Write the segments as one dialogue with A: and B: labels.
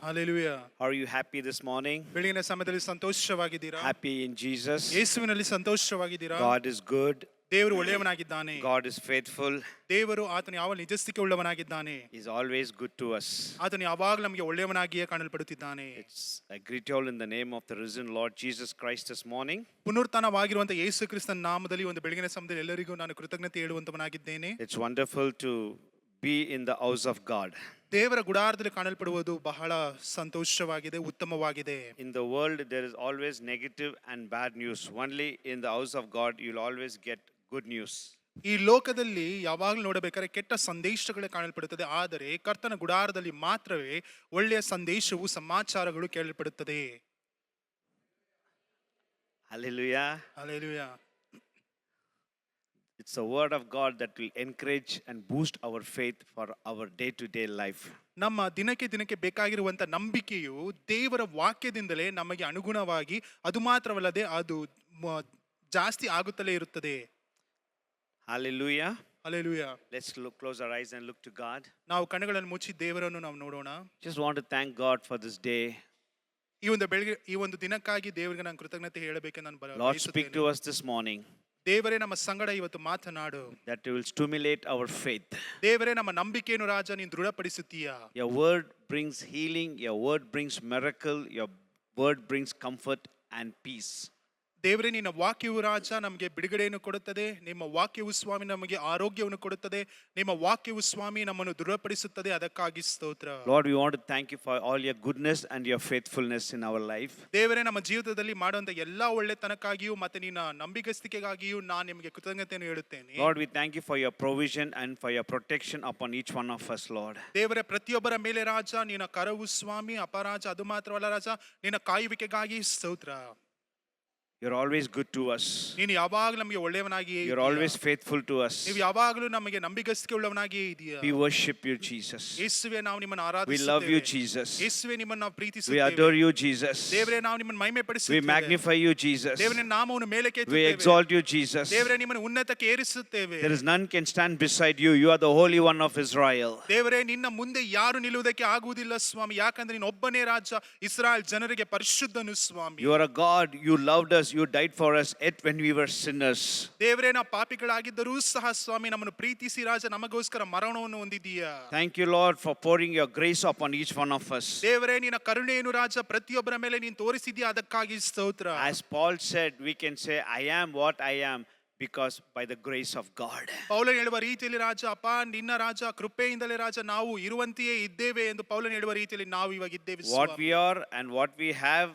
A: Hallelujah.
B: Are you happy this morning?
A: ಬೆಳಗಿನ ಸಮಯದಲ್ಲಿ ಸಂತೋಷವಾಗಿದ್ದೀರಾ?
B: Happy in Jesus.
A: ಯೇಸುವಿನಲ್ಲಿ ಸಂತೋಷವಾಗಿದ್ದೀರಾ?
B: God is good.
A: ದೇವರು ಒಳ್ಳೆಯವನಾಗಿದ್ದಾನೆ.
B: God is faithful.
A: ದೇವರು ಆತನು ಯಾವ ನಿಜಸ್ಥಿಕೆ ಉಳ್ಳವನಾಗಿದ್ದಾನೆ.
B: He is always good to us.
A: ಆತನು ಯಾವಾಗಲೂ ನಮಗೆ ಒಳ್ಳೆಯವನಾಗಿಯೇ ಕಾಣಲ್ಪಡುತ್ತಿದ್ದಾನೆ.
B: I greet you all in the name of the risen Lord Jesus Christ this morning.
A: ಪುನರುತ್ಥಾನವಾಗಿರುವಂತ ಯೇಸು ಕ್ರಿಸ್ತನ ನಾಮದಲ್ಲಿ ಒಂದು ಬೆಳಗಿನ ಸಮಯದಲ್ಲಿ ಎಲ್ಲರಿಗೂ ನಾನು ಕೃತಜ್ಞತೆ ಹೇಳುವಂತವನಾಗಿದ್ದೇನೆ.
B: It's wonderful to be in the house of God.
A: ದೇವರ ಗುಡಾರದಲ್ಲಿ ಕಾಣಲ್ಪಡುವುದು ಬಹಳ ಸಂತೋಷವಾಗಿದೆ, ಉತ್ತಮವಾಗಿದೆ.
B: In the world there is always negative and bad news. Only in the house of God you'll always get good news.
A: ಈ ಲೋಕದಲ್ಲಿ ಯಾವಾಗಲೂ ನೋಡಬೇಕಾದ್ರೆ ಕೆಟ್ಟ ಸಂದೇಶಗಳೇ ಕಾಣಲ್ಪಡುತ್ತದೆ, ಆದರೆ ಕರ್ತನ ಗುಡಾರದಲ್ಲಿ ಮಾತ್ರವೇ ಒಳ್ಳೆಯ ಸಂದೇಶವು ಸಮಾಚಾರಗಳು ಕೇಳಲ್ಪಡುತ್ತದೆ.
B: Hallelujah.
A: Hallelujah.
B: It's the word of God that will encourage and boost our faith for our day-to-day life.
A: ನಮ್ಮ ದಿನಕ್ಕೆ ಬೇಕಾಗಿರುವಂತ ನಂಬಿಕೆಯು ದೇವರ ವಾಕ್ಯದಿಂದಲೇ ನಮಗೆ ಅನುಗುಣವಾಗಿ ಅದು ಮಾತ್ರವಲ್ಲದೆ ಅದು ಜಾಸ್ತಿ ಆಗುತ್ತಲೇ ಇರುತ್ತದೆ.
B: Hallelujah.
A: Hallelujah.
B: Let's close our eyes and look to God.
A: ನಾವು ಕಣ್ಣುಗಳನ್ನು ಮುಚ್ಚಿ ದೇವರನ್ನು ನಾವು ನೋಡೋಣ.
B: Just want to thank God for this day.
A: ಈ ಒಂದು ದಿನಕ್ಕಾಗಿ ದೇವರಿಗೆ ನಾನು ಕೃತಜ್ಞತೆ ಹೇಳಬೇಕೆಂದು ನಾನು ಬಯಸುತ್ತೇನೆ.
B: Lord, speak to us this morning.
A: ದೇವರೇ ನಮ್ಮ ಸಂಗಡ ಇವತ್ತು ಮಾತನಾಡು.
B: That you will stimulate our faith.
A: ದೇವರೇ ನಮ್ಮ ನಂಬಿಕೆಯನ್ನು ರಾಜ ನೀನು ದೃಢಪಡಿಸುತ್ತೀಯಾ.
B: Your word brings healing, your word brings miracle, your word brings comfort and peace.
A: ದೇವರೇ ನಿನ್ನ ವಾಕ್ಯವು ರಾಜ ನಮಗೆ ಬಿಡುಗಡೆಯನ್ನು ಕೊಡುತ್ತದೆ. ನಿಮ್ಮ ವಾಕ್ಯವು ಸ್ವಾಮಿ ನಮಗೆ ಆರೋಗ್ಯವನ್ನು ಕೊಡುತ್ತದೆ. ನಿಮ್ಮ ವಾಕ್ಯವು ಸ್ವಾಮಿ ನಮ್ಮನ್ನು ದೃಢಪಡಿಸುತ್ತದೆ. ಅದಕ್ಕಾಗಿ ಸ್ತೋತ್ರ.
B: Lord, we want to thank you for all your goodness and your faithfulness in our life.
A: ದೇವರೇ ನಮ್ಮ ಜೀವಿತದಲ್ಲಿ ಮಾಡುವಂತ ಎಲ್ಲಾ ಒಳ್ಳೆತನಕ್ಕಾಗಿಯೂ ಮತ್ತೆ ನಿನ್ನ ನಂಬಿಗಸ್ತಿಕೆಗಾಗಿಯೂ ನಾನು ನಿಮಗೆ ಕೃತಜ್ಞತೆಯನ್ನು ಹೇಳುತ್ತೇನೆ.
B: Lord, we thank you for your provision and for your protection upon each one of us, Lord.
A: ದೇವರೇ ಪ್ರತಿಯೊಬ್ಬರ ಮೇಲೆ ರಾಜ ನಿನ್ನ ಕರವು ಸ್ವಾಮಿ ಅಪರಾಜ ಅದು ಮಾತ್ರವಲ್ಲ ರಾಜ ನಿನ್ನ ಕಾಯುವಿಕೆಗಾಗಿ ಸ್ತೋತ್ರ.
B: You're always good to us.
A: ನೀನು ಯಾವಾಗಲೂ ನಮಗೆ ಒಳ್ಳೆಯವನಾಗಿಯೇ
B: You're always faithful to us.
A: ನೀವು ಯಾವಾಗಲೂ ನಮಗೆ ನಂಬಿಗಸ್ತಿಕೆ ಉಳ್ಳವನಾಗಿಯೇ ಇದೆಯಾ.
B: We worship you, Jesus.
A: ಯೇಸುವೇ ನಾವು ನಿಮ್ಮನ್ನು
B: We
A: ಆರಾಧಿಸುತ್ತೇವೆ.
B: love you, Jesus.
A: ಯೇಸುವೇ ನಿಮ್ಮನ್ನು ನಾವು
B: We
A: ಪ್ರೀತಿಸುತ್ತೇವೆ.
B: adore you, Jesus.
A: ದೇವರೇ ನಾವು ನಿಮ್ಮನ್ನು ಮಹಿಮೆ
B: We
A: ಪಡಿಸುತ್ತೇವೆ.
B: magnify you, Jesus.
A: ದೇವರೇ ನಾಮವನ್ನು ಮೇಲಕ್ಕೆ
B: We
A: ಎತ್ತುತ್ತೇವೆ.
B: exalt you, Jesus.
A: ದೇವರೇ ನಿಮ್ಮನ್ನು ಉನ್ನತಕ್ಕೆ ಏರಿಸುತ್ತೇವೆ.
B: There is none can stand beside you. You are the Holy One of Israel.
A: ದೇವರೇ ನಿನ್ನ ಮುಂದೆ ಯಾರು ನಿಲ್ಲುವುದಕ್ಕೆ ಆಗುವುದಿಲ್ಲ ಸ್ವಾಮಿ, ಯಾಕಂದ್ರೆ ನೀನು ಒಬ್ಬನೇ ರಾಜ, ಇಸ್ರಾಯೇಲ್ ಜನರಿಗೆ ಪರಿಶುದ್ಧನು ಸ್ವಾಮಿ.
B: You are a God. You loved us. You died for us yet when we were sinners.
A: ದೇವರೇ ನಾವು ಪಾಪಿಗಳಾಗಿದ್ದರೂ ಸಹ ಸ್ವಾಮಿ ನಮ್ಮನ್ನು ಪ್ರೀತಿಸಿ ರಾಜ ನಮಗೋಸ್ಕರ ಮರಣವನ್ನು ಹೊಂದಿದ್ದೀಯಾ.
B: Thank you, Lord, for pouring your grace upon each one of us.
A: ದೇವರೇ ನಿನ್ನ ಕರುಣೆಯನ್ನು ರಾಜ ಪ್ರತಿಯೊಬ್ಬರ ಮೇಲೆ ನೀನು ತೋರಿಸಿದ್ಯಾ, ಅದಕ್ಕಾಗಿ ಸ್ತೋತ್ರ.
B: As Paul said, we can say, I am what I am because by the grace of God.
A: ಪೌಲನು ಹೇಳುವ ರೀತಿಯಲ್ಲಿ ರಾಜ ಅಪ್ಪ ನಿನ್ನ ರಾಜ ಕೃಪೆಯಿಂದಲೇ ರಾಜ ನಾವು ಇರುವಂತೆಯೇ ಇದ್ದೇವೆ ಎಂದು ಪೌಲನು ಹೇಳುವ ರೀತಿಯಲ್ಲಿ ನಾವು ಇವಾಗ ಇದ್ದೇವೆ.
B: What we are and what we have,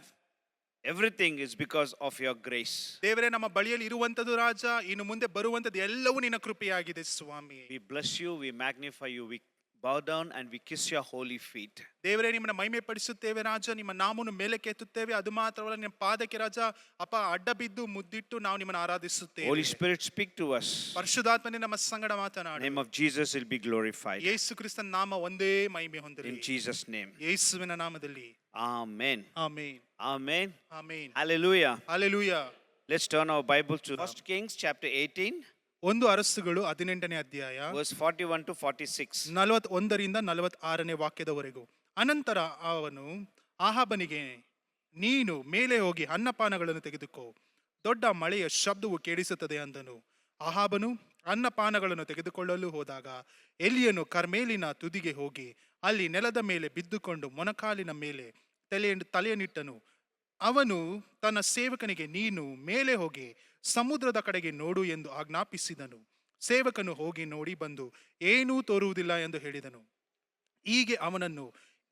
B: everything is because of your grace.
A: ದೇವರೇ ನಮ್ಮ ಬಳಿಯಲ್ಲಿ ಇರುವಂತದ್ದು ರಾಜ, ಇನ್ನು ಮುಂದೆ ಬರುವಂತದ್ದು ಎಲ್ಲವೂ ನಿನ್ನ ಕೃಪೆಯಾಗಿದೆ ಸ್ವಾಮಿ.
B: We bless you, we magnify you, we bow down and we kiss your holy feet.
A: ದೇವರೇ ನಿಮ್ಮನ್ನ ಮಹಿಮೆ ಪಡಿಸುತ್ತೇವೆ ರಾಜ, ನಿಮ್ಮ ನಾಮವನ್ನು ಮೇಲಕ್ಕೆ ಎತ್ತುತ್ತೇವೆ. ಅದು ಮಾತ್ರವಲ್ಲ ನಿಮ್ಮ ಪಾದಕ್ಕೆ ರಾಜ ಅಪ್ಪ ಅಡ್ಡ ಬಿದ್ದು ಮುದ್ದಿಟ್ಟು ನಾವು ನಿಮ್ಮನ್ನು ಆರಾಧಿಸುತ್ತೇವೆ.
B: Holy Spirit, speak to us.
A: ಪರಿಶುದ್ಧಾತ್ಮನೇ ನಮ್ಮ ಸಂಗಡ ಮಾತನಾಡು.
B: Name of Jesus will be glorified.
A: ಯೇಸು ಕ್ರಿಸ್ತನ ನಾಮ ಒಂದೇ ಮಹಿಮೆ ಹೊಂದಲಿ.
B: In Jesus' name.
A: ಯೇಸುವಿನ ನಾಮದಲ್ಲಿ.
B: Amen.
A: Amen.
B: Amen.
A: Amen.
B: Hallelujah.
A: Hallelujah.
B: Let's turn our Bible to 1 Kings chapter 18.
A: ಒಂದು ಅರಸುಗಳು 18ನೇ ಅಧ್ಯಾಯ
B: verse 41 to 46.
A: 41ರಿಂದ 46ನೇ ವಾಕ್ಯದವರೆಗೂ. ಅನಂತರ ಅವನು ಆಹಾಬನಿಗೆ, ನೀನು ಮೇಲೆ ಹೋಗಿ ಅನ್ನಪಾನಗಳನ್ನು ತೆಗೆದುಕೋ, ದೊಡ್ಡ ಮಳೆಯ ಶಬ್ದವು ಕೇಳಿಸುತ್ತದೆ ಅಂದನು. ಆಹಾಬನು ಅನ್ನಪಾನಗಳನ್ನು ತೆಗೆದುಕೊಳ್ಳಲು ಹೋದಾಗ ಎಲಿಯನು ಕರ್ಮೇಲಿನ ತುದಿಗೆ ಹೋಗಿ ಅಲ್ಲಿ ನೆಲದ ಮೇಲೆ ಬಿದ್ದುಕೊಂಡು ಮೊಣಕಾಲಿನ ಮೇಲೆ ತಲೆಯನ್ನಿಟ್ಟನು. ಅವನು ತನ್ನ ಸೇವಕನಿಗೆ, ನೀನು ಮೇಲೆ ಹೋಗಿ ಸಮುದ್ರದ ಕಡೆಗೆ ನೋಡು ಎಂದು ಆಜ್ಞಾಪಿಸಿದನು. ಸೇವಕನು ಹೋಗಿ ನೋಡಿ ಬಂದು ಏನೂ ತೋರುವುದಿಲ್ಲ ಎಂದು ಹೇಳಿದನು. ಹೀಗೆ ಅವನನ್ನು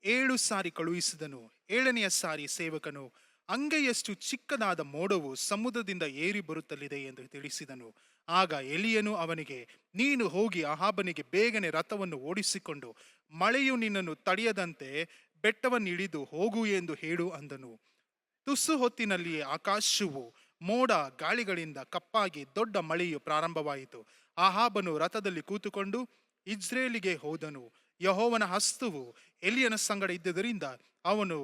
A: 7 ಸಾರಿ ಕಳುಹಿಸಿದನು. 7ನೆಯ ಸಾರಿ ಸೇವಕನು, ಅಂಗೈಯಷ್ಟು ಚಿಕ್ಕದಾದ ಮೋಡವು ಸಮುದ್ರದಿಂದ ಏರಿ ಬರುತ್ತಲಿದೆ ಎಂದು ತಿಳಿಸಿದನು. ಆಗ ಎಲಿಯನು ಅವನಿಗೆ, ನೀನು ಹೋಗಿ ಅಹಾಬನಿಗೆ ಬೇಗನೆ ರಥವನ್ನು ಓಡಿಸಿಕೊಂಡು ಮಳೆಯು ನಿನ್ನನ್ನು ತಡೆಯದಂತೆ ಬೆಟ್ಟವನ್ನಿಳಿದು ಹೋಗು ಎಂದು ಹೇಳು ಅಂದನು. ತುಸು ಹೊತ್ತಿನಲ್ಲಿಯೇ ಆಕಾಶವು ಮೋಡ ಗಾಳಿಗಳಿಂದ ಕಪ್ಪಾಗಿ ದೊಡ್ಡ ಮಳೆಯು ಪ್ರಾರಂಭವಾಯಿತು. ಆಹಾಬನು ರಥದಲ್ಲಿ ಕೂತುಕೊಂಡು ಇಜ್ರೇಲಿಗೆ ಹೋದನು. ಯೆಹೋವನ ಹಸ್ತವು ಎಲಿಯನ ಸಂಗಡ ಇದ್ದುದರಿಂದ ಅವನು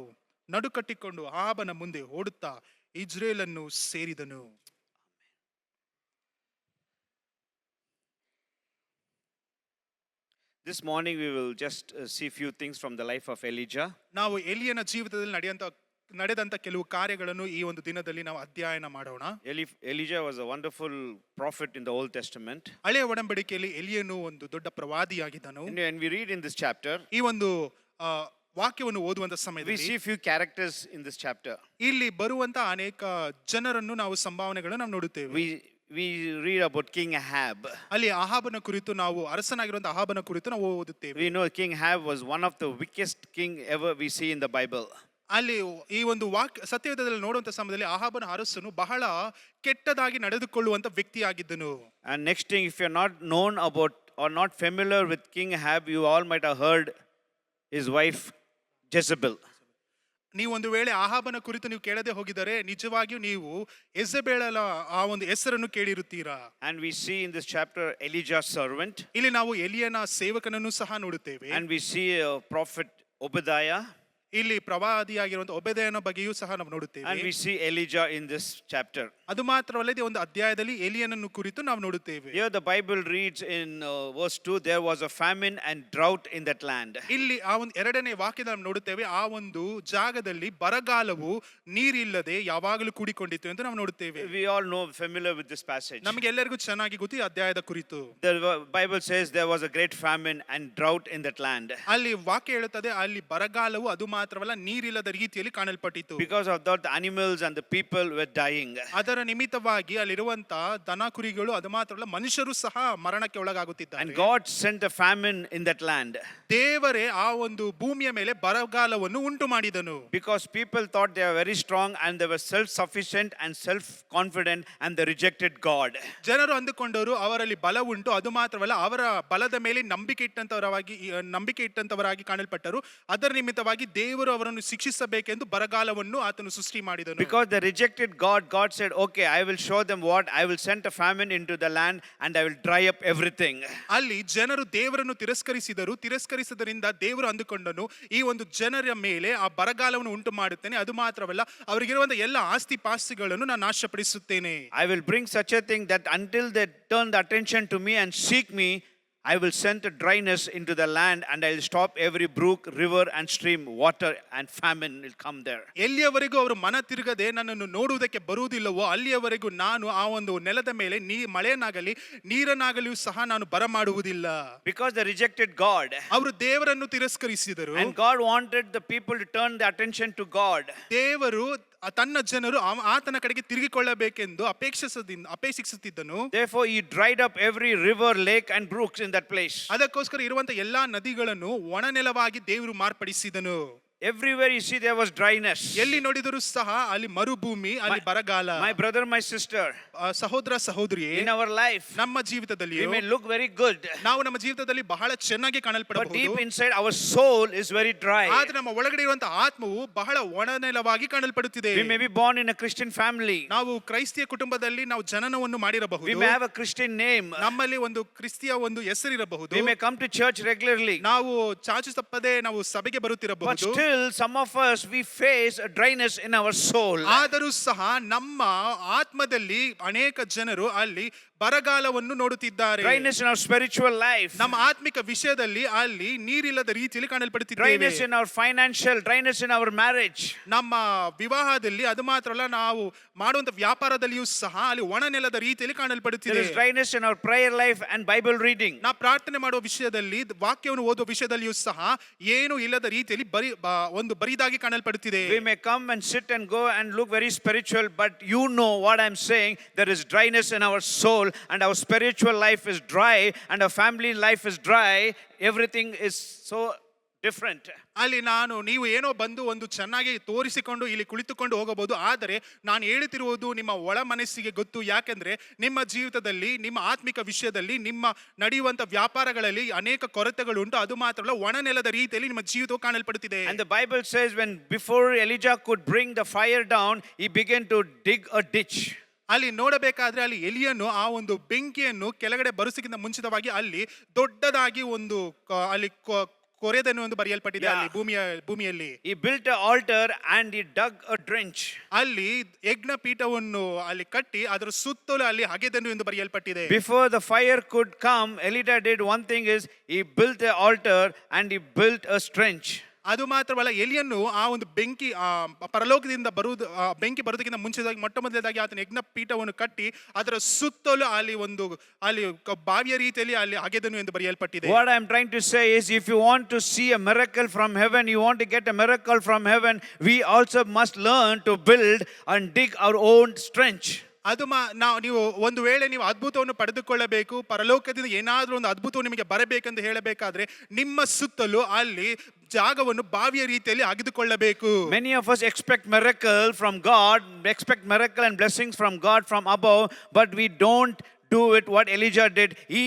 A: ನಡುಕಟ್ಟಿಕೊಂಡು ಆಹಾಬನ ಮುಂದೆ ಓಡುತ್ತಾ ಇಜ್ರೇಲನ್ನು ಸೇರಿದನು.
B: This morning we will just see few things from the life of Elijah.
A: ನಾವು ಎಲಿಯನ ಜೀವಿತದಲ್ಲಿ ನಡೆದಂತ ಕೆಲವು ಕಾರ್ಯಗಳನ್ನು ಈ ಒಂದು ದಿನದಲ್ಲಿ ನಾವು ಅಧ್ಯಯನ ಮಾಡೋಣ.
B: Elijah was a wonderful prophet in the Old Testament.
A: ಹಳೆಯ ಒಡಂಬಡಿಕೆಯಲ್ಲಿ ಎಲಿಯನು ಒಂದು ದೊಡ್ಡ ಪ್ರವಾದಿಯಾಗಿದ್ದನು.
B: And when we read in this chapter,
A: ಈ ಒಂದು ವಾಕ್ಯವನ್ನು ಓದುವಂತ
B: we
A: ಸಮಯದಲ್ಲಿ
B: see few characters in this chapter.
A: ಇಲ್ಲಿ ಬರುವಂತ ಅನೇಕ ಜನರನ್ನು ನಾವು ಸಂಭಾವನೆಗಳನ್ನು ನಾವು ನೋಡುತ್ತೇವೆ.
B: We read about King Ahab.
A: ಅಲ್ಲಿ ಅಹಾಬನ ಕುರಿತು ನಾವು ಅರಸನಾಗಿರುವಂತ ಅಹಾಬನ ಕುರಿತು ನಾವು ಓದುತ್ತೇವೆ.
B: We know King Ahab was one of the wickedest king ever we see in the Bible.
A: ಅಲ್ಲಿ ಈ ಒಂದು ಸತ್ಯವೇದದಲ್ಲಿ ನೋಡುವಂತ ಸಮಯದಲ್ಲಿ ಅಹಾಬನ ಅರಸನು ಬಹಳ ಕೆಟ್ಟದಾಗಿ ನಡೆದುಕೊಳ್ಳುವಂತ ವ್ಯಕ್ತಿಯಾಗಿದ್ದನು.
B: And next thing, if you're not known about or not familiar with King Ahab, you all might have heard his wife Jezebel.
A: ನೀವು ಒಂದು ವೇಳೆ ಅಹಾಬನ ಕುರಿತು ನೀವು ಕೇಳದೆ ಹೋಗಿದರೆ ನಿಜವಾಗಿಯೂ ನೀವು ಯೆಜೆಬೇಲಳ ಆ ಒಂದು ಹೆಸರನ್ನು ಕೇಳಿರುತ್ತೀರಾ.
B: And we see in this chapter Elijah's servant.
A: ಇಲ್ಲಿ ನಾವು ಎಲಿಯನ ಸೇವಕನನ್ನು ಸಹ ನೋಡುತ್ತೇವೆ.
B: And we see prophet Obadiah.
A: ಇಲ್ಲಿ ಪ್ರವಾದಿಯಾಗಿರುವಂತ ಒಬೆದೆಯನ ಬಗ್ಗೆಯೂ ಸಹ ನಾವು ನೋಡುತ್ತೇವೆ.
B: And we see Elijah in this chapter.
A: ಅದು ಮಾತ್ರವಲ್ಲದೆ ಒಂದು ಅಧ್ಯಾಯದಲ್ಲಿ ಎಲಿಯನನ್ನು ಕುರಿತು ನಾವು ನೋಡುತ್ತೇವೆ.
B: Here the Bible reads in verse 2, there was a famine and drought in that land.
A: ಇಲ್ಲಿ ಆ ಒಂದು ಎರಡನೇ ವಾಕ್ಯದಲ್ಲಿ ನಾವು ನೋಡುತ್ತೇವೆ, ಆ ಒಂದು ಜಾಗದಲ್ಲಿ ಬರಗಾಲವು ನೀರಿಲ್ಲದೆ ಯಾವಾಗಲೂ ಕೂಡಿಕೊಂಡಿತ್ತು ಎಂದು ನಾವು ನೋಡುತ್ತೇವೆ.
B: We all know, familiar with this passage.
A: ನಮಗೆಲ್ಲರಿಗೂ ಚೆನ್ನಾಗಿ ಗೊತ್ತು ಈ ಅಧ್ಯಾಯದ ಕುರಿತು.
B: The Bible says there was a great famine and drought in that land.
A: ಅಲ್ಲಿ ವಾಕ್ಯ ಹೇಳುತ್ತದೆ, ಅಲ್ಲಿ ಬರಗಾಲವು ಅದು ಮಾತ್ರವಲ್ಲ ನೀರಿಲ್ಲದ ರೀತಿಯಲ್ಲಿ ಕಾಣಲ್ಪಟ್ಟಿತು.
B: Because of that, the animals and the people were dying.
A: ಅದರ ನಿಮಿತ್ತವಾಗಿ ಅಲ್ಲಿರುವಂತ ದನ ಕುರಿಗಳು ಅದು ಮಾತ್ರವಲ್ಲ ಮನುಷ್ಯರು ಸಹ ಮರಣಕ್ಕೆ ಒಳಗಾಗುತ್ತಿದ್ದಾರೆ.
B: And God sent a famine in that land.
A: ದೇವರೇ ಆ ಒಂದು ಭೂಮಿಯ ಮೇಲೆ ಬರಗಾಲವನ್ನು ಉಂಟು ಮಾಡಿದನು.
B: Because people thought they were very strong and they were self-sufficient and self-confident and they rejected God.
A: ಜನರು ಅಂದುಕೊಂಡವರು ಅವರಲ್ಲಿ ಬಲ ಉಂಟು, ಅದು ಮಾತ್ರವಲ್ಲ ಅವರ ಬಲದ ಮೇಲೆ ನಂಬಿಕೆ ಇಟ್ಟಂತವರಾಗಿ ಕಾಣಲ್ಪಟ್ಟರು. ಅದರ ನಿಮಿತ್ತವಾಗಿ ದೇವರು ಅವರನ್ನು ಶಿಕ್ಷಿಸಬೇಕೆಂದು ಬರಗಾಲವನ್ನು ಆತನು ಸೃಷ್ಟಿ ಮಾಡಿದನು.
B: Because they rejected God, God said, okay, I will show them what, I will send a famine into the land and I will dry up everything.
A: ಅಲ್ಲಿ ಜನರು ದೇವರನ್ನು ತಿರಸ್ಕರಿಸಿದರಿಂದ ದೇವರು ಅಂದುಕೊಂಡನು, ಈ ಒಂದು ಜನರ ಮೇಲೆ ಆ ಬರಗಾಲವನ್ನು ಉಂಟು ಮಾಡುತ್ತೇನೆ, ಅದು ಮಾತ್ರವಲ್ಲ ಅವರಿಗಿರುವಂತ ಎಲ್ಲ ಆಸ್ತಿ ಪಾಸ್ತಿಗಳನ್ನು ನಾನು ನಾಶಪಡಿಸುತ್ತೇನೆ.
B: I will bring such a thing that until they turn the attention to me and seek me, I will send a dryness into the land and I will stop every brook, river and stream, water and famine will come there.
A: ಎಲ್ಲಿಯವರೆಗೂ ಅವರು ಮನ ತಿರುಗದೆ ನನ್ನನ್ನು ನೋಡುವುದಕ್ಕೆ ಬರುವುದಿಲ್ಲವೋ ಅಲ್ಲಿಯವರೆಗೂ ನಾನು ಆ ಒಂದು ನೆಲದ ಮೇಲೆ ಮಳೆಯನ್ನಾಗಲಿ ನೀರನ್ನಾಗಲಿ ಸಹ ನಾನು ಬರಮಾಡುವುದಿಲ್ಲ.
B: Because they rejected God.
A: ಅವರು ದೇವರನ್ನು ತಿರಸ್ಕರಿಸಿದರು.
B: And God wanted the people to turn the attention to God.
A: ದೇವರು ತನ್ನ ಜನರು ಆತನ ಕಡೆಗೆ ತಿರುಗಿಕೊಳ್ಳಬೇಕೆಂದು ಅಪೇಕ್ಷಿಸುತ್ತಿದ್ದನು.
B: Therefore he dried up every river, lake and brooks in that place.
A: ಅದಕ್ಕೋಸ್ಕರ ಇರುವಂತ ಎಲ್ಲಾ ನದಿಗಳನ್ನು ಒಣ ನೆಲವಾಗಿ ದೇವರು ಮಾರ್ಪಡಿಸಿದನು.
B: Everywhere you see there was dryness.
A: ಎಲ್ಲಿ ನೋಡಿದರೂ ಸಹ ಅಲ್ಲಿ ಮರುಭೂಮಿ, ಅಲ್ಲಿ ಬರಗಾಲ.
B: My brother, my sister,
A: ಸಹೋದರ ಸಹೋದರಿಯೇ,
B: in our life
A: ನಮ್ಮ ಜೀವಿತದಲ್ಲಿ
B: we may look very good,
A: ನಾವು ನಮ್ಮ ಜೀವಿತದಲ್ಲಿ ಬಹಳ ಚೆನ್ನಾಗಿ
B: but
A: ಕಾಣಲ್ಪಡಬಹುದು.
B: deep inside our soul is very dry.
A: ಆದ್ರೆ ನಮ್ಮ ಒಳಗಡೆ ಇರುವಂತಹ ಆತ್ಮವು ಬಹಳ ಒಣನೆಲವಾಗಿ ಕಾಣಲ್ಪಡುತ್ತಿದೆ.
B: We may be born in a Christian family.
A: ನಾವು ಕ್ರೈಸ್ತಿಯ ಕುಟುಂಬದಲ್ಲಿ ನಾವು ಜನನವನ್ನು ಮಾಡಿರಬಹುದು.
B: We may have a Christian name.
A: ನಮ್ಮಲ್ಲಿ ಒಂದು ಕ್ರಿಸ್ತಿಯ ಒಂದು ಹೆಸರಿರಬಹುದು.
B: We may come to church regularly.
A: ನಾವು ಚಾಚು ತಪ್ಪದೆ ನಾವು ಸಭೆಗೆ
B: But
A: ಬರುತ್ತಿರಬಹುದು.
B: still some of us we face a dryness in our soul.
A: ಆದರೂ ಸಹ ನಮ್ಮ ಆತ್ಮದಲ್ಲಿ ಅನೇಕ ಜನರು ಅಲ್ಲಿ ಬರಗಾಲವನ್ನು ನೋಡುತ್ತಿದ್ದಾರೆ.
B: Dryness in our spiritual life.
A: ನಮ್ಮ ಆತ್ಮಿಕ ವಿಷಯದಲ್ಲಿ ಅಲ್ಲಿ ನೀರಿಲ್ಲದ ರೀತಿಯಲ್ಲಿ ಕಾಣಲ್ಪಡುತ್ತಿದ್ದೇವೆ.
B: Dryness in our financial, dryness in our marriage.
A: ನಮ್ಮ ವಿವಾಹದಲ್ಲಿ ಅದು ಮಾತ್ರ ಅಲ್ಲ, ನಾವು ಮಾಡುವಂತ ವ್ಯಾಪಾರದಲ್ಲಿಯೂ ಸಹ ಅಲ್ಲಿ ಒಣ ನೆಲದ ರೀತಿಯಲ್ಲಿ
B: There
A: ಕಾಣಲ್ಪಡುತ್ತಿದೆ.
B: is dryness in our prayer life and Bible reading.
A: ನಾ ಪ್ರಾರ್ಥನೆ ಮಾಡುವ ವಿಷಯದಲ್ಲಿ ವಾಕ್ಯವನ್ನು ಓದುವ ವಿಷಯದಲ್ಲಿಯೂ ಸಹ ಏನು ಇಲ್ಲದ ರೀತಿಯಲ್ಲಿ ಒಂದು ಬರಿದಾಗಿ ಕಾಣಲ್ಪಡುತ್ತಿದೆ.
B: We may come and sit and go and look very spiritual, but you know what I'm saying. There is dryness in our soul and our spiritual life is dry and our family life is dry. Everything is so different.
A: ಅಲ್ಲಿ ನೀವು ಏನೋ ಬಂದು ಒಂದು ಚೆನ್ನಾಗಿ ತೋರಿಸಿಕೊಂಡು ಇಲ್ಲಿ ಕುಳಿತುಕೊಂಡು ಹೋಗಬಹುದು, ಆದರೆ ನಾನು ಹೇಳುತ್ತಿರುವುದು ನಿಮ್ಮ ಒಳ ಮನಸ್ಸಿಗೆ ಗೊತ್ತು. ಯಾಕೆಂದ್ರೆ ನಿಮ್ಮ ಜೀವಿತದಲ್ಲಿ ನಿಮ್ಮ ಆತ್ಮಿಕ ವಿಷಯದಲ್ಲಿ ನಿಮ್ಮ ನಡೆಯುವಂತ ವ್ಯಾಪಾರಗಳಲ್ಲಿ ಅನೇಕ ಕೊರತೆಗಳು ಉಂಟು. ಅದು ಮಾತ್ರವಲ್ಲ ಒಣ ನೆಲದ ರೀತಿಯಲ್ಲಿ ನಿಮ್ಮ ಜೀವಿತವು ಕಾಣಲ್ಪಡುತ್ತಿದೆ.
B: And the Bible says when before Elijah could bring the fire down, he began to dig a ditch.
A: ಅಲ್ಲಿ ನೋಡಬೇಕಾದ್ರೆ ಅಲ್ಲಿ ಎಲಿಯನು ಆ ಒಂದು ಬೆಂಕಿಯನ್ನು ಕೆಳಗಡೆ ಬರುಸಕ್ಕಿಂತ ಮುಂಚಿತವಾಗಿ ಅಲ್ಲಿ ದೊಡ್ಡದಾಗಿ ಒಂದು ಅಲ್ಲಿ ಕೊರೆದನು ಎಂದು ಬರೆಯಲ್ಪಟ್ಟಿದೆ
B: Yeah.
A: ಅಲ್ಲಿ ಭೂಮಿಯಲ್ಲಿ.
B: He built an altar and he dug a trench.
A: ಅಲ್ಲಿ ಯಜ್ಞ ಪೀಠವನ್ನು ಅಲ್ಲಿ ಕಟ್ಟಿ ಅದರ ಸುತ್ತಲೂ ಅಲ್ಲಿ ಅಗೆದನು ಎಂದು ಬರೆಯಲ್ಪಟ್ಟಿದೆ.
B: Before the fire could come, Elijah did one thing is he built an altar and he built a trench.
A: ಅದು ಮಾತ್ರವಲ್ಲ, ಎಲಿಯನ್ನು ಆ ಒಂದು ಬೆಂಕಿ ಪರಲೋಕದಿಂದ ಬೆಂಕಿ ಬರುವುದಕ್ಕಿಂತ ಮುಂಚಿತವಾಗಿ ಮೊಟ್ಟ ಮೊದಲದಾಗಿ ಆತನ ಯಜ್ಞ ಪೀಠವನ್ನು ಕಟ್ಟಿ ಅದರ ಸುತ್ತಲೂ ಅಲ್ಲಿ ಬಾವಿಯ ರೀತಿಯಲ್ಲಿ ಅಲ್ಲಿ ಅಗೆದನು ಎಂದು ಬರೆಯಲ್ಪಟ್ಟಿದೆ.
B: What I'm trying to say is, if you want to see a miracle from heaven, you want to get a miracle from heaven, we also must learn to build and dig our own trench.
A: ಅದು ನೀವು ಒಂದು ವೇಳೆ ನೀವು ಅದ್ಭುತವನ್ನು ಪಡೆದುಕೊಳ್ಳಬೇಕು, ಪರಲೋಕದಿಂದ ಏನಾದರೂ ಒಂದು ಅದ್ಭುತವು ನಿಮಗೆ ಬರಬೇಕೆಂದು ಹೇಳಬೇಕಾದ್ರೆ ನಿಮ್ಮ ಸುತ್ತಲೂ ಅಲ್ಲಿ ಜಾಗವನ್ನು ಬಾವಿಯ ರೀತಿಯಲ್ಲಿ ಅಗೆದುಕೊಳ್ಳಬೇಕು.
B: Many of us expect miracle from God, expect miracle and blessings from God from above, but we don't do it what Elijah did. He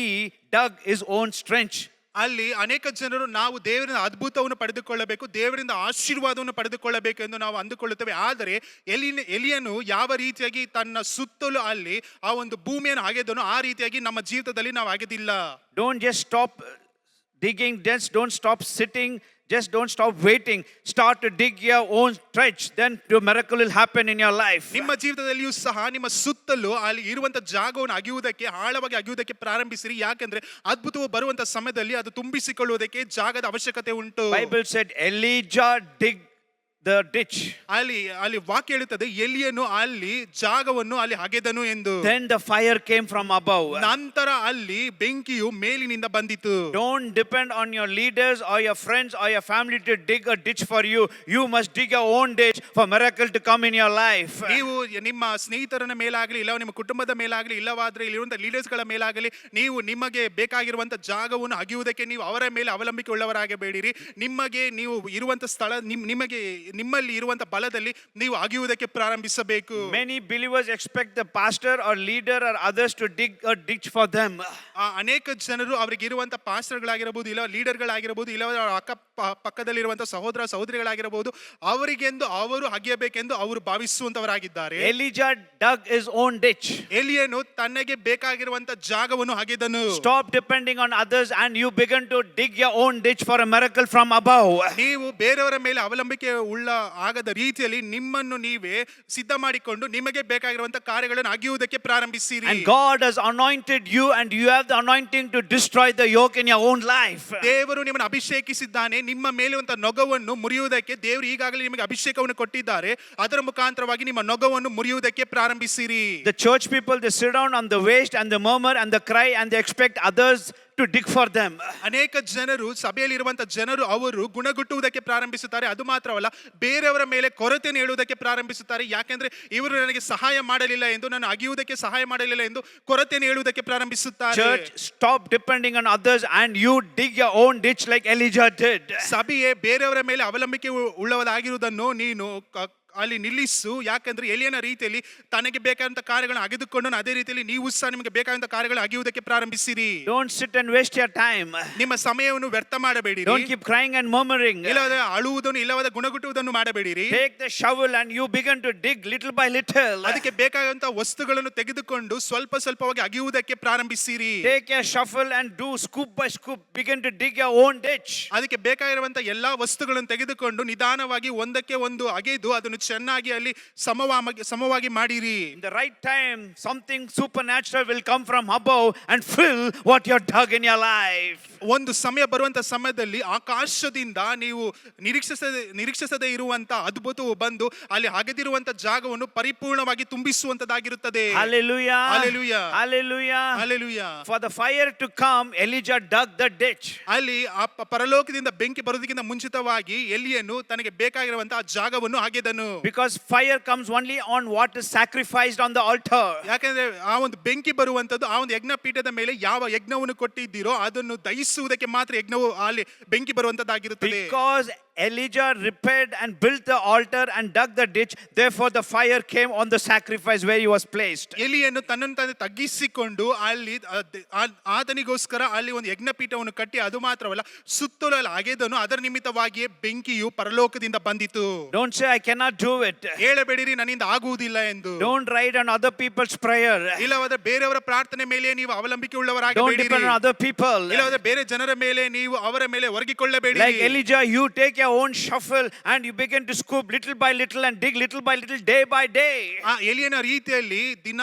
B: dug his own trench.
A: ಅಲ್ಲಿ ಅನೇಕ ಜನರು ನಾವು ದೇವರಿಂದ ಅದ್ಭುತವನ್ನು ಪಡೆದುಕೊಳ್ಳಬೇಕು, ದೇವರಿಂದ ಆಶೀರ್ವಾದವನ್ನು ಪಡೆದುಕೊಳ್ಳಬೇಕು ಎಂದು ನಾವು ಅಂದುಕೊಳ್ಳುತ್ತೇವೆ. ಆದರೆ ಎಲಿಯನು ಯಾವ ರೀತಿಯಾಗಿ ತನ್ನ ಸುತ್ತಲೂ ಅಲ್ಲಿ ಆ ಒಂದು ಭೂಮಿಯನ್ನು ಅಗೆದನು, ಆ ರೀತಿಯಾಗಿ ನಮ್ಮ ಜೀವಿತದಲ್ಲಿ ನಾವು ಅಗೆದಿಲ್ಲ.
B: Don't just stop digging, just don't stop sitting, just don't stop waiting. Start to dig your own trench, then your miracle will happen in your life.
A: ನಿಮ್ಮ ಜೀವಿತದಲ್ಲಿಯೂ ಸಹ ನಿಮ್ಮ ಸುತ್ತಲೂ ಅಲ್ಲಿ ಇರುವಂತ ಜಾಗವನ್ನು ಅಗೆಯುವುದಕ್ಕೆ, ಆಳವಾಗಿ ಅಗೆಯುವುದಕ್ಕೆ ಪ್ರಾರಂಭಿಸಿರಿ. ಯಾಕೆಂದ್ರೆ ಅದ್ಭುತವು ಬರುವಂತ ಸಮಯದಲ್ಲಿ ಅದು ತುಂಬಿಸಿಕೊಳ್ಳುವುದಕ್ಕೆ ಜಾಗದ ಅವಶ್ಯಕತೆ ಉಂಟು.
B: Bible said Elijah dig the ditch.
A: ಅಲ್ಲಿ ವಾಕ್ಯ ಹೇಳುತ್ತದೆ, ಎಲಿಯನು ಅಲ್ಲಿ ಜಾಗವನ್ನು ಅಲ್ಲಿ ಅಗೆದನು ಎಂದು.
B: Then the fire came from above.
A: ನಂತರ ಅಲ್ಲಿ ಬೆಂಕಿಯು ಮೇಲಿನಿಂದ ಬಂದಿತು.
B: Don't depend on your leaders or your friends or your family to dig a ditch for you. You must dig your own ditch for miracle to come in your life.
A: ನೀವು ನಿಮ್ಮ ಸ್ನೇಹಿತರನ ಮೇಲಾಗಲಿ, ಇಲ್ಲ ನಿಮ್ಮ ಕುಟುಂಬದ ಮೇಲಾಗಲಿ, ಇಲ್ಲವಾದ್ರೆ ಇಲ್ಲಿರುವಂತ ಲೀಡರ್ಸ್ಗಳ ಮೇಲಾಗಲಿ, ನೀವು ನಿಮಗೆ ಬೇಕಾಗಿರುವಂತ ಜಾಗವನ್ನು ಅಗೆಯುವುದಕ್ಕೆ ನೀವು ಅವರ ಮೇಲೆ ಅವಲಂಬಿಕೆ ಉಳ್ಳವರಾಗಬೇಡಿರಿ. ನಿಮಗೆ ನೀವು ಇರುವಂತ ಸ್ಥಳ, ನಿಮ್ಮಲ್ಲಿ ಇರುವಂತ ಬಲದಲ್ಲಿ ನೀವು ಅಗೆಯುವುದಕ್ಕೆ ಪ್ರಾರಂಭಿಸಬೇಕು.
B: Many believers expect the pastor or leader or others to dig a ditch for them.
A: ಅನೇಕ ಜನರು ಅವರಿಗೆ ಇರುವಂತ ಪಾಸ್ಟರ್ಗಳಾಗಿರಬಹುದು, ಇಲ್ಲ ಲೀಡರ್ಗಳಾಗಿರಬಹುದು, ಇಲ್ಲ ಅಕ್ಕ ಪಕ್ಕದಲ್ಲಿರುವಂತ ಸಹೋದರ ಸಹೋದರಿಗಳಾಗಿರಬಹುದು, ಅವರಿಗೆಂದು ಅವರು ಅಗೆಯಬೇಕೆಂದು ಅವರು ಭಾವಿಸುವಂತವರಾಗಿದ್ದಾರೆ.
B: Elijah dug his own ditch.
A: ಎಲಿಯನು ತನಗೆ ಬೇಕಾಗಿರುವಂತ ಜಾಗವನ್ನು ಅಗೆದನು.
B: Stop depending on others and you begin to dig your own ditch for a miracle from above.
A: ನೀವು ಬೇರೆಯವರ ಮೇಲೆ ಅವಲಂಬಿಕೆ ಆಗದ ರೀತಿಯಲ್ಲಿ ನಿಮ್ಮನ್ನು ನೀವೇ ಸಿದ್ಧ ಮಾಡಿಕೊಂಡು ನಿಮಗೆ ಬೇಕಾಗಿರುವಂತ ಕಾರ್ಯಗಳನ್ನು ಅಗೆಯುವುದಕ್ಕೆ ಪ್ರಾರಂಭಿಸಿರಿ.
B: And God has anointed you and you have the anointing to destroy the yoke in your own life.
A: ದೇವರು ನಿಮ್ಮನ್ನು ಅಭಿಷೇಕಿಸಿದ್ದಾನೆ. ನಿಮ್ಮ ಮೇಲೆ ಒಂದು ನೊಗವನ್ನು ಮುರಿಯುವುದಕ್ಕೆ ದೇವರು ಈಗಾಗಲೇ ನಿಮಗೆ ಅಭಿಷೇಕವನ್ನು ಕೊಟ್ಟಿದ್ದಾರೆ. ಅದರ ಮುಖಾಂತರವಾಗಿ ನಿಮ್ಮ ನೊಗವನ್ನು ಮುರಿಯುವುದಕ್ಕೆ ಪ್ರಾರಂಭಿಸಿರಿ.
B: The church people, they sit down on the waist and they murmur and they cry and they expect others to dig for them.
A: ಅನೇಕ ಜನರು, ಸಭೆಯಲ್ಲಿರುವಂತ ಜನರು ಅವರು ಗುಣಗುಟ್ಟುವುದಕ್ಕೆ ಪ್ರಾರಂಭಿಸುತ್ತಾರೆ. ಅದು ಮಾತ್ರವಲ್ಲ, ಬೇರೆಯವರ ಮೇಲೆ ಕೊರತೆಯನ್ನು ಹೇಳುವುದಕ್ಕೆ ಪ್ರಾರಂಭಿಸುತ್ತಾರೆ. ಯಾಕೆಂದ್ರೆ ಇವರು ನನಗೆ ಸಹಾಯ ಮಾಡಲಿಲ್ಲ ಎಂದು, ನಾನು ಅಗೆಯುವುದಕ್ಕೆ ಸಹಾಯ ಮಾಡಲಿಲ್ಲ ಎಂದು ಕೊರತೆಯನ್ನು ಹೇಳುವುದಕ್ಕೆ ಪ್ರಾರಂಭಿಸುತ್ತಾರೆ.
B: Church, stop depending on others and you dig your own ditch like Elijah did.
A: ಸಭೆಯೇ ಬೇರೆಯವರ ಮೇಲೆ ಅವಲಂಬಿಕೆ ಉಳ್ಳವರಾಗಿರುವುದನ್ನು ನೀನು ಅಲ್ಲಿ ನಿಲ್ಲಿಸು. ಯಾಕಂದ್ರೆ ಎಲಿಯನ ರೀತಿಯಲ್ಲಿ ತನಗೆ ಬೇಕಾದಂತ ಕಾರ್ಯಗಳನ್ನು ಅಗೆದುಕೊಂಡು ಅದೇ ರೀತಿಯಲ್ಲಿ ನೀವು ಸಹ ನಿಮಗೆ ಬೇಕಾದಂತ ಕಾರ್ಯಗಳನ್ನು ಅಗೆಯುವುದಕ್ಕೆ ಪ್ರಾರಂಭಿಸಿರಿ.
B: Don't sit and waste your time.
A: ನಿಮ್ಮ ಸಮಯವನ್ನು ವ್ಯರ್ಥ ಮಾಡಬೇಡಿರಿ.
B: Don't keep crying and murmuring.
A: ಇಲ್ಲವಾದ ಅಳುವುದನ್ನು, ಇಲ್ಲವಾದ ಗುಣಗುಟ್ಟುವುದನ್ನು ಮಾಡಬೇಡಿರಿ.
B: Take the shovel and you begin to dig little by little.
A: ಅದಕ್ಕೆ ಬೇಕಾದಂತ ವಸ್ತುಗಳನ್ನು ತೆಗೆದುಕೊಂಡು ಸ್ವಲ್ಪ ಸ್ವಲ್ಪವಾಗಿ ಅಗೆಯುವುದಕ್ಕೆ ಪ್ರಾರಂಭಿಸಿರಿ.
B: Take a shovel and do scoop by scoop, begin to dig your own ditch.
A: ಅದಕ್ಕೆ ಬೇಕಾಗಿರುವಂತ ಎಲ್ಲಾ ವಸ್ತುಗಳನ್ನು ತೆಗೆದುಕೊಂಡು ನಿಧಾನವಾಗಿ ಒಂದಕ್ಕೆ ಒಂದು ಅಗೆದು ಅದನ್ನು ಚೆನ್ನಾಗಿ ಅಲ್ಲಿ ಸಮವಾಗಿ ಮಾಡಿರಿ.
B: In the right time, something supernatural will come from above and fill what you dug in your life.
A: ಒಂದು ಸಮಯ ಬರುವಂತ ಸಮಯದಲ್ಲಿ ಆಕಾಶದಿಂದ ನೀವು ನಿರೀಕ್ಷಿಸದೇ ಇರುವಂತ ಅದ್ಭುತವು ಬಂದು ಅಲ್ಲಿ ಅಗೆದಿರುವಂತ ಜಾಗವನ್ನು ಪರಿಪೂರ್ಣವಾಗಿ ತುಂಬಿಸುವಂತದಾಗಿರುತ್ತದೆ.
B: Hallelujah.
A: Hallelujah.
B: Hallelujah.
A: Hallelujah.
B: For the fire to come, Elijah dug the ditch.
A: ಅಲ್ಲಿ ಪರಲೋಕದಿಂದ ಬೆಂಕಿ ಬರುವುದಕ್ಕಿಂತ ಮುಂಚಿತವಾಗಿ ಎಲಿಯನು ತನಗೆ ಬೇಕಾಗಿರುವಂತ ಆ ಜಾಗವನ್ನು ಅಗೆದನು.
B: Because fire comes only on what is sacrificed on the altar.
A: ಯಾಕಂದ್ರೆ ಆ ಒಂದು ಬೆಂಕಿ ಬರುವಂತದ್ದು ಆ ಒಂದು ಯಜ್ಞ ಪೀಠದ ಮೇಲೆ ಯಾವ ಯಜ್ಞವನ್ನು ಕೊಟ್ಟಿದ್ದೀರೋ ಅದನ್ನು ದಹಿಸುವುದಕ್ಕೆ ಮಾತ್ರ ಯಜ್ಞವು ಅಲ್ಲಿ ಬೆಂಕಿ ಬರುವಂತದ್ದಾಗಿರುತ್ತದೆ.
B: Because Elijah repaired and built the altar and dug the ditch. Therefore, the fire came on the sacrifice where he was placed.
A: ಎಲಿಯನ್ನು ತನ್ನನ್ನು ತಾನು ತಗ್ಗಿಸಿಕೊಂಡು ಅಲ್ಲಿ ಆತನಿಗೋಸ್ಕರ ಅಲ್ಲಿ ಒಂದು ಯಜ್ಞಪೀಠವನ್ನು ಕಟ್ಟಿ ಅದು ಮಾತ್ರವಲ್ಲ ಸುತ್ತಲೂ ಅಲ್ಲಿ ಅಗೆದನು, ಅದರ ನಿಮಿತ್ತವಾಗಿಯೇ ಬೆಂಕಿಯು ಪರಲೋಕದಿಂದ ಬಂದಿತು.
B: Don't say I cannot do it.
A: ಹೇಳಬೇಡಿರಿ ನನ್ನಿಂದ ಆಗುವುದಿಲ್ಲ ಎಂದು.
B: Don't ride on other people's prayer.
A: ಇಲ್ಲವಾದ್ರೆ ಬೇರೆಯವರ ಪ್ರಾರ್ಥನೆ ಮೇಲೆ ನೀವು ಅವಲಂಬಿಕೆ
B: Don't
A: ಉಳ್ಳವರಾಗಬೇಡಿರಿ.
B: depend on other people.
A: ಇಲ್ಲವಾದ್ರೆ ಬೇರೆ ಜನರ ಮೇಲೆ ನೀವು ಅವರ ಮೇಲೆ ಒರಗಿಕೊಳ್ಳಬೇಡಿ.
B: Like Elijah, you take your own shovel and you begin to scoop little by little and dig little by little, day by day.
A: ಆ ಎಲಿಯನ ರೀತಿಯಲ್ಲಿ ದಿನ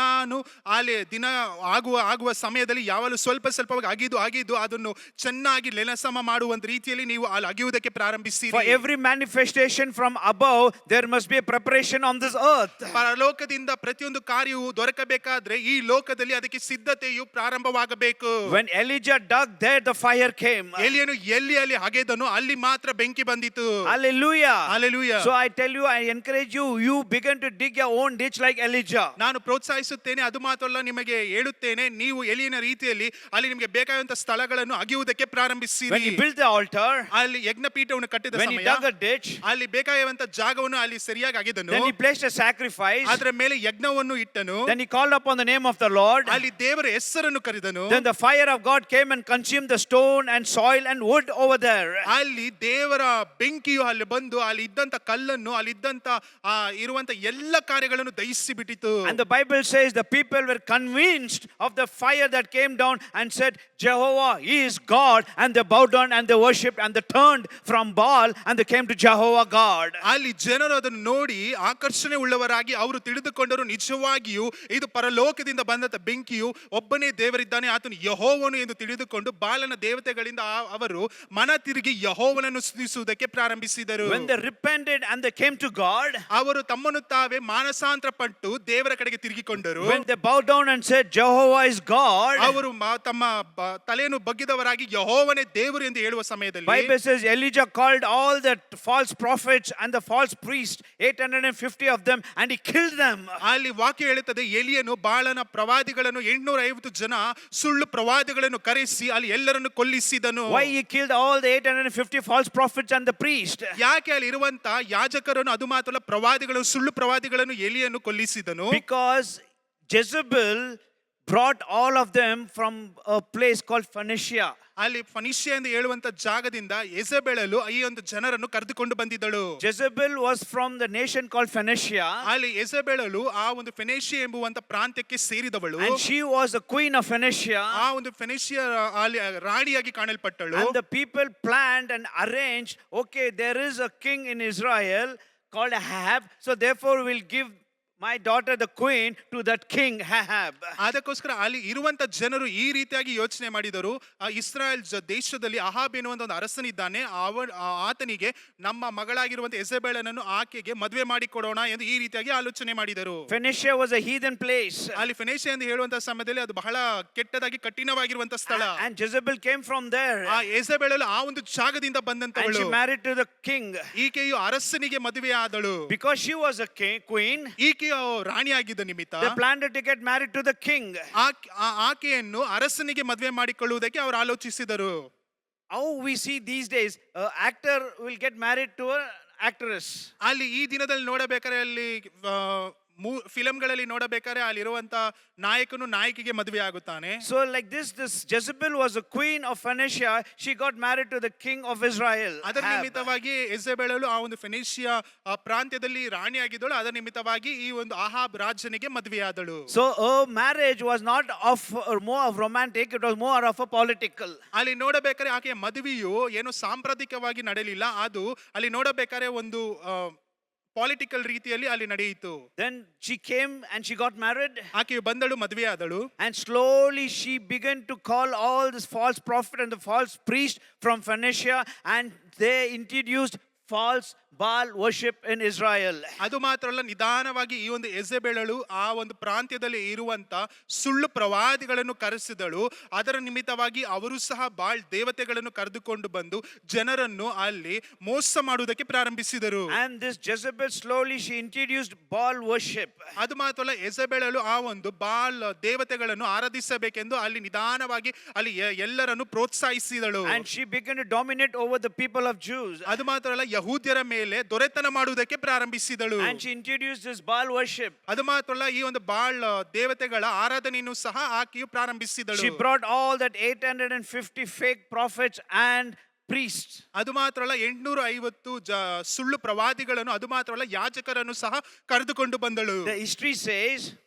A: ಆಗುವ ಸಮಯದಲ್ಲಿ ಯಾವಾಗಲೂ ಸ್ವಲ್ಪವಾಗಿ ಅಗಿದು ಅದನ್ನು ಚೆನ್ನಾಗಿ ಲೆನಸಮ ಮಾಡುವಂತ ರೀತಿಯಲ್ಲಿ ನೀವು ಅಲ್ಲಿ ಅಗಿಯುವುದಕ್ಕೆ
B: For
A: ಪ್ರಾರಂಭಿಸಿರಿ.
B: every manifestation from above, there must be a preparation on this earth.
A: ಪರಲೋಕದಿಂದ ಪ್ರತಿಯೊಂದು ಕಾರ್ಯವು ದೊರಕಬೇಕಾದ್ರೆ ಈ ಲೋಕದಲ್ಲಿ ಅದಕ್ಕೆ ಸಿದ್ಧತೆಯು ಪ್ರಾರಂಭವಾಗಬೇಕು.
B: When Elijah dug, there the fire came.
A: ಎಲಿಯನು ಎಲ್ಲಿ ಅಲ್ಲಿ ಅಗೆದನು ಅಲ್ಲಿ ಮಾತ್ರ ಬೆಂಕಿ ಬಂದಿತು.
B: Hallelujah.
A: Hallelujah.
B: So I tell you, I encourage you, you begin to dig your own ditch like Elijah.
A: ನಾನು ಪ್ರೋತ್ಸಾಹಿಸುತ್ತೇನೆ, ಅದು ಮಾತ್ರಲ್ಲ ನಿಮಗೆ ಹೇಳುತ್ತೇನೆ, ನೀವು ಎಲಿಯನ ರೀತಿಯಲ್ಲಿ ಅಲ್ಲಿ ನಿಮಗೆ ಬೇಕಾದಂತ ಸ್ಥಳಗಳನ್ನು ಅಗಿಯುವುದಕ್ಕೆ
B: When
A: ಪ್ರಾರಂಭಿಸಿರಿ.
B: he built the altar,
A: ಅಲ್ಲಿ ಯಜ್ಞಪೀಠವನ್ನು ಕಟ್ಟಿದ
B: when he
A: ಸಮಯ
B: dug a ditch,
A: ಅಲ್ಲಿ ಬೇಕಾಗುವಂತ ಜಾಗವನ್ನು ಅಲ್ಲಿ ಸರಿಯಾಗಿ ಅಗೆದನು.
B: then he placed a sacrifice.
A: ಅದರ ಮೇಲೆ ಯಜ್ಞವನ್ನು ಇಟ್ಟನು.
B: Then he called upon the name of the Lord.
A: ಅಲ್ಲಿ ದೇವರ ಹೆಸರನ್ನು ಕರೆದನು.
B: Then the fire of God came and consumed the stone and soil and wood over there.
A: ಅಲ್ಲಿ ದೇವರ ಬೆಂಕಿಯು ಅಲ್ಲಿ ಬಂದು ಅಲ್ಲಿ ಇದ್ದಂತ ಕಲ್ಲನ್ನು ಅಲ್ಲಿ ಇದ್ದಂತ ಇರುವಂತ ಎಲ್ಲ ಕಾರ್ಯಗಳನ್ನು ದಹಿಸಿ ಬಿಟ್ಟಿತು.
B: And the Bible says the people were convinced of the fire that came down and said, Jehovah is God, and they bowed down and they worshipped and they turned from Baal and they came to Jehovah God.
A: ಅಲ್ಲಿ ಜನರು ಅದನ್ನು ನೋಡಿ ಆಕರ್ಷಣೆ ಉಳ್ಳವರಾಗಿ ಅವರು ತಿಳಿದುಕೊಂಡರು, ನಿಜವಾಗಿಯೂ ಇದು ಪರಲೋಕದಿಂದ ಬಂದಂತ ಬೆಂಕಿಯು ಒಬ್ಬನೇ ದೇವರಿದ್ದಾನೆ, ಆತನು ಯೆಹೋವನು ಎಂದು ತಿಳಿದುಕೊಂಡು ಬಾಲನ ದೇವತೆಗಳಿಂದ ಅವರು ಮನ ತಿರುಗಿ ಯೆಹೋವನನ್ನು ಸ್ತುತಿಸುವುದಕ್ಕೆ ಪ್ರಾರಂಭಿಸಿದರು.
B: When they repented and they came to God,
A: ಅವರು ತಮ್ಮನ್ನು ತಾವೇ ಮಾನಸಾಂತರ ಪಟ್ಟು ದೇವರ ಕಡೆಗೆ ತಿರುಗಿಕೊಂಡರು.
B: when they bowed down and said Jehovah is God,
A: ಅವರು ತಮ್ಮ ತಲೆಯನ್ನು ಬಗ್ಗಿದವರಾಗಿ ಯೆಹೋವನೇ ದೇವರು ಎಂದು ಹೇಳುವ ಸಮಯದಲ್ಲಿ
B: Bible says Elijah called all the false prophets and the false priests, 850 of them, and he killed them.
A: ಅಲ್ಲಿ ವಾಕ್ಯ ಹೇಳುತ್ತದೆ, ಎಲಿಯನು ಬಾಳನ ಪ್ರವಾದಿಗಳನ್ನು 850 ಜನ ಸುಳ್ಳು ಪ್ರವಾದಿಗಳನ್ನು ಕರೆಸಿ ಅಲ್ಲಿ ಎಲ್ಲರನ್ನು ಕೊಲ್ಲಿಸಿದನು.
B: Why he killed all the 850 false prophets and the priest?
A: ಯಾಕೆ ಅಲ್ಲಿ ಇರುವಂತ ಯಾಜಕರನ್ನು ಅದು ಮಾತ್ರ ಪ್ರವಾದಿಗಳು ಸುಳ್ಳು ಪ್ರವಾದಿಗಳನ್ನು ಎಲಿಯನ್ನು ಕೊಲ್ಲಿಸಿದನು?
B: Because Jezebel brought all of them from a place called Phoenicia.
A: ಅಲ್ಲಿ ಫನಿಷ್ಯ ಎಂದು ಹೇಳುವಂತ ಜಾಗದಿಂದ ಯೆಜೆಬೆಲಳು ಈ ಒಂದು ಜನರನ್ನು ಕರೆದುಕೊಂಡು ಬಂದಿದ್ದಳು.
B: Jezebel was from the nation called Phoenicia.
A: ಅಲ್ಲಿ ಯೆಜೆಬೆಲಳು ಆ ಒಂದು ಫೆನಿಷಿಯಾ ಎಂಬುವಂತ ಪ್ರಾಂತ್ಯಕ್ಕೆ ಸೇರಿದವಳು.
B: And she was the queen of Phoenicia.
A: ಆ ಒಂದು ಫೆನಿಷಿಯಾ ಅಲ್ಲಿ ರಾಣಿಯಾಗಿ ಕಾಣಲ್ಪಟ್ಟಳು.
B: And the people planned and arranged, okay, there is a king in Israel called Ahab, so therefore we'll give my daughter the queen to that king Ahab.
A: ಅದಕ್ಕೋಸ್ಕರ ಅಲ್ಲಿ ಇರುವಂತ ಜನರು ಈ ರೀತಿಯಾಗಿ ಯೋಚನೆ ಮಾಡಿದರು, ಇಸ್ರಾಯೇಲ್ ದೇಶದಲ್ಲಿ ಅಹಾಬ್ ಎನ್ನುವಂತ ಒಂದು ಅರಸನಿದ್ದಾನೆ, ಆತನಿಗೆ ನಮ್ಮ ಮಗಳಾಗಿರುವಂತ ಯೆಜೆಬೆಲನನ್ನು ಆಕೆಗೆ ಮದುವೆ ಮಾಡಿ ಕೊಡೋಣ ಎಂದು ಈ ರೀತಿಯಾಗಿ ಆಲೋಚನೆ ಮಾಡಿದರು.
B: Phoenicia was a heathen place.
A: ಅಲ್ಲಿ ಫೆನಿಷಿಯಾ ಎಂದು ಹೇಳುವಂತ ಸಮಯದಲ್ಲಿ ಅದು ಬಹಳ ಕೆಟ್ಟದಾಗಿ ಕಠಿಣವಾಗಿರುವಂತ ಸ್ಥಳ.
B: And Jezebel came from there.
A: ಆ ಯೆಜೆಬೆಲಳು ಆ ಒಂದು ಜಾಗದಿಂದ
B: And
A: ಬಂದಂತವಳು.
B: she married to the king.
A: ಈಕೆಯು ಅರಸನಿಗೆ ಮದುವೆ ಆದಳು.
B: Because she was a queen,
A: ಈಕೆಯು ರಾಣಿಯಾಗಿದ್ದ ನಿಮಿತ್ತ
B: they planned to get married to the king.
A: ಆಕೆಯನ್ನು ಅರಸನಿಗೆ ಮದುವೆ ಮಾಡಿಕೊಳ್ಳುವುದಕ್ಕೆ ಅವರು ಆಲೋಚಿಸಿದರು.
B: How we see these days, an actor will get married to an actress.
A: ಅಲ್ಲಿ ಈ ದಿನದಲ್ಲಿ ನೋಡಬೇಕಾದ್ರೆ ಅಲ್ಲಿ ಫಿಲಂಗಳಲ್ಲಿ ನೋಡಬೇಕಾದ್ರೆ ಅಲ್ಲಿರುವಂತ ನಾಯಕನು ನಾಯಕಿಗೆ ಮದುವೆ ಆಗುತ್ತಾನೆ.
B: So like this Jezebel was a queen of Phoenicia. She got married to the king of Israel.
A: ಅದರ ನಿಮಿತ್ತವಾಗಿ ಯೆಜೆಬೆಲಳು ಆ ಒಂದು ಫೆನಿಷಿಯಾ ಪ್ರಾಂತ್ಯದಲ್ಲಿ ರಾಣಿಯಾಗಿದ್ದಳು. ಅದರ ನಿಮಿತ್ತವಾಗಿ ಈ ಒಂದು ಆಹಾಬ್ ರಾಜನಿಗೆ ಮದುವೆಯಾದಳು.
B: So her marriage was not of more of romantic, it was more of a political.
A: ಅಲ್ಲಿ ನೋಡಬೇಕಾದ್ರೆ ಆಕೆಯ ಮದುವೆಯು ಏನು ಸಾಂಪ್ರದಾಯಿಕವಾಗಿ ನಡೆಯಲಿಲ್ಲ, ಅದು ಅಲ್ಲಿ ನೋಡಬೇಕಾದ್ರೆ ಒಂದು ಪೊಲಿಟಿಕಲ್ ರೀತಿಯಲ್ಲಿ ಅಲ್ಲಿ ನಡೆಯಿತು.
B: Then she came and she got married.
A: ಆಕೆಯು ಬಂದಳು, ಮದುವೆಯಾದಳು.
B: And slowly she began to call all this false prophet and the false priest from Phoenicia, and they introduced false Baal worship in Israel.
A: ಅದು ಮಾತ್ರ ಅಲ್ಲ, ನಿಧಾನವಾಗಿ ಈ ಒಂದು ಯೆಜೆಬೆಲಳು ಆ ಒಂದು ಪ್ರಾಂತ್ಯದಲ್ಲಿ ಇರುವಂತ ಸುಳ್ಳು ಪ್ರವಾದಿಗಳನ್ನು ಕರೆಸಿದಳು. ಅದರ ನಿಮಿತ್ತವಾಗಿ ಅವರು ಸಹ ಬಾಳ್ ದೇವತೆಗಳನ್ನು ಕರೆದುಕೊಂಡು ಬಂದು ಜನರನ್ನು ಅಲ್ಲಿ ಮೋಸ ಮಾಡುವುದಕ್ಕೆ ಪ್ರಾರಂಭಿಸಿದರು.
B: And this Jezebel slowly she introduced Baal worship.
A: ಅದು ಮಾತ್ರ ಅಲ್ಲ, ಯೆಜೆಬೆಲಳು ಆ ಒಂದು ಬಾಲ್ ದೇವತೆಗಳನ್ನು ಆರಾಧಿಸಬೇಕೆಂದು ಅಲ್ಲಿ ನಿಧಾನವಾಗಿ ಅಲ್ಲಿ ಎಲ್ಲರನ್ನು ಪ್ರೋತ್ಸಾಹಿಸಿದಳು.
B: And she began to dominate over the people of Jews.
A: ಅದು ಮಾತ್ರ ಅಲ್ಲ, ಯಹೂದ್ಯರ ಮೇಲೆ ದೊರೆತನ ಮಾಡುವುದಕ್ಕೆ ಪ್ರಾರಂಭಿಸಿದಳು.
B: And she introduced this Baal worship.
A: ಅದು ಮಾತ್ರಲ್ಲ, ಈ ಒಂದು ಬಾಳ್ ದೇವತೆಗಳ ಆರಾಧನೆಯನ್ನು ಸಹ ಆಕೆಯು ಪ್ರಾರಂಭಿಸಿದಳು.
B: She brought all that 850 fake prophets and priests.
A: ಅದು ಮಾತ್ರಲ್ಲ, 850 ಸುಳ್ಳು ಪ್ರವಾದಿಗಳನ್ನು, ಅದು ಮಾತ್ರಲ್ಲ ಯಾಜಕರನ್ನು ಸಹ ಕರೆದುಕೊಂಡು ಬಂದಳು.
B: The history says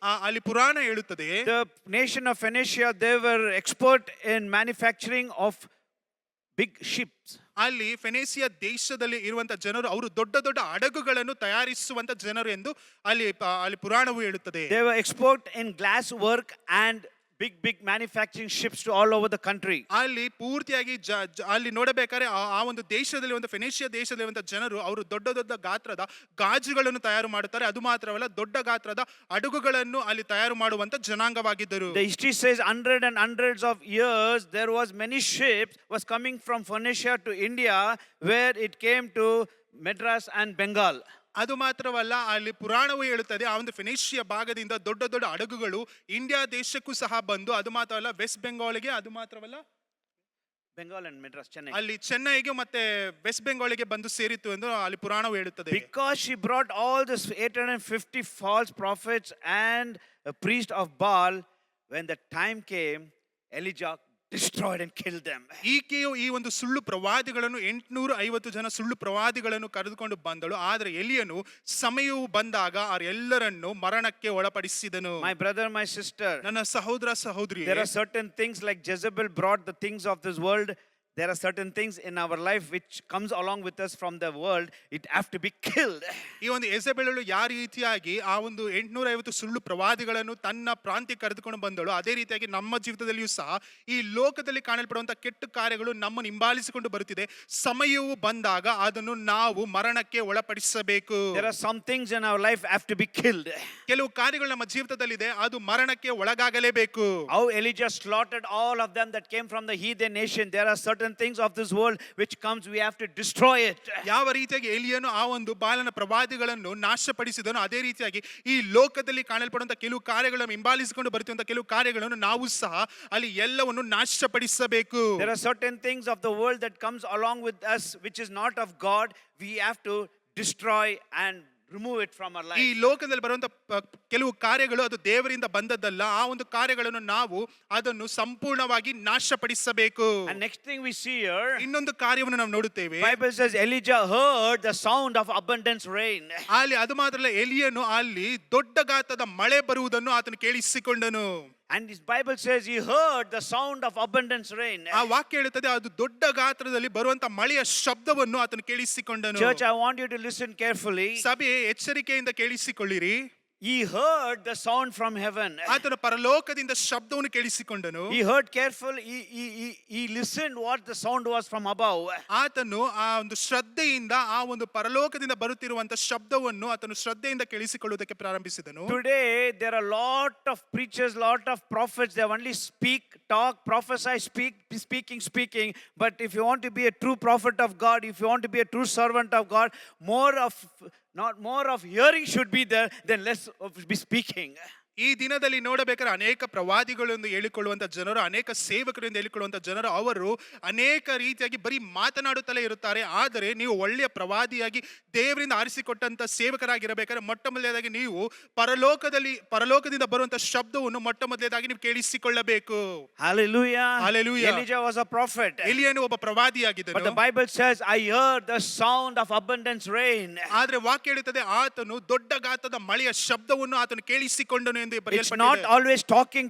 A: ಅಲ್ಲಿ ಪುರಾಣ ಹೇಳುತ್ತದೆ,
B: the nation of Phoenicia, they were expert in manufacturing of big ships.
A: ಅಲ್ಲಿ ಫೆನೇಸಿಯ ದೇಶದಲ್ಲಿ ಇರುವಂತ ಜನರು ಅವರು ದೊಡ್ಡ ದೊಡ್ಡ ಹಡಗುಗಳನ್ನು ತಯಾರಿಸುವಂತ ಜನರು ಎಂದು ಅಲ್ಲಿ ಪುರಾಣವು ಹೇಳುತ್ತದೆ.
B: They were expert in glass work and big manufacturing ships to all over the country.
A: ಅಲ್ಲಿ ಪೂರ್ತಿಯಾಗಿ ಅಲ್ಲಿ ನೋಡಬೇಕಾದ್ರೆ ಆ ಒಂದು ದೇಶದಲ್ಲಿ, ಒಂದು ಫೆನೇಷಿಯಾ ದೇಶದಲ್ಲಿರುವಂತ ಜನರು ಅವರು ದೊಡ್ಡ ದೊಡ್ಡ ಗಾತ್ರದ ಗಾಜುಗಳನ್ನು ತಯಾರು ಮಾಡುತ್ತಾರೆ. ಅದು ಮಾತ್ರವಲ್ಲ, ದೊಡ್ಡ ಗಾತ್ರದ ಹಡಗುಗಳನ್ನು ಅಲ್ಲಿ ತಯಾರು ಮಾಡುವಂತ ಜನಾಂಗವಾಗಿದ್ದರು.
B: The history says hundreds and hundreds of years there was many ships was coming from Phoenicia to India, where it came to Madras and Bengal.
A: ಅದು ಮಾತ್ರವಲ್ಲ, ಅಲ್ಲಿ ಪುರಾಣವು ಹೇಳುತ್ತದೆ ಆ ಒಂದು ಫೆನೇಷಿಯಾ ಭಾಗದಿಂದ ದೊಡ್ಡ ದೊಡ್ಡ ಹಡಗುಗಳು ಇಂಡಿಯಾ ದೇಶಕ್ಕೂ ಸಹ ಬಂದು, ಅದು ಮಾತ್ರವಲ್ಲ ವೆಸ್ಟ್ ಬೆಂಗಾಲ್ಗೆ, ಅದು ಮಾತ್ರವಲ್ಲ
B: Bengal and Madras, Chennai.
A: ಅಲ್ಲಿ ಚೆನ್ನೈಗೆ ಮತ್ತೆ ವೆಸ್ಟ್ ಬೆಂಗಾಲ್ಗೆ ಬಂದು ಸೇರಿತು ಎಂದು ಅಲ್ಲಿ ಪುರಾಣವು ಹೇಳುತ್ತದೆ.
B: Because she brought all this 850 false prophets and a priest of Baal, when the time came, Elijah destroyed and killed them.
A: ಈಕೆಯು ಈ ಒಂದು ಸುಳ್ಳು ಪ್ರವಾದಿಗಳನ್ನು 850 ಜನ ಸುಳ್ಳು ಪ್ರವಾದಿಗಳನ್ನು ಕರೆದುಕೊಂಡು ಬಂದಳು. ಆದರೆ ಎಲಿಯನು ಸಮಯವು ಬಂದಾಗ ಅವರೆಲ್ಲರನ್ನು ಮರಣಕ್ಕೆ ಒಳಪಡಿಸಿದನು.
B: My brother, my sister,
A: ನನ್ನ ಸಹೋದರ ಸಹೋದರಿ,
B: there are certain things like Jezebel brought the things of this world. There are certain things in our life which comes along with us from the world. It have to be killed.
A: ಈ ಒಂದು ಯೆಜೆಬೆಲಳು ಯಾವ ರೀತಿಯಾಗಿ ಆ ಒಂದು 850 ಸುಳ್ಳು ಪ್ರವಾದಿಗಳನ್ನು ತನ್ನ ಪ್ರಾಂತ್ಯಕ್ಕೆ ಕರೆದುಕೊಂಡು ಬಂದಳು, ಅದೇ ರೀತಿಯಾಗಿ ನಮ್ಮ ಜೀವಿತದಲ್ಲಿಯೂ ಸಹ ಈ ಲೋಕದಲ್ಲಿ ಕಾಣಲ್ಪಡುವಂತಹ ಕೆಟ್ಟ ಕಾರ್ಯಗಳು ನಮ್ಮನ್ನು ಹಿಂಬಾಲಿಸಿಕೊಂಡು ಬರುತ್ತಿದೆ. ಸಮಯವು ಬಂದಾಗ ಅದನ್ನು ನಾವು ಮರಣಕ್ಕೆ ಒಳಪಡಿಸಬೇಕು.
B: There are some things in our life have to be killed.
A: ಕೆಲವು ಕಾರ್ಯಗಳು ನಮ್ಮ ಜೀವಿತದಲ್ಲಿದೆ, ಅದು ಮರಣಕ್ಕೆ ಒಳಗಾಗಲೇಬೇಕು.
B: How Elijah slaughtered all of them that came from the heathen nation. There are certain things of this world which comes, we have to destroy it.
A: ಯಾವ ರೀತಿಯಾಗಿ ಎಲಿಯನು ಆ ಒಂದು ಬಾಲನ ಪ್ರವಾದಿಗಳನ್ನು ನಾಶಪಡಿಸಿದನು, ಅದೇ ರೀತಿಯಾಗಿ ಈ ಲೋಕದಲ್ಲಿ ಕಾಣಲ್ಪಡುವಂತ ಕೆಲವು ಕಾರ್ಯಗಳನ್ನು ಹಿಂಬಾಲಿಸಿಕೊಂಡು ಬರುತ್ತಿರುವಂತ ಕೆಲವು ಕಾರ್ಯಗಳನ್ನು ನಾವು ಸಹ ಅಲ್ಲಿ ಎಲ್ಲವನ್ನು ನಾಶಪಡಿಸಬೇಕು.
B: There are certain things of the world that comes along with us which is not of God. We have to destroy and remove it from our
A: ಈ
B: life.
A: ಲೋಕದಲ್ಲಿ ಬರುವಂತ ಕೆಲವು ಕಾರ್ಯಗಳು ಅದು ದೇವರಿಂದ ಬಂದದ್ದಲ್ಲ. ಆ ಒಂದು ಕಾರ್ಯಗಳನ್ನು ನಾವು ಅದನ್ನು ಸಂಪೂರ್ಣವಾಗಿ ನಾಶಪಡಿಸಬೇಕು.
B: And next thing we see here,
A: ಇನ್ನೊಂದು ಕಾರ್ಯವನ್ನು ನಾವು ನೋಡುತ್ತೇವೆ.
B: Bible says Elijah heard the sound of abundance rain.
A: ಅಲ್ಲಿ ಅದು ಮಾತ್ರ ಅಲ್ಲ, ಎಲಿಯನು ಅಲ್ಲಿ ದೊಡ್ಡ ಗಾತ್ರದ ಮಳೆ ಬರುವುದನ್ನು ಆತನು ಕೇಳಿಸಿಕೊಂಡನು.
B: And this Bible says he heard the sound of abundance rain.
A: ಆ ವಾಕ್ಯ ಹೇಳುತ್ತದೆ ಅದು ದೊಡ್ಡ ಗಾತ್ರದಲ್ಲಿ ಬರುವಂತ ಮಳೆಯ ಶಬ್ದವನ್ನು ಆತನು ಕೇಳಿಸಿಕೊಂಡನು.
B: Church, I want you to listen carefully.
A: ಸಭೆ ಎಚ್ಚರಿಕೆಯಿಂದ ಕೇಳಿಸಿಕೊಳ್ಳಿರಿ.
B: He heard the sound from heaven.
A: ಆತನು ಪರಲೋಕದಿಂದ ಶಬ್ದವನ್ನು ಕೇಳಿಸಿಕೊಂಡನು.
B: He heard carefully. He listened what the sound was from above.
A: ಆತನು ಆ ಒಂದು ಶ್ರದ್ಧೆಯಿಂದ ಆ ಒಂದು ಪರಲೋಕದಿಂದ ಬರುತ್ತಿರುವಂತ ಶಬ್ದವನ್ನು ಆತನು ಶ್ರದ್ಧೆಯಿಂದ ಕೇಳಿಸಿಕೊಳ್ಳುವುದಕ್ಕೆ ಪ್ರಾರಂಭಿಸಿದನು.
B: Today there are lot of preachers, lot of prophets. They only speak, talk, prophesy, speaking. But if you want to be a true prophet of God, if you want to be a true servant of God, more of hearing should be there than less of be speaking.
A: ಈ ದಿನದಲ್ಲಿ ನೋಡಬೇಕಾದ್ರೆ ಅನೇಕ ಪ್ರವಾದಿಗಳು ಎಂದು ಹೇಳಿಕೊಳ್ಳುವಂತ ಜನರು, ಅನೇಕ ಸೇವಕರು ಎಂದು ಹೇಳಿಕೊಳ್ಳುವಂತ ಜನರು, ಅವರು ಅನೇಕ ರೀತಿಯಾಗಿ ಬರೀ ಮಾತನಾಡುತ್ತಲೇ ಇರುತ್ತಾರೆ. ಆದರೆ ನೀವು ಒಳ್ಳೆಯ ಪ್ರವಾದಿಯಾಗಿ ದೇವರಿಂದ ಆರಿಸಿಕೊಟ್ಟಂತ ಸೇವಕರಾಗಿರಬೇಕಾದ್ರೆ ಮೊಟ್ಟ ಮೊದಲನೇದಾಗಿ ನೀವು ಪರಲೋಕದಿಂದ ಬರುವಂತ ಶಬ್ದವನ್ನು ಮೊಟ್ಟ ಮೊದಲನೇದಾಗಿ ನೀವು ಕೇಳಿಸಿಕೊಳ್ಳಬೇಕು.
B: Hallelujah.
A: Hallelujah.
B: Elijah was a prophet.
A: ಎಲಿಯನು ಒಬ್ಬ
B: But the
A: ಪ್ರವಾದಿಯಾಗಿದ್ದನು.
B: Bible says, I heard the sound of abundance rain.
A: ಆದ್ರೆ ವಾಕ್ಯ ಹೇಳುತ್ತದೆ ಆತನು ದೊಡ್ಡ ಗಾತ್ರದ ಮಳೆಯ ಶಬ್ದವನ್ನು ಆತನು ಕೇಳಿಸಿಕೊಂಡನು ಎಂದು
B: It's
A: ಬರೆಯಲ್ಪಟ್ಟಿದೆ.
B: not always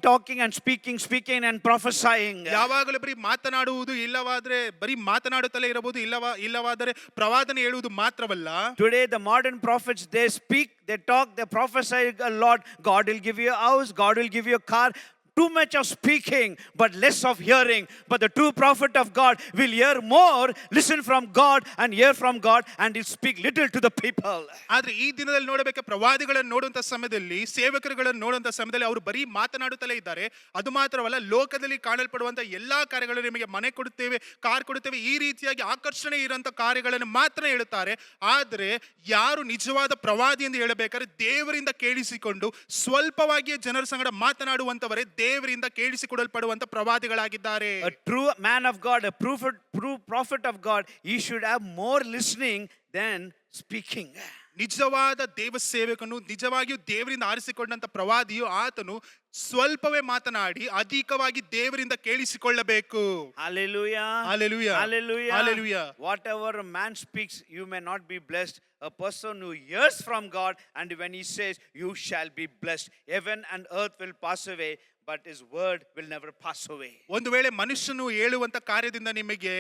B: talking and speaking and prophesying.
A: ಯಾವಾಗಲೂ ಬರೀ ಮಾತನಾಡುವುದು, ಇಲ್ಲವಾದ್ರೆ ಬರೀ ಮಾತನಾಡುತ್ತಲೇ ಇರಬಹುದು, ಇಲ್ಲವಾದರೆ ಪ್ರವಾದನೆ ಹೇಳುವುದು ಮಾತ್ರವಲ್ಲ.
B: Today the modern prophets, they speak, they talk, they prophesy a lot. God will give you a house, God will give you a car. Too much of speaking but less of hearing. But the true prophet of God will hear more, listen from God and hear from God, and he'll speak little to the people.
A: ಆದ್ರೆ ಈ ದಿನದಲ್ಲಿ ನೋಡಬೇಕು, ಪ್ರವಾದಿಗಳನ್ನು ನೋಡುವಂತ ಸಮಯದಲ್ಲಿ, ಸೇವಕರುಗಳನ್ನು ನೋಡುವಂತ ಸಮಯದಲ್ಲಿ ಅವರು ಬರೀ ಮಾತನಾಡುತ್ತಲೇ ಇದ್ದಾರೆ. ಅದು ಮಾತ್ರವಲ್ಲ, ಲೋಕದಲ್ಲಿ ಕಾಣಲ್ಪಡುವಂತ ಎಲ್ಲಾ ಕಾರ್ಯಗಳು, ನಿಮಗೆ ಮನೆ ಕೊಡುತ್ತೇವೆ, ಕಾರ್ ಕೊಡುತ್ತೇವೆ, ಈ ರೀತಿಯಾಗಿ ಆಕರ್ಷಣೆ ಇರುವಂತ ಕಾರ್ಯಗಳನ್ನು ಮಾತ್ರ ಹೇಳುತ್ತಾರೆ. ಆದರೆ ಯಾರು ನಿಜವಾದ ಪ್ರವಾದಿ ಎಂದು ಹೇಳಬೇಕಾದ್ರೆ ದೇವರಿಂದ ಕೇಳಿಸಿಕೊಂಡು ಸ್ವಲ್ಪವಾಗಿಯೇ ಜನರ ಸಂಗಡ ಮಾತನಾಡುವಂತವರೇ ದೇವರಿಂದ ಕೇಳಿಸಿಕೊಡಲ್ಪಡುವಂತ ಪ್ರವಾದಿಗಳಾಗಿದ್ದಾರೆ.
B: A true man of God, a true prophet of God, he should have more listening than speaking.
A: ನಿಜವಾದ ದೇವ ಸೇವಕನು, ನಿಜವಾಗಿಯೂ ದೇವರಿಂದ ಆರಿಸಿಕೊಂಡಂತ ಪ್ರವಾದಿಯು, ಆತನು ಸ್ವಲ್ಪವೇ ಮಾತನಾಡಿ ಅಧಿಕವಾಗಿ ದೇವರಿಂದ ಕೇಳಿಸಿಕೊಳ್ಳಬೇಕು.
B: Hallelujah.
A: Hallelujah.
B: Hallelujah.
A: Hallelujah.
B: Whatever a man speaks, you may not be blessed. A person who hears from God, and when he says, you shall be blessed. Heaven and earth will pass away, but his word will never pass away.
A: ಒಂದು ವೇಳೆ ಮನುಷ್ಯನು ಹೇಳುವಂತ ಕಾರ್ಯದಿಂದ ನಿಮಗೆ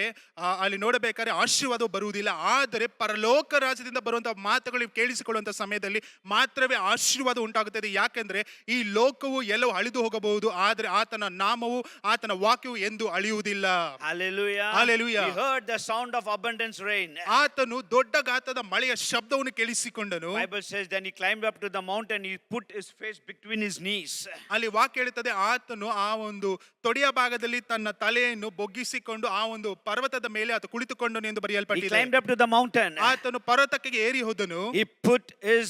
A: ಅಲ್ಲಿ ನೋಡಬೇಕಾದ್ರೆ ಆಶೀರ್ವಾದ ಬರುವುದಿಲ್ಲ, ಆದರೆ ಪರಲೋಕ ರಾಜ್ಯದಿಂದ ಬರುವಂತಹ ಮಾತುಗಳು ನೀವು ಕೇಳಿಸಿಕೊಳ್ಳುವಂತ ಸಮಯದಲ್ಲಿ ಮಾತ್ರವೇ ಆಶೀರ್ವಾದ ಉಂಟಾಗುತ್ತದೆ. ಯಾಕೆಂದ್ರೆ ಈ ಲೋಕವು ಎಲ್ಲವೂ ಅಳಿದು ಹೋಗಬಹುದು, ಆದರೆ ಆತನ ನಾಮವು, ಆತನ ವಾಕ್ಯವು ಎಂದು ಅಳಿಯುವುದಿಲ್ಲ.
B: Hallelujah.
A: Hallelujah.
B: He heard the sound of abundance rain.
A: ಆತನು ದೊಡ್ಡ ಗಾತ್ರದ ಮಳೆಯ ಶಬ್ದವನ್ನು ಕೇಳಿಸಿಕೊಂಡನು.
B: Bible says then he climbed up to the mountain, he put his face between his knees.
A: ಅಲ್ಲಿ ವಾಕ್ಯ ಹೇಳುತ್ತದೆ, ಆತನು ಆ ಒಂದು ತೊಡೆಯ ಭಾಗದಲ್ಲಿ ತನ್ನ ತಲೆಯನ್ನು ಬೊಗ್ಗಿಸಿಕೊಂಡು ಆ ಒಂದು ಪರ್ವತದ ಮೇಲೆ ಆತ ಕುಳಿತುಕೊಂಡನು ಎಂದು
B: He
A: ಬರೆಯಲ್ಪಟ್ಟಿದೆ.
B: climbed up to the mountain.
A: ಆತನು ಪರ್ವತಕ್ಕೆ ಏರಿ ಹೋದನು.
B: He put his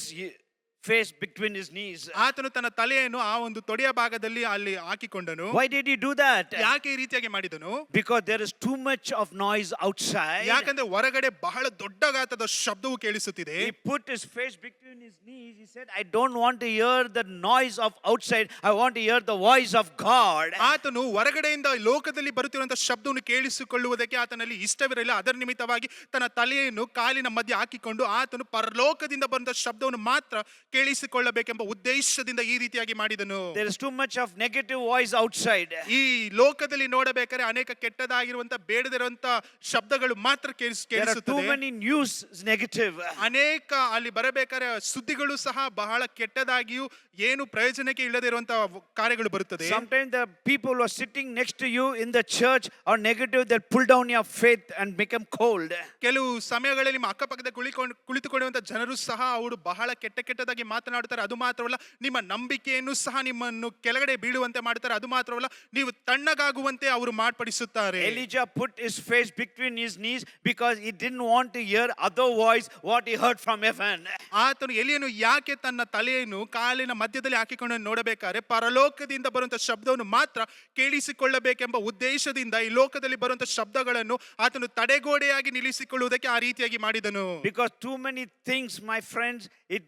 B: face between his knees.
A: ಆತನು ತನ್ನ ತಲೆಯನ್ನು ಆ ಒಂದು ತೊಡೆಯ ಭಾಗದಲ್ಲಿ ಅಲ್ಲಿ ಹಾಕಿಕೊಂಡನು.
B: Why did he do that?
A: ಯಾಕೆ ಈ ರೀತಿಯಾಗಿ ಮಾಡಿದನು?
B: Because there is too much of noise outside.
A: ಯಾಕಂದ್ರೆ ಹೊರಗಡೆ ಬಹಳ ದೊಡ್ಡ ಗಾತ್ರದ ಶಬ್ದವು ಕೇಳಿಸುತ್ತಿದೆ.
B: He put his face between his knees. He said, I don't want to hear the noise of outside. I want to hear the voice of God.
A: ಆತನು ಹೊರಗಡೆಯಿಂದ ಲೋಕದಲ್ಲಿ ಬರುತ್ತಿರುವಂತಹ ಶಬ್ದವನ್ನು ಕೇಳಿಸಿಕೊಳ್ಳುವುದಕ್ಕೆ ಆತನಲ್ಲಿ ಇಷ್ಟವಿರಲಿಲ್ಲ. ಅದರ ನಿಮಿತ್ತವಾಗಿ ತನ್ನ ತಲೆಯನ್ನು ಕಾಲಿನ ಮಧ್ಯೆ ಹಾಕಿಕೊಂಡು ಆತನು ಪರಲೋಕದಿಂದ ಬಂದ ಶಬ್ದವನ್ನು ಮಾತ್ರ ಕೇಳಿಸಿಕೊಳ್ಳಬೇಕೆಂಬ ಉದ್ದೇಶದಿಂದ ಈ ರೀತಿಯಾಗಿ ಮಾಡಿದನು.
B: There is too much of negative voice outside.
A: ಈ ಲೋಕದಲ್ಲಿ ನೋಡಬೇಕಾದ್ರೆ ಅನೇಕ ಕೆಟ್ಟದಾಗಿರುವಂತ ಬೇಡದಿರುವಂತ ಶಬ್ದಗಳು ಮಾತ್ರ
B: There are too
A: ಕೇಳಿಸುತ್ತದೆ.
B: many news is negative.
A: ಅನೇಕ ಅಲ್ಲಿ ಬರಬೇಕಾದ್ರೆ ಸುದ್ದಿಗಳು ಸಹ ಬಹಳ ಕೆಟ್ಟದಾಗಿಯೂ ಏನು ಪ್ರಯೋಜನಕ್ಕೆ ಇಲ್ಲದಿರುವಂತಹ ಕಾರ್ಯಗಳು ಬರುತ್ತದೆ.
B: Sometimes the people who are sitting next to you in the church are negative. They'll pull down your faith and become cold.
A: ಕೆಲವು ಸಮಯಗಳಲ್ಲಿ ನಿಮ್ಮ ಅಕ್ಕಪಕ್ಕದ ಕುಳಿತುಕೊಳ್ಳುವಂತ ಜನರು ಸಹ ಅವರು ಬಹಳ ಕೆಟ್ಟದಾಗಿ ಮಾತನಾಡುತ್ತಾರೆ. ಅದು ಮಾತ್ರವಲ್ಲ, ನಿಮ್ಮ ನಂಬಿಕೆಯನ್ನು ಸಹ ನಿಮ್ಮನ್ನು ಕೆಳಗಡೆ ಬೀಳುವಂತೆ ಮಾಡುತ್ತಾರೆ. ಅದು ಮಾತ್ರವಲ್ಲ, ನೀವು ತಣ್ಣಗಾಗುವಂತೆ ಅವರು ಮಾರ್ಪಡಿಸುತ್ತಾರೆ.
B: Elijah put his face between his knees because he didn't want to hear other voice what he heard from heaven.
A: ಆತನು ಎಲಿಯನು ಯಾಕೆ ತನ್ನ ತಲೆಯನ್ನು ಕಾಲಿನ ಮಧ್ಯದಲ್ಲಿ ಹಾಕಿಕೊಂಡು ನೋಡಬೇಕಾದ್ರೆ ಪರಲೋಕದಿಂದ ಬರುವಂತ ಶಬ್ದವನ್ನು ಮಾತ್ರ ಕೇಳಿಸಿಕೊಳ್ಳಬೇಕೆಂಬ ಉದ್ದೇಶದಿಂದ ಈ ಲೋಕದಲ್ಲಿ ಬರುವಂತ ಶಬ್ದಗಳನ್ನು ಆತನು ತಡೆಗೋಡೆಯಾಗಿ ನಿಲ್ಲಿಸಿಕೊಳ್ಳುವುದಕ್ಕೆ ಆ ರೀತಿಯಾಗಿ ಮಾಡಿದನು.
B: Because too many things, my friends, it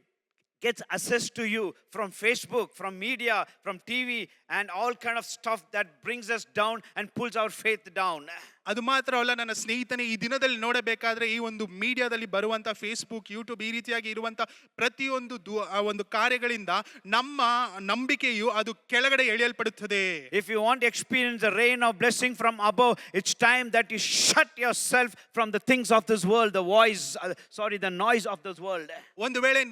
B: gets access to you from Facebook, from media, from TV, and all kind of stuff that brings us down and pulls our faith down.
A: ಅದು ಮಾತ್ರವಲ್ಲ ನನ್ನ ಸ್ನೇಹಿತನೇ, ಈ ದಿನದಲ್ಲಿ ನೋಡಬೇಕಾದ್ರೆ ಈ ಒಂದು ಮೀಡಿಯಾದಲ್ಲಿ ಬರುವಂತ ಫೇಸ್ಬುಕ್, ಯೂಟ್ಯೂಬ್ ಈ ರೀತಿಯಾಗಿ ಇರುವಂತ ಪ್ರತಿಯೊಂದು ಆ ಒಂದು ಕಾರ್ಯಗಳಿಂದ ನಮ್ಮ ನಂಬಿಕೆಯು ಅದು ಕೆಳಗಡೆ ಎಳೆಯಲ್ಪಡುತ್ತದೆ.
B: If you want to experience the rain of blessing from above, it's time that you shut yourself from the things of this world, the noise of this world.
A: ಒಂದು ವೇಳೆ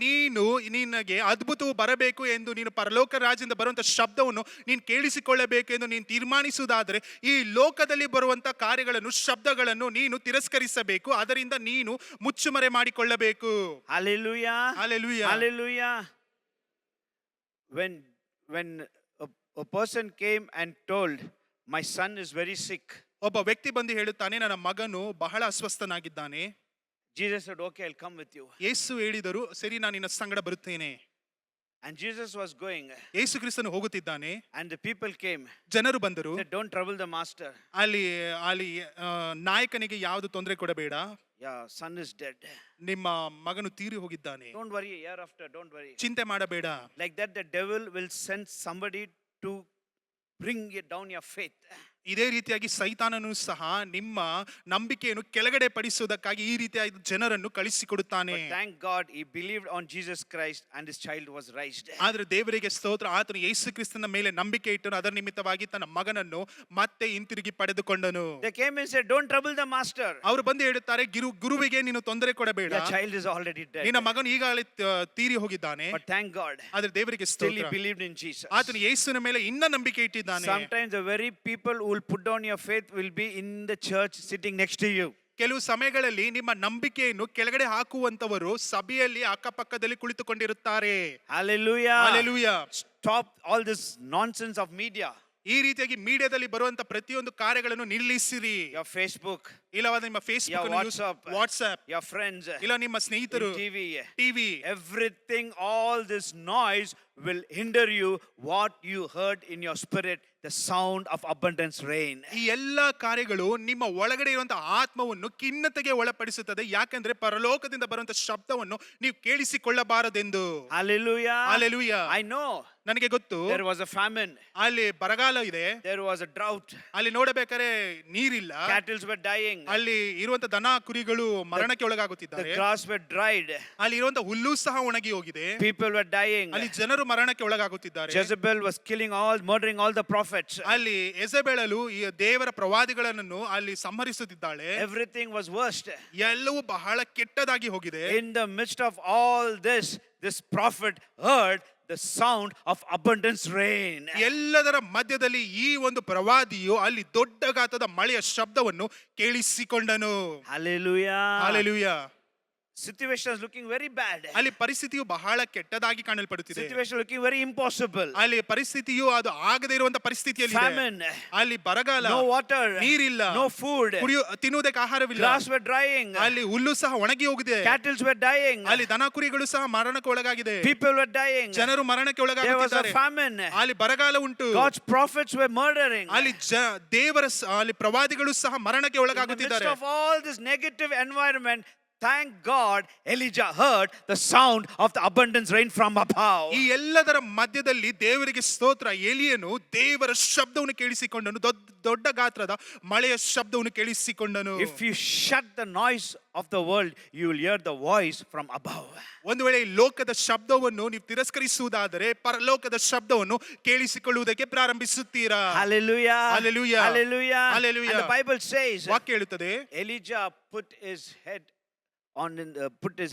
A: ನಿನಗೆ ಅದ್ಭುತವು ಬರಬೇಕು ಎಂದು ನೀನು ಪರಲೋಕ ರಾಜ್ಯದಿಂದ ಬರುವಂತ ಶಬ್ದವನ್ನು ನೀನು ಕೇಳಿಸಿಕೊಳ್ಳಬೇಕು ಎಂದು ನೀನು ತೀರ್ಮಾನಿಸುವುದಾದರೆ ಈ ಲೋಕದಲ್ಲಿ ಬರುವಂತ ಕಾರ್ಯಗಳನ್ನು, ಶಬ್ದಗಳನ್ನು ನೀನು ತಿರಸ್ಕರಿಸಬೇಕು. ಅದರಿಂದ ನೀನು ಮುಚ್ಚುಮರೆ ಮಾಡಿಕೊಳ್ಳಬೇಕು.
B: Hallelujah.
A: Hallelujah.
B: Hallelujah. When a person came and told, my son is very sick.
A: ಒಬ್ಬ ವ್ಯಕ್ತಿ ಬಂದು ಹೇಳುತ್ತಾನೆ, ನನ್ನ ಮಗನು ಬಹಳ ಅಸ್ವಸ್ಥನಾಗಿದ್ದಾನೆ.
B: Jesus said, okay, I'll come with you.
A: ಯೇಸು ಹೇಳಿದರು, ಸರಿ ನಾನು ನಿನ್ನ ಸಂಗಡ ಬರುತ್ತೇನೆ.
B: And Jesus was going.
A: ಯೇಸು ಕ್ರಿಸ್ತನು ಹೋಗುತ್ತಿದ್ದಾನೆ.
B: And the people came.
A: ಜನರು ಬಂದರು.
B: Said, don't trouble the master.
A: ಅಲ್ಲಿ ನಾಯಕನಿಗೆ ಯಾವುದು ತೊಂದರೆ ಕೊಡಬೇಡ.
B: Yeah, son is dead.
A: ನಿಮ್ಮ ಮಗನು ತೀರಿ ಹೋಗಿದ್ದಾನೆ.
B: Don't worry, year after, don't worry.
A: ಚಿಂತೆ ಮಾಡಬೇಡ.
B: Like that, the devil will send somebody to bring down your faith.
A: ಇದೇ ರೀತಿಯಾಗಿ ಸೈತಾನನು ಸಹ ನಿಮ್ಮ ನಂಬಿಕೆಯನ್ನು ಕೆಳಗಡೆ ಪಡಿಸುವುದಕ್ಕಾಗಿ ಈ ರೀತಿಯಾಗಿ ಜನರನ್ನು ಕಳಿಸಿಕೊಡುತ್ತಾನೆ.
B: But thank God he believed on Jesus Christ and his child was raised.
A: ಆದರೆ ದೇವರಿಗೆ ಸ್ತೋತ್ರ, ಆತನು ಯೇಸು ಕ್ರಿಸ್ತನ ಮೇಲೆ ನಂಬಿಕೆ ಇಟ್ಟನು. ಅದರ ನಿಮಿತ್ತವಾಗಿ ತನ್ನ ಮಗನನ್ನು ಮತ್ತೆ ಹಿಂತಿರುಗಿ ಪಡೆದುಕೊಂಡನು.
B: They came and said, don't trouble the master.
A: ಅವರು ಬಂದು ಹೇಳುತ್ತಾರೆ, ಗುರುವಿಗೆ ನೀನು ತೊಂದರೆ ಕೊಡಬೇಡ.
B: Your child is already dead.
A: ನಿನ್ನ ಮಗನು ಈಗಾಗಲೇ ತೀರಿ ಹೋಗಿದ್ದಾನೆ.
B: But thank God,
A: ಆದರೆ ದೇವರಿಗೆ
B: still he
A: ಸ್ತೋತ್ರ,
B: believed in Jesus.
A: ಆತನು ಯೇಸುವಿನ ಮೇಲೆ ಇನ್ನ ನಂಬಿಕೆ ಇಟ್ಟಿದ್ದಾನೆ.
B: Sometimes the very people who will put down your faith will be in the church sitting next to you.
A: ಕೆಲವು ಸಮಯಗಳಲ್ಲಿ ನಿಮ್ಮ ನಂಬಿಕೆಯನ್ನು ಕೆಳಗಡೆ ಹಾಕುವಂತವರು ಸಭೆಯಲ್ಲಿ ಅಕ್ಕಪಕ್ಕದಲ್ಲಿ ಕುಳಿತುಕೊಂಡಿರುತ್ತಾರೆ.
B: Hallelujah.
A: Hallelujah.
B: Stop all this nonsense of media.
A: ಈ ರೀತಿಯಾಗಿ ಮೀಡಿಯಾದಲ್ಲಿ ಬರುವಂತ ಪ್ರತಿಯೊಂದು ಕಾರ್ಯಗಳನ್ನು ನಿಲ್ಲಿಸಿರಿ.
B: Your Facebook,
A: ಇಲ್ಲವಾದ ನಿಮ್ಮ ಫೇಸ್ಬುಕ್, ವಾಟ್ಸ್ಆಪ್,
B: your friends,
A: ಇಲ್ಲ ನಿಮ್ಮ ಸ್ನೇಹಿತರು,
B: TV,
A: TV,
B: everything, all this noise will hinder you what you heard in your spirit, the sound of abundance rain.
A: ಈ ಎಲ್ಲಾ ಕಾರ್ಯಗಳು ನಿಮ್ಮ ಒಳಗಡೆ ಇರುವಂತಹ ಆತ್ಮವನ್ನು ಖಿನ್ನತೆಗೆ ಒಳಪಡಿಸುತ್ತದೆ, ಯಾಕಂದ್ರೆ ಪರಲೋಕದಿಂದ ಬರುವಂತಹ ಶಬ್ದವನ್ನು ನೀವು ಕೇಳಿಸಿಕೊಳ್ಳಬಾರದೆಂದು.
B: Hallelujah.
A: Hallelujah.
B: I know
A: ನನಗೆ ಗೊತ್ತು,
B: there was a famine,
A: ಅಲ್ಲಿ ಬರಗಾಲ ಇದೆ,
B: there was a drought,
A: ಅಲ್ಲಿ ನೋಡಬೇಕಾದ್ರೆ ನೀರಿಲ್ಲ,
B: cattle were dying,
A: ಅಲ್ಲಿ ಇರುವಂತ ದನ ಕುರಿಗಳು ಮರಣಕ್ಕೆ
B: the
A: ಒಳಗಾಗುತ್ತಿದ್ದಾರೆ,
B: grass were dried,
A: ಅಲ್ಲಿ ಇರುವಂತ ಹುಲ್ಲು ಸಹ ಒಣಗಿ ಹೋಗಿದೆ,
B: people were dying,
A: ಅಲ್ಲಿ ಜನರು ಮರಣಕ್ಕೆ ಒಳಗಾಗುತ್ತಿದ್ದಾರೆ.
B: Jezebel was killing murdering all the prophets.
A: ಅಲ್ಲಿ ಎಜೆಬೆಳಲು ಈ ದೇವರ ಪ್ರವಾದಿಗಳನ್ನು ಅಲ್ಲಿ ಸಂಹರಿಸುತ್ತಿದ್ದಾಳೆ.
B: Everything was worst.
A: ಎಲ್ಲವೂ ಬಹಳ ಕೆಟ್ಟದಾಗಿ ಹೋಗಿದೆ.
B: In the midst of all this, this prophet heard the sound of abundance rain.
A: ಎಲ್ಲದರ ಮಧ್ಯದಲ್ಲಿ ಈ ಒಂದು ಪ್ರವಾದಿಯು ಅಲ್ಲಿ ದೊಡ್ಡ ಗಾತ್ರದ ಮಳೆಯ ಶಬ್ದವನ್ನು ಕೇಳಿಸಿಕೊಂಡನು.
B: Hallelujah.
A: Hallelujah.
B: Situation is looking very bad.
A: ಅಲ್ಲಿ ಪರಿಸ್ಥಿತಿಯು ಬಹಳ ಕೆಟ್ಟದಾಗಿ ಕಾಣಲ್ಪಡುತ್ತಿದೆ.
B: Situation looking very impossible.
A: ಅಲ್ಲಿ ಪರಿಸ್ಥಿತಿಯು ಅದು ಆಗದೇ ಇರುವಂತ ಪರಿಸ್ಥಿತಿಯಲ್ಲಿ ಇದೆ.
B: Famine.
A: ಅಲ್ಲಿ ಬರಗಾಲ,
B: No water.
A: ನೀರಿಲ್ಲ,
B: No food.
A: ತಿನ್ನುವುದಕ್ಕೆ ಆಹಾರವಿಲ್ಲ,
B: Grass were drying.
A: ಅಲ್ಲಿ ಹುಲ್ಲು ಸಹ ಒಣಗಿ ಹೋಗಿದೆ,
B: Cattle were dying.
A: ಅಲ್ಲಿ ದನ ಕುರಿಗಳು ಸಹ ಮರಣಕ್ಕೆ ಒಳಗಾಗಿದೆ,
B: People were dying.
A: ಜನರು ಮರಣಕ್ಕೆ
B: There was a
A: ಒಳಗಾಗುತ್ತಿದ್ದಾರೆ,
B: famine.
A: ಅಲ್ಲಿ ಬರಗಾಲ ಉಂಟು,
B: God's prophets were murdering.
A: ಅಲ್ಲಿ ದೇವರ ಅಲ್ಲಿ ಪ್ರವಾದಿಗಳು ಸಹ ಮರಣಕ್ಕೆ
B: In the midst
A: ಒಳಗಾಗುತ್ತಿದ್ದಾರೆ.
B: of all this negative environment, thank God Elijah heard the sound of the abundance rain from above.
A: ಈ ಎಲ್ಲದರ ಮಧ್ಯದಲ್ಲಿ ದೇವರಿಗೆ ಸ್ತೋತ್ರ, ಎಲಿಯನು ದೇವರ ಶಬ್ದವನ್ನು ಕೇಳಿಸಿಕೊಂಡನು, ದೊಡ್ಡ ಗಾತ್ರದ ಮಳೆಯ ಶಬ್ದವನ್ನು ಕೇಳಿಸಿಕೊಂಡನು.
B: If you shut the noise of the world, you will hear the voice from above.
A: ಒಂದು ವೇಳೆ ಈ ಲೋಕದ ಶಬ್ದವನ್ನು ನೀವು ತಿರಸ್ಕರಿಸುವುದಾದರೆ ಪರಲೋಕದ ಶಬ್ದವನ್ನು ಕೇಳಿಸಿಕೊಳ್ಳುವುದಕ್ಕೆ ಪ್ರಾರಂಭಿಸುತ್ತೀರಾ.
B: Hallelujah.
A: Hallelujah.
B: Hallelujah.
A: Hallelujah.
B: And the Bible says
A: ವಾಕ್ಯ ಹೇಳುತ್ತದೆ,
B: Elijah put his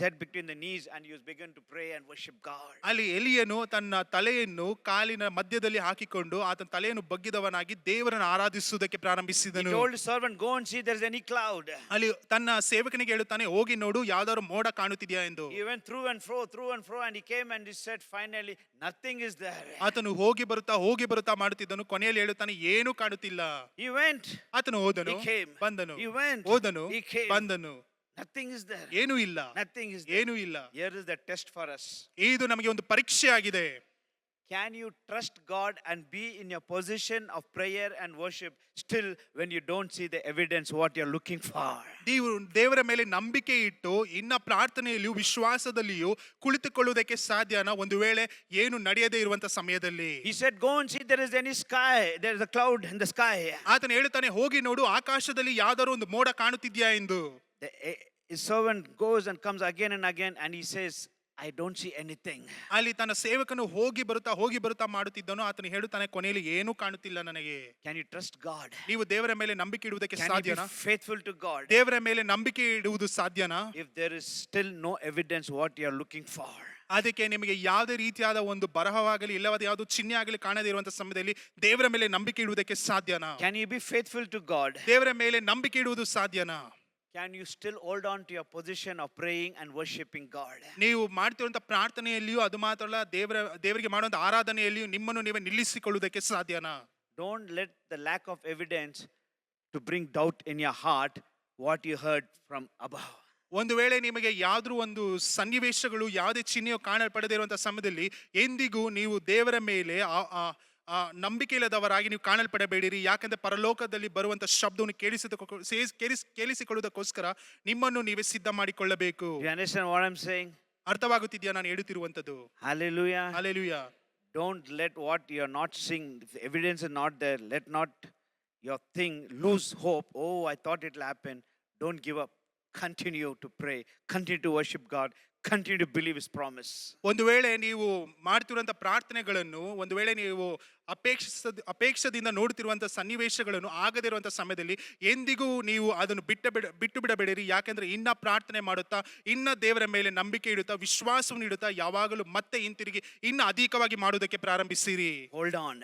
B: head between the knees and he was begun to pray and worship God.
A: ಅಲ್ಲಿ ಎಲಿಯನು ತನ್ನ ತಲೆಯನ್ನು ಕಾಲಿನ ಮಧ್ಯದಲ್ಲಿ ಹಾಕಿಕೊಂಡು ಆತನ ತಲೆಯನ್ನು ಬಗ್ಗಿದವನಾಗಿ ದೇವರನ್ನು ಆರಾಧಿಸುವುದಕ್ಕೆ
B: He
A: ಪ್ರಾರಂಭಿಸಿದನು.
B: told his servant, go and see if there is any cloud.
A: ಅಲ್ಲಿ ತನ್ನ ಸೇವಕನಿಗೆ ಹೇಳುತ್ತಾನೆ, ಹೋಗಿ ನೋಡು ಯಾವ್ದಾದ್ರು ಮೋಡ ಕಾಣುತ್ತಿದೆಯಾ ಎಂದು.
B: He went through and fro and he came and he said finally nothing is there.
A: ಆತನು ಹೋಗಿ ಬರುತ್ತಾ ಮಾಡುತ್ತಿದ್ದನು, ಕೊನೆಯಲ್ಲಿ ಹೇಳುತ್ತಾನೆ ಏನೂ ಕಾಣುತ್ತಿಲ್ಲ.
B: He went,
A: ಆತನು ಹೋದನು,
B: he came,
A: ಬಂದನು,
B: he went,
A: ಹೋದನು,
B: he came.
A: ಬಂದನು,
B: nothing is there.
A: ಏನೂ ಇಲ್ಲ,
B: Nothing is there.
A: ಏನೂ ಇಲ್ಲ.
B: Here is the test for us.
A: ಇದು ನಮಗೆ ಒಂದು ಪರೀಕ್ಷೆ ಆಗಿದೆ.
B: Can you trust God and be in your position of prayer and worship still when you don't see the evidence what you're looking for?
A: ನೀವು ದೇವರ ಮೇಲೆ ನಂಬಿಕೆ ಇಟ್ಟು ಇನ್ನ ಪ್ರಾರ್ಥನೆಯಲ್ಲಿಯೂ ವಿಶ್ವಾಸದಲ್ಲಿಯೂ ಕುಳಿತುಕೊಳ್ಳುವುದಕ್ಕೆ ಸಾಧ್ಯನಾ ಒಂದು ವೇಳೆ ಏನು ನಡೆಯದೇ ಇರುವಂತ ಸಮಯದಲ್ಲಿ?
B: He said, go and see there is any sky, there is a cloud in the sky.
A: ಆತನು ಹೇಳುತ್ತಾನೆ, ಹೋಗಿ ನೋಡು ಆಕಾಶದಲ್ಲಿ ಯಾವ್ದಾದ್ರು ಒಂದು ಮೋಡ ಕಾಣುತ್ತಿದ್ಯಾ ಎಂದು.
B: His servant goes and comes again and again and he says, I don't see anything.
A: ಅಲ್ಲಿ ತನ್ನ ಸೇವಕನು ಹೋಗಿ ಬರುತ್ತಾ ಮಾಡುತ್ತಿದ್ದನು. ಆತನು ಹೇಳುತ್ತಾನೆ, ಕೊನೆಯಲ್ಲಿ ಏನೂ ಕಾಣುತ್ತಿಲ್ಲ ನನಗೆ.
B: Can you trust God?
A: ನೀವು ದೇವರ ಮೇಲೆ ನಂಬಿಕೆ ಇಡುವುದಕ್ಕೆ
B: Can you
A: ಸಾಧ್ಯನಾ?
B: be faithful to God?
A: ದೇವರ ಮೇಲೆ ನಂಬಿಕೆ ಇಡುವುದು ಸಾಧ್ಯನಾ?
B: If there is still no evidence what you are looking for.
A: ಅದಕ್ಕೆ ನಿಮಗೆ ಯಾವುದೇ ರೀತಿಯಾದ ಒಂದು ಬರಹವಾಗಲಿ ಇಲ್ಲವಾದ ಯಾವುದು ಚಿಹ್ನೆ ಆಗಲಿ ಕಾಣದೇ ಇರುವಂತ ಸಮಯದಲ್ಲಿ ದೇವರ ಮೇಲೆ ನಂಬಿಕೆ ಇಡುವುದಕ್ಕೆ ಸಾಧ್ಯನಾ?
B: Can you be faithful to God?
A: ದೇವರ ಮೇಲೆ ನಂಬಿಕೆ ಇಡುವುದು ಸಾಧ್ಯನಾ?
B: Can you still hold on to your position of praying and worshiping God?
A: ನೀವು ಮಾಡ್ತಿರುವಂತ ಪ್ರಾರ್ಥನೆಯಲ್ಲಿಯೂ ಅದು ಮಾತ್ರ ಅಲ್ಲ, ದೇವರಿಗೆ ಮಾಡುವಂತ ಆರಾಧನೆಯಲ್ಲಿಯೂ ನಿಮ್ಮನ್ನು ನೀವೇ ನಿಲ್ಲಿಸಿಕೊಳ್ಳುವುದಕ್ಕೆ ಸಾಧ್ಯನಾ?
B: Don't let the lack of evidence to bring doubt in your heart what you heard from above.
A: ಒಂದು ವೇಳೆ ನಿಮಗೆ ಯಾವ್ದಾದ್ರು ಒಂದು ಸನ್ನಿವೇಶಗಳು ಯಾವುದೇ ಚಿಹ್ನೆಯು ಕಾಣಲ್ಪಡದೇ ಇರುವಂತ ಸಮಯದಲ್ಲಿ ಎಂದಿಗೂ ನೀವು ದೇವರ ಮೇಲೆ ನಂಬಿಕೆ ಇಲ್ಲದವರಾಗಿ ನೀವು ಕಾಣಲ್ಪಡಬೇಡಿರಿ. ಯಾಕಂದ್ರೆ ಪರಲೋಕದಲ್ಲಿ ಬರುವಂತ ಶಬ್ದವನ್ನು ಕೇಳಿಸಿಕೊಳ್ಳುವುದಕ್ಕೋಸ್ಕರ ನಿಮ್ಮನ್ನು ನೀವೇ ಸಿದ್ಧ ಮಾಡಿಕೊಳ್ಳಬೇಕು.
B: You understand what I'm saying?
A: ಅರ್ಥವಾಗುತ್ತಿದೆಯಾ ನಾನು ಹೇಳುತ್ತಿರುವಂತದ್ದು?
B: Hallelujah.
A: Hallelujah.
B: Don't let what you're not seeing, if the evidence is not there, let not your thing lose hope. Oh, I thought it'll happen. Don't give up. Continue to pray. Continue to worship God. Continue to believe His promise.
A: ಒಂದು ವೇಳೆ ನೀವು ಮಾಡ್ತಿರುವಂತ ಪ್ರಾರ್ಥನೆಗಳನ್ನು, ಒಂದು ವೇಳೆ ನೀವು ಅಪೇಕ್ಷದಿಂದ ನೋಡ್ತಿರುವಂತ ಸನ್ನಿವೇಶಗಳನ್ನು ಆಗದೇ ಇರುವಂತ ಸಮಯದಲ್ಲಿ ಎಂದಿಗೂ ನೀವು ಅದನ್ನು ಬಿಟ್ಟು ಬಿಡಬೇಡಿರಿ. ಯಾಕಂದ್ರೆ ಇನ್ನ ಪ್ರಾರ್ಥನೆ ಮಾಡುತ್ತಾ, ಇನ್ನ ದೇವರ ಮೇಲೆ ನಂಬಿಕೆ ಇಡುತ್ತಾ, ವಿಶ್ವಾಸವನ್ನು ಇಡುತ್ತಾ ಯಾವಾಗಲೂ ಮತ್ತೆ ಹಿಂತಿರುಗಿ ಇನ್ನು ಅಧಿಕವಾಗಿ ಮಾಡುವುದಕ್ಕೆ ಪ್ರಾರಂಭಿಸಿರಿ.
B: Hold on.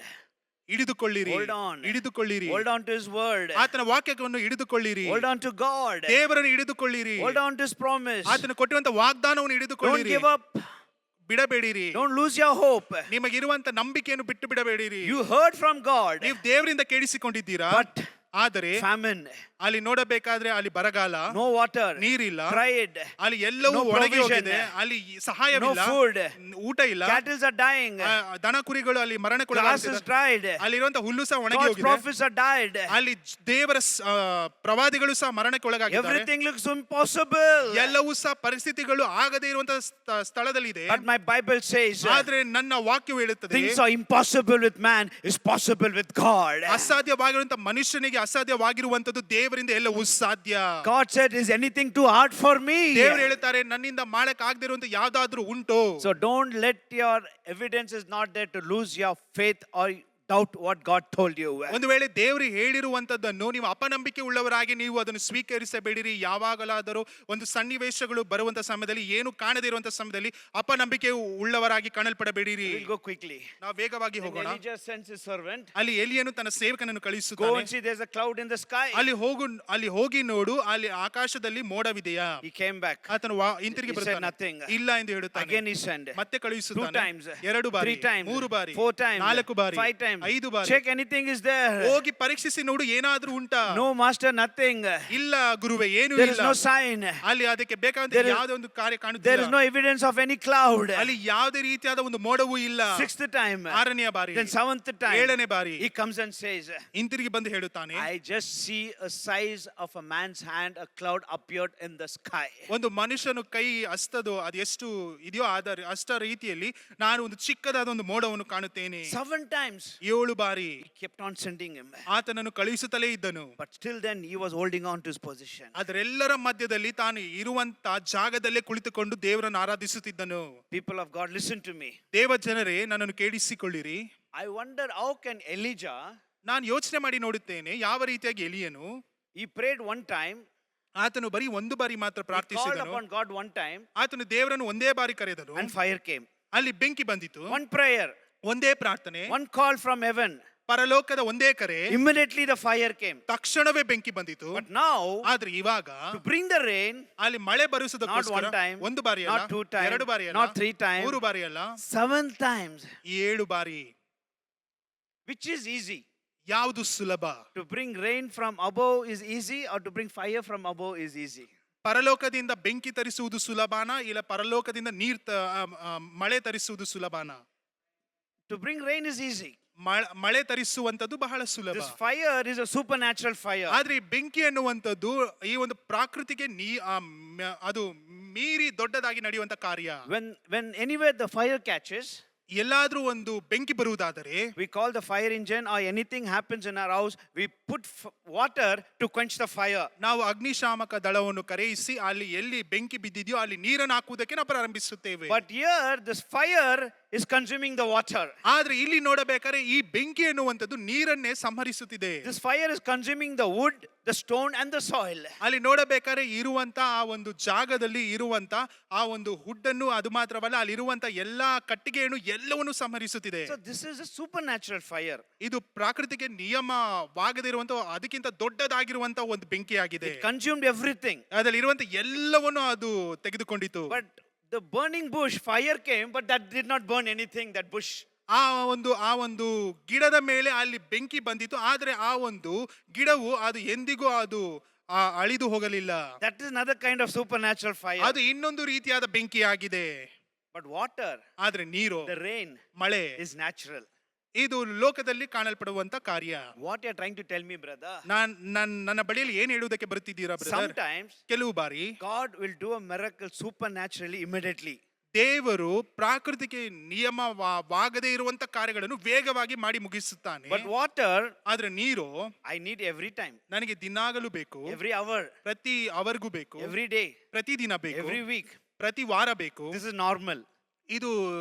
A: ಹಿಡಿದುಕೊಳ್ಳಿರಿ.
B: Hold on.
A: ಹಿಡಿದುಕೊಳ್ಳಿರಿ.
B: Hold on to His word.
A: ಆತನ ವಾಕ್ಯವನ್ನು ಹಿಡಿದುಕೊಳ್ಳಿರಿ.
B: Hold on to God.
A: ದೇವರನ್ನು ಹಿಡಿದುಕೊಳ್ಳಿರಿ.
B: Hold on to His promise.
A: ಆತನು ಕೊಟ್ಟಿರುವಂತ ವಾಗ್ದಾನವನ್ನು
B: Don't
A: ಹಿಡಿದುಕೊಳ್ಳಿರಿ.
B: give up.
A: ಬಿಡಬೇಡಿರಿ.
B: Don't lose your hope.
A: ನಿಮಗಿರುವಂತ ನಂಬಿಕೆಯನ್ನು ಬಿಟ್ಟು ಬಿಡಬೇಡಿರಿ.
B: You heard from God,
A: ನೀವು ದೇವರಿಂದ ಕೇಳಿಸಿಕೊಂಡಿದ್ದೀರಾ,
B: but
A: ಆದರೆ
B: famine,
A: ಅಲ್ಲಿ ನೋಡಬೇಕಾದ್ರೆ ಅಲ್ಲಿ ಬರಗಾಲ,
B: no water,
A: ನೀರಿಲ್ಲ,
B: cried,
A: ಅಲ್ಲಿ ಎಲ್ಲವೂ
B: No
A: ಒಣಗಿ
B: provision.
A: ಹೋಗಿದೆ, ಅಲ್ಲಿ ಸಹಾಯವಿಲ್ಲ,
B: no food,
A: ಊಟ ಇಲ್ಲ,
B: cattle are dying,
A: ದನ ಕುರಿಗಳು ಅಲ್ಲಿ
B: grass is
A: ಮರಣಕ್ಕೊಳಗಾಗ್ತಿದೆ,
B: dried,
A: ಅಲ್ಲಿರುವಂತ ಹುಲ್ಲು ಸಹ ಒಣಗಿ
B: God's
A: ಹೋಗಿದೆ,
B: prophets are died.
A: ಅಲ್ಲಿ ದೇವರ ಪ್ರವಾದಿಗಳು ಸಹ ಮರಣಕ್ಕೊಳಗಾಗಿದ್ದಾರೆ,
B: Everything looks impossible.
A: ಎಲ್ಲವೂ ಸಹ ಪರಿಸ್ಥಿತಿಗಳು ಆಗದೇ ಇರುವಂತ ಸ್ಥಳದಲ್ಲಿ ಇದೆ.
B: But my Bible says
A: ಆದ್ರೆ ನನ್ನ ವಾಕ್ಯವು ಹೇಳುತ್ತದೆ,
B: things are impossible with man is possible with God.
A: ಅಸಾಧ್ಯವಾಗಿರುವಂತ ಮನುಷ್ಯನಿಗೆ ಅಸಾಧ್ಯವಾಗಿರುವಂತದ್ದು ದೇವರಿಂದ ಎಲ್ಲವೂ ಸಾಧ್ಯ.
B: God said, is anything too hard for me?
A: ದೇವರು ಹೇಳುತ್ತಾರೆ, ನನ್ನಿಂದ ಮಾಡಕ್ ಆಗದೆ ಇರುವಂತ ಯಾವ್ದಾದ್ರೂ ಉಂಟು.
B: So don't let your evidence is not there to lose your faith or doubt what God told you.
A: ಒಂದು ವೇಳೆ ದೇವರು ಹೇಳಿರುವಂತದ್ದನ್ನು ನೀವು ಅಪನಂಬಿಕೆ ಉಳ್ಳವರಾಗಿ ನೀವು ಅದನ್ನು ಸ್ವೀಕರಿಸಬೇಡಿರಿ. ಯಾವಾಗಲಾದರೂ ಒಂದು ಸನ್ನಿವೇಶಗಳು ಬರುವಂತ ಸಮಯದಲ್ಲಿ, ಏನು ಕಾಣದೇ ಇರುವಂತ ಸಮಯದಲ್ಲಿ ಅಪನಂಬಿಕೆ ಉಳ್ಳವರಾಗಿ ಕಾಣಲ್ಪಡಬೇಡಿರಿ.
B: We'll go quickly.
A: ನಾವು ವೇಗವಾಗಿ
B: Then
A: ಹೋಗೋಣ.
B: Elijah sends his servant.
A: ಅಲ್ಲಿ ಎಲಿಯನು ತನ್ನ ಸೇವಕನನ್ನು
B: Go
A: ಕಳುಹಿಸುತ್ತಾನೆ.
B: and see there's a cloud in the sky.
A: ಅಲ್ಲಿ ಹೋಗಿ ನೋಡು, ಅಲ್ಲಿ ಆಕಾಶದಲ್ಲಿ ಮೋಡವಿದೆಯಾ.
B: He came back.
A: ಆತನು ಹಿಂತಿರುಗಿ
B: He said
A: ಬರುತ್ತಾನೆ.
B: nothing.
A: ಇಲ್ಲ ಎಂದು ಹೇಳುತ್ತಾನೆ.
B: Again he sent.
A: ಮತ್ತೆ
B: 2
A: ಕಳುಹಿಸುತ್ತಾನೆ.
B: times.
A: 2 ಬಾರಿ,
B: 3 times.
A: 3 ಬಾರಿ,
B: 4 times.
A: 4 ಬಾರಿ,
B: 5 times.
A: 5 ಬಾರಿ.
B: Check anything is there.
A: ಹೋಗಿ ಪರೀಕ್ಷಿಸಿ ನೋಡು, ಏನಾದ್ರೂ ಉಂಟಾ.
B: No master, nothing.
A: ಇಲ್ಲ ಗುರುವೆ, ಏನು
B: There is
A: ಇಲ್ಲ.
B: no sign.
A: ಅಲ್ಲಿ ಅದಕ್ಕೆ ಬೇಕಾದಂತ
B: There is-
A: ಯಾವುದೇ ಒಂದು ಕಾರ್ಯ
B: There
A: ಕಾಣುತ್ತಿಲ್ಲ.
B: is no evidence of any cloud.
A: ಅಲ್ಲಿ ಯಾವುದೇ ರೀತಿಯಾದ ಒಂದು ಮೋಡವೂ ಇಲ್ಲ.
B: 6th time.
A: 6ನೇ ಬಾರಿ,
B: Then 7th time.
A: 7ನೇ ಬಾರಿ
B: He comes and says,
A: ಹಿಂತಿರುಗಿ ಬಂದು ಹೇಳುತ್ತಾನೆ,
B: I just see a size of a man's hand, a cloud appeared in the sky.
A: ಒಂದು ಮನುಷ್ಯನು ಕೈ ಹಸ್ತದು ಅದು ಎಷ್ಟು ಇದೆಯೋ ಅಷ್ಟ ರೀತಿಯಲ್ಲಿ ನಾನು ಒಂದು ಚಿಕ್ಕದಾದ ಒಂದು ಮೋಡವನ್ನು ಕಾಣುತ್ತೇನೆ.
B: 7 times.
A: 7 ಬಾರಿ
B: He kept on sending him.
A: ಆತನನ್ನು ಕಳುಹಿಸುತ್ತಲೇ ಇದ್ದನು.
B: But still then he was holding on to his position.
A: ಅದರೆಲ್ಲರ ಮಧ್ಯದಲ್ಲಿ ತಾನು ಇರುವಂತ ಜಾಗದಲ್ಲೇ ಕುಳಿತುಕೊಂಡು ದೇವರನ್ನು ಆರಾಧಿಸುತ್ತಿದ್ದನು.
B: People of God, listen to me.
A: ದೇವ ಜನರೇ, ನನ್ನನ್ನು ಕೇಳಿಸಿಕೊಳ್ಳಿರಿ.
B: I wonder how can Elijah,
A: ನಾನು ಯೋಚನೆ ಮಾಡಿ ನೋಡುತ್ತೇನೆ, ಯಾವ ರೀತಿಯಾಗಿ ಎಲಿಯನು
B: he prayed one time,
A: ಆತನು ಬರೀ ಒಂದು ಬಾರಿ ಮಾತ್ರ
B: he called
A: ಪ್ರಾರ್ಥಿಸಿದನು.
B: upon God one time,
A: ಆತನು ದೇವರನ್ನು ಒಂದೇ ಬಾರಿ ಕರೆದನು,
B: and fire came.
A: ಅಲ್ಲಿ ಬೆಂಕಿ ಬಂದಿತು.
B: One prayer,
A: ಒಂದೇ ಪ್ರಾರ್ಥನೆ,
B: one call from heaven,
A: ಪರಲೋಕದ ಒಂದೇ ಕರೆ,
B: immediately the fire came.
A: ತಕ್ಷಣವೇ ಬೆಂಕಿ ಬಂದಿತು.
B: But now,
A: ಆದ್ರೆ ಇವಾಗ
B: to bring the rain,
A: ಅಲ್ಲಿ ಮಳೆ
B: not
A: ಬರುವುದಕ್ಕೋಸ್ಕರ
B: one time,
A: ಒಂದು ಬಾರಿ ಅಲ್ಲ,
B: not 2 times,
A: 2 ಬಾರಿ ಅಲ್ಲ,
B: not 3 times,
A: 3 ಬಾರಿ ಅಲ್ಲ,
B: 7 times.
A: 7 ಬಾರಿ.
B: Which is easy?
A: ಯಾವುದು ಸುಲಭ?
B: To bring rain from above is easy, or to bring fire from above is easy?
A: ಪರಲೋಕದಿಂದ ಬೆಂಕಿ ತರಿಸುವುದು ಸುಲಭಾನ, ಇಲ್ಲ ಪರಲೋಕದಿಂದ ಮಳೆ ತರಿಸುವುದು ಸುಲಭಾನ?
B: To bring rain is easy.
A: ಮಳೆ ತರಿಸುವಂತದ್ದು ಬಹಳ ಸುಲಭ.
B: This fire is a supernatural fire.
A: ಆದ್ರೆ ಈ ಬೆಂಕಿ ಅನ್ನುವಂಥದ್ದು ಈ ಒಂದು ಪ್ರಾಕೃತಿಕ ಅದು ಮೀರಿ ದೊಡ್ಡದಾಗಿ ನಡೆಯುವಂತ ಕಾರ್ಯ.
B: When anywhere the fire catches,
A: ಎಲ್ಲಾದ್ರೂ ಒಂದು ಬೆಂಕಿ ಬರುವುದಾದರೆ,
B: we call the fire engine, or anything happens in our house, we put water to quench the fire.
A: ನಾವು ಅಗ್ನಿಶಾಮಕ ದಳವನ್ನು ಕರೆಯಿಸಿ ಅಲ್ಲಿ ಎಲ್ಲಿ ಬೆಂಕಿ ಬಿದ್ದಿದೆಯೋ ಅಲ್ಲಿ ನೀರನ್ನು ಹಾಕುವುದಕ್ಕೆ ನಾವು ಪ್ರಾರಂಭಿಸುತ್ತೇವೆ.
B: But here this fire is consuming the water.
A: ಆದ್ರೆ ಇಲ್ಲಿ ನೋಡಬೇಕಾದ್ರೆ ಈ ಬೆಂಕಿ ಎನ್ನುವಂಥದ್ದು ನೀರನ್ನೇ ಸಂಹರಿಸುತ್ತಿದೆ.
B: This fire is consuming the wood, the stone and the soil.
A: ಅಲ್ಲಿ ನೋಡಬೇಕಾದ್ರೆ ಇರುವಂತ ಆ ಒಂದು ಜಾಗದಲ್ಲಿ ಇರುವಂತ ಆ ಒಂದು ಹುಡ್ಡನ್ನು, ಅದು ಮಾತ್ರವಲ್ಲ ಅಲ್ಲಿರುವಂತ ಎಲ್ಲಾ ಕಟ್ಟಿಗೆಯನ್ನು ಎಲ್ಲವನ್ನು ಸಂಹರಿಸುತ್ತಿದೆ.
B: So this is a supernatural fire.
A: ಇದು ಪ್ರಾಕೃತಿಕ ನಿಯಮವಾಗದಿರುವಂತ ಅದಕ್ಕಿಂತ ದೊಡ್ಡದಾಗಿರುವಂತ ಒಂದು ಬೆಂಕಿಯಾಗಿದೆ.
B: It consumed everything.
A: ಅದರಲ್ಲಿ ಇರುವಂತ ಎಲ್ಲವನ್ನು ಅದು ತೆಗೆದುಕೊಂಡಿತು.
B: But the burning bush, fire came, but that did not burn anything, that bush.
A: ಆ ಒಂದು ಗಿಡದ ಮೇಲೆ ಅಲ್ಲಿ ಬೆಂಕಿ ಬಂದಿತು, ಆದ್ರೆ ಆ ಒಂದು ಗಿಡವು ಅದು ಎಂದಿಗೂ ಅದು ಅಳಿದು ಹೋಗಲಿಲ್ಲ.
B: That is another kind of supernatural fire.
A: ಅದು ಇನ್ನೊಂದು ರೀತಿಯಾದ ಬೆಂಕಿಯಾಗಿದೆ.
B: But water,
A: ಆದ್ರೆ ನೀರು,
B: the rain,
A: ಮಳೆ
B: is natural.
A: ಇದು ಲೋಕದಲ್ಲಿ ಕಾಣಲ್ಪಡುವಂತ ಕಾರ್ಯ.
B: What you are trying to tell me, brother?
A: ನನ್ನ ಬಳಿಯಲ್ಲಿ ಏನ್ ಹೇಳುವುದಕ್ಕೆ ಬರುತ್ತಿದ್ದೀರಾ ಬ್ರದರ್?
B: Sometimes
A: ಕೆಲವು ಬಾರಿ
B: God will do a miracle supernaturally immediately.
A: ದೇವರು ಪ್ರಾಕೃತಿಕ ನಿಯಮವಾಗದೇ ಇರುವಂತ ಕಾರ್ಯಗಳನ್ನು ವೇಗವಾಗಿ ಮಾಡಿ ಮುಗಿಸುತ್ತಾನೆ.
B: But water,
A: ಆದ್ರೆ ನೀರು
B: I need every time,
A: ನನಗೆ ದಿನಾಗಲೂ ಬೇಕು,
B: every hour,
A: ಪ್ರತಿ ಅವರ್ಗೂ ಬೇಕು,
B: every day,
A: ಪ್ರತಿ ದಿನ ಬೇಕು,
B: every week.
A: ಪ್ರತಿ ವಾರ ಬೇಕು.
B: This is normal.
A: ಇದು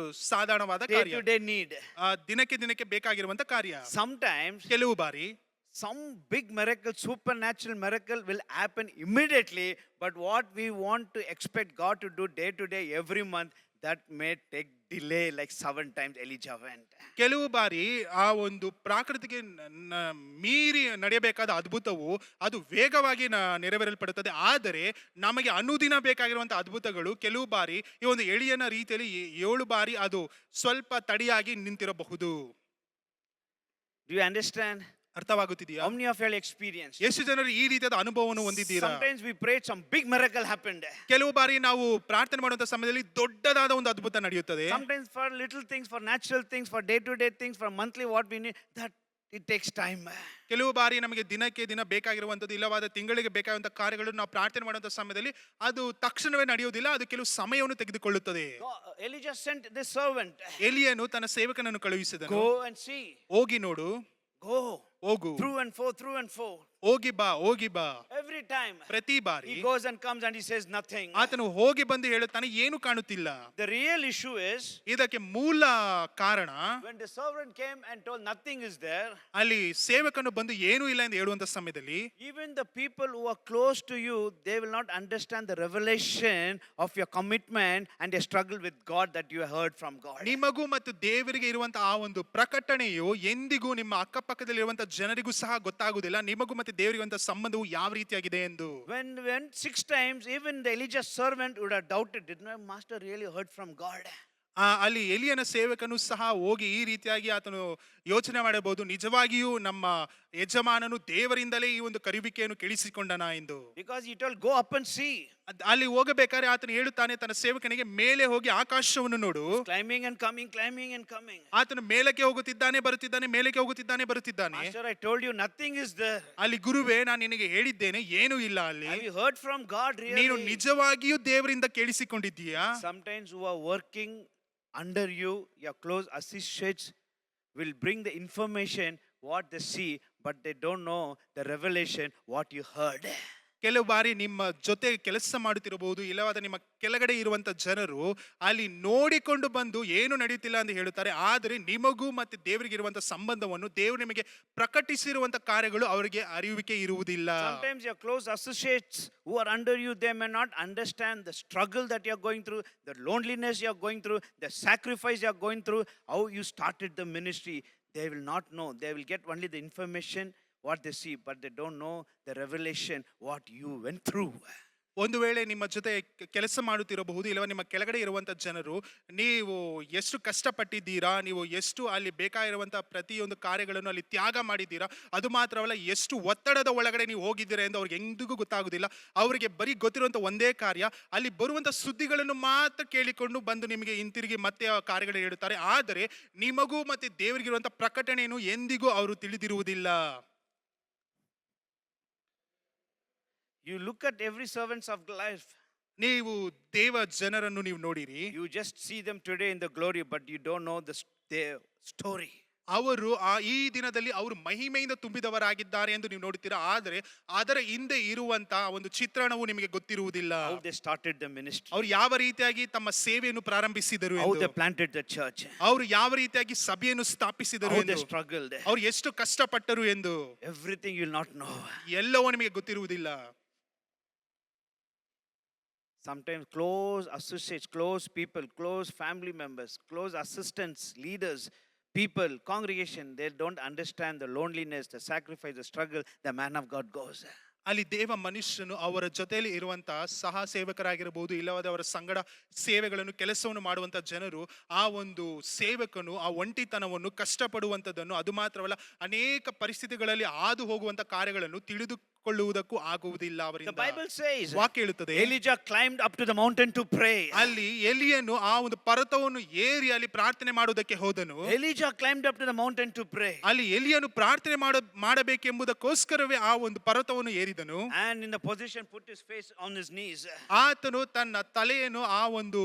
A: ಸಾಧಾರಣವಾದ
B: Day
A: ಕಾರ್ಯ,
B: to day need.
A: ದಿನಕ್ಕೆ ದಿನಕ್ಕೆ ಬೇಕಾಗಿರುವಂತ ಕಾರ್ಯ.
B: Sometimes
A: ಕೆಲವು ಬಾರಿ
B: some big miracle, supernatural miracle will happen immediately, but what we want to expect God to do day to day every month, that may take delay, like 7 times Elijah went.
A: ಕೆಲವು ಬಾರಿ ಆ ಒಂದು ಪ್ರಾಕೃತಿಕ ಮೀರಿ ನಡೆಯಬೇಕಾದ ಅದ್ಭುತವು ಅದು ವೇಗವಾಗಿ ನೆರವೇರಲ್ಪಡುತ್ತದೆ. ಆದರೆ ನಮಗೆ ಅನುದಿನ ಬೇಕಾಗಿರುವಂತಹ ಅದ್ಭುತಗಳು ಕೆಲವು ಬಾರಿ ಈ ಒಂದು ಎಳಿಯನ ರೀತಿಯಲ್ಲಿ 7 ಬಾರಿ ಅದು ಸ್ವಲ್ಪ ತಡಿಯಾಗಿ ನಿಂತಿರಬಹುದು.
B: Do you understand?
A: ಅರ್ಥವಾಗುತ್ತಿದೆಯಾ?
B: How many of you all experienced?
A: ಎಷ್ಟು ಜನರು ಈ ರೀತಿಯಾದ ಅನುಭವವನ್ನು ಹೊಂದಿದ್ದೀರಾ?
B: Sometimes we prayed, some big miracle happened.
A: ಕೆಲವು ಬಾರಿ ನಾವು ಪ್ರಾರ್ಥನೆ ಮಾಡುವಂತ ಸಮಯದಲ್ಲಿ ದೊಡ್ಡದಾದ ಒಂದು ಅದ್ಭುತ ನಡೆಯುತ್ತದೆ.
B: Sometimes for little things, for natural things, for day-to-day things, for monthly what we need, that it takes time.
A: ಕೆಲವು ಬಾರಿ ನಮಗೆ ದಿನಕ್ಕೆ ದಿನ ಬೇಕಾಗಿರುವಂತದ್ದು ಇಲ್ಲವಾದ ತಿಂಗಳಿಗೆ ಬೇಕಾಗುವಂತ ಕಾರ್ಯಗಳನ್ನು ನಾವು ಪ್ರಾರ್ಥನೆ ಮಾಡುವಂತ ಸಮಯದಲ್ಲಿ ಅದು ತಕ್ಷಣವೇ ನಡೆಯುವುದಿಲ್ಲ, ಅದು ಕೆಲವು ಸಮಯವನ್ನು ತೆಗೆದುಕೊಳ್ಳುತ್ತದೆ.
B: Elijah sent this servant.
A: ಎಲಿಯನು ತನ್ನ ಸೇವಕನನ್ನು ಕಳುಹಿಸಿದನು.
B: Go and see.
A: ಹೋಗಿ ನೋಡು,
B: Go.
A: ಹೋಗು,
B: Through and forth, through and forth.
A: ಹೋಗಿ ಬಾ, ಹೋಗಿ ಬಾ.
B: Every time.
A: ಪ್ರತಿ ಬಾರಿ
B: He goes and comes and he says nothing.
A: ಆತನು ಹೋಗಿ ಬಂದು ಹೇಳುತ್ತಾನೆ, ಏನು ಕಾಣುತ್ತಿಲ್ಲ.
B: The real issue is
A: ಇದಕ್ಕೆ ಮೂಲ ಕಾರಣ,
B: when the servant came and told nothing is there,
A: ಅಲ್ಲಿ ಸೇವಕನು ಬಂದು ಏನೂ ಇಲ್ಲ ಎಂದು ಹೇಳುವಂತ ಸಮಯದಲ್ಲಿ
B: even the people who are close to you, they will not understand the revelation of your commitment and your struggle with God that you heard from God.
A: ನಿಮಗೂ ಮತ್ತು ದೇವರಿಗೆ ಇರುವಂತ ಆ ಒಂದು ಪ್ರಕಟಣೆಯು ಎಂದಿಗೂ ನಿಮ್ಮ ಅಕ್ಕಪಕ್ಕದಲ್ಲಿರುವಂತ ಜನರಿಗೂ ಸಹ ಗೊತ್ತಾಗುವುದಿಲ್ಲ, ನಿಮಗೂ ಮತ್ತೆ ದೇವರಿಗುವಂತ ಸಂಬಂಧವು ಯಾವ ರೀತಿಯಾಗಿದೆ ಎಂದು.
B: When 6 times, even the Elijah's servant would have doubted, did my master really heard from God?
A: ಅಲ್ಲಿ ಎಲಿಯನ ಸೇವಕನು ಸಹ ಹೋಗಿ ಈ ರೀತಿಯಾಗಿ ಆತನು ಯೋಚನೆ ಮಾಡಬಹುದು, ನಿಜವಾಗಿಯೂ ನಮ್ಮ ಯಜಮಾನನು ದೇವರಿಂದಲೇ ಈ ಒಂದು ಕರೆಯುವಿಕೆಯನ್ನು ಕೇಳಿಸಿಕೊಂಡನ ಎಂದು.
B: Because he told, go up and see.
A: ಅಲ್ಲಿ ಹೋಗಬೇಕಾದ್ರೆ ಆತನು ಹೇಳುತ್ತಾನೆ ತನ್ನ ಸೇವಕನಿಗೆ, ಮೇಲೆ ಹೋಗಿ ಆಕಾಶವನ್ನು ನೋಡು.
B: Climbing and coming, climbing and coming.
A: ಆತನು ಮೇಲಕ್ಕೆ ಹೋಗುತ್ತಿದ್ದಾನೆ ಬರುತ್ತಿದ್ದಾನೆ, ಮೇಲಕ್ಕೆ ಹೋಗುತ್ತಿದ್ದಾನೆ ಬರುತ್ತಿದ್ದಾನೆ.
B: Master, I told you nothing is there.
A: ಅಲ್ಲಿ ಗುರುವೇ, ನಾನು ನಿನಗೆ ಹೇಳಿದ್ದೇನೆ ಏನೂ ಇಲ್ಲ ಅಲ್ಲಿ.
B: Have you heard from God really?
A: ನೀನು ನಿಜವಾಗಿಯೂ ದೇವರಿಂದ ಕೇಳಿಸಿಕೊಂಡಿದ್ದೀಯಾ?
B: Sometimes who are working under you, your close associates will bring the information what they see, but they don't know the revelation what you heard.
A: ಕೆಲವು ಬಾರಿ ನಿಮ್ಮ ಜೊತೆ ಕೆಲಸ ಮಾಡುತ್ತಿರಬಹುದು, ಇಲ್ಲವಾದ ನಿಮ್ಮ ಕೆಳಗಡೆ ಇರುವಂತ ಜನರು ಅಲ್ಲಿ ನೋಡಿಕೊಂಡು ಬಂದು ಏನು ನಡೆಯುತ್ತಿಲ್ಲ ಅಂತ ಹೇಳುತ್ತಾರೆ, ಆದರೆ ನಿಮಗೂ ಮತ್ತೆ ದೇವರಿಗೆ ಇರುವಂತ ಸಂಬಂಧವನ್ನು ದೇವರು ನಿಮಗೆ ಪ್ರಕಟಿಸಿರುವಂತ ಕಾರ್ಯಗಳು ಅವರಿಗೆ ಅರಿವಿಕೆ ಇರುವುದಿಲ್ಲ.
B: Sometimes your close associates who are under you, they may not understand the struggle that you are going through, the loneliness you are going through, the sacrifice you are going through, how you started the ministry. They will not know. They will get only the information what they see, but they don't know the revelation what you went through.
A: ಒಂದು ವೇಳೆ ನಿಮ್ಮ ಜೊತೆ ಕೆಲಸ ಮಾಡುತ್ತಿರಬಹುದು, ಇಲ್ಲವ ನಿಮ್ಮ ಕೆಳಗಡೆ ಇರುವಂತ ಜನರು ನೀವು ಎಷ್ಟು ಕಷ್ಟಪಟ್ಟಿದ್ದೀರಾ, ನೀವು ಎಷ್ಟು ಅಲ್ಲಿ ಬೇಕಾಗಿರುವಂತಹ ಪ್ರತಿಯೊಂದು ಕಾರ್ಯಗಳನ್ನು ಅಲ್ಲಿ ತ್ಯಾಗ ಮಾಡಿದ್ದೀರಾ, ಅದು ಮಾತ್ರವಲ್ಲ ಎಷ್ಟು ಒತ್ತಡದ ಒಳಗಡೆ ನೀವು ಹೋಗಿದ್ದೀರಾ ಎಂದು ಅವ್ರಿಗೆ ಎಂದಿಗೂ ಗೊತ್ತಾಗುವುದಿಲ್ಲ. ಅವರಿಗೆ ಬರೀ ಗೊತ್ತಿರುವಂತ ಒಂದೇ ಕಾರ್ಯ, ಅಲ್ಲಿ ಬರುವಂತ ಸುದ್ದಿಗಳನ್ನು ಮಾತ್ರ ಕೇಳಿಕೊಂಡು ಬಂದು ನಿಮಗೆ ಹಿಂತಿರುಗಿ ಮತ್ತೆ ಆ ಕಾರ್ಯಗಳು ಹೇಳುತ್ತಾರೆ, ಆದರೆ ನಿಮಗೂ ಮತ್ತೆ ದೇವರಿಗಿರುವಂತ ಪ್ರಕಟಣೆಯನ್ನು ಎಂದಿಗೂ ಅವರು ತಿಳಿದಿರುವುದಿಲ್ಲ.
B: You look at every servants of life.
A: ನೀವು ದೇವ ಜನರನ್ನು ನೀವು ನೋಡಿರಿ,
B: You just see them today in the glory, but you don't know their story.
A: ಅವರು ಈ ದಿನದಲ್ಲಿ ಅವರು ಮಹಿಮೆಯಿಂದ ತುಂಬಿದವರಾಗಿದ್ದಾರೆ ಎಂದು ನೀವು ನೋಡುತ್ತೀರಾ, ಆದರೆ ಅದರ ಹಿಂದೆ ಇರುವಂತ ಒಂದು ಚಿತ್ರಣವು ನಿಮಗೆ ಗೊತ್ತಿರುವುದಿಲ್ಲ.
B: How they started the ministry.
A: ಅವರು ಯಾವ ರೀತಿಯಾಗಿ ತಮ್ಮ ಸೇವೆಯನ್ನು ಪ್ರಾರಂಭಿಸಿದರು
B: How
A: ಎಂದು,
B: they planted the church.
A: ಅವರು ಯಾವ ರೀತಿಯಾಗಿ ಸಭೆಯನ್ನು ಸ್ಥಾಪಿಸಿದರು
B: How they
A: ಎಂದು,
B: struggled.
A: ಅವರು ಎಷ್ಟು ಕಷ್ಟಪಟ್ಟರು ಎಂದು
B: Everything you will not know.
A: ಎಲ್ಲವೂ ನಿಮಗೆ ಗೊತ್ತಿರುವುದಿಲ್ಲ.
B: Sometimes close associates, close people, close family members, close assistants, leaders, people, congregation, they don't understand the loneliness, the sacrifice, the struggle the man of God goes.
A: ಅಲ್ಲಿ ದೇವ ಮನುಷ್ಯನು ಅವರ ಜೊತೆಯಲ್ಲಿ ಇರುವಂತಹ ಸಹ ಸೇವಕರಾಗಿರಬಹುದು, ಇಲ್ಲವಾದ ಅವರ ಸಂಗಡ ಸೇವೆಗಳನ್ನು ಕೆಲಸವನ್ನು ಮಾಡುವಂತ ಜನರು ಆ ಒಂದು ಸೇವಕನು ಆ ಒಂಟಿತನವನ್ನು ಕಷ್ಟಪಡುವಂಥದ್ದನ್ನು, ಅದು ಮಾತ್ರವಲ್ಲ ಅನೇಕ ಪರಿಸ್ಥಿತಿಗಳಲ್ಲಿ ಹಾದು ಹೋಗುವಂತ ಕಾರ್ಯಗಳನ್ನು ತಿಳಿದುಕೊಳ್ಳುವುದಕ್ಕೂ ಆಗುವುದಿಲ್ಲ
B: The
A: ಅವರಿಂದ.
B: Bible says
A: ವಾಕ್ಯ ಹೇಳುತ್ತದೆ,
B: Elijah climbed up to the mountain to pray.
A: ಅಲ್ಲಿ ಎಲಿಯನು ಆ ಒಂದು ಪರ್ವತವನ್ನು ಏರಿ ಅಲ್ಲಿ ಪ್ರಾರ್ಥನೆ ಮಾಡುವುದಕ್ಕೆ ಹೋದನು.
B: Elijah climbed up to the mountain to pray.
A: ಅಲ್ಲಿ ಎಲಿಯನು ಪ್ರಾರ್ಥನೆ ಮಾಡಬೇಕೆಂಬುದಕ್ಕೋಸ್ಕರವೇ ಆ ಒಂದು ಪರ್ವತವನ್ನು ಏರಿದನು.
B: And in the position put his face on his knees.
A: ಆತನು ತನ್ನ ತಲೆಯನ್ನು ಆ ಒಂದು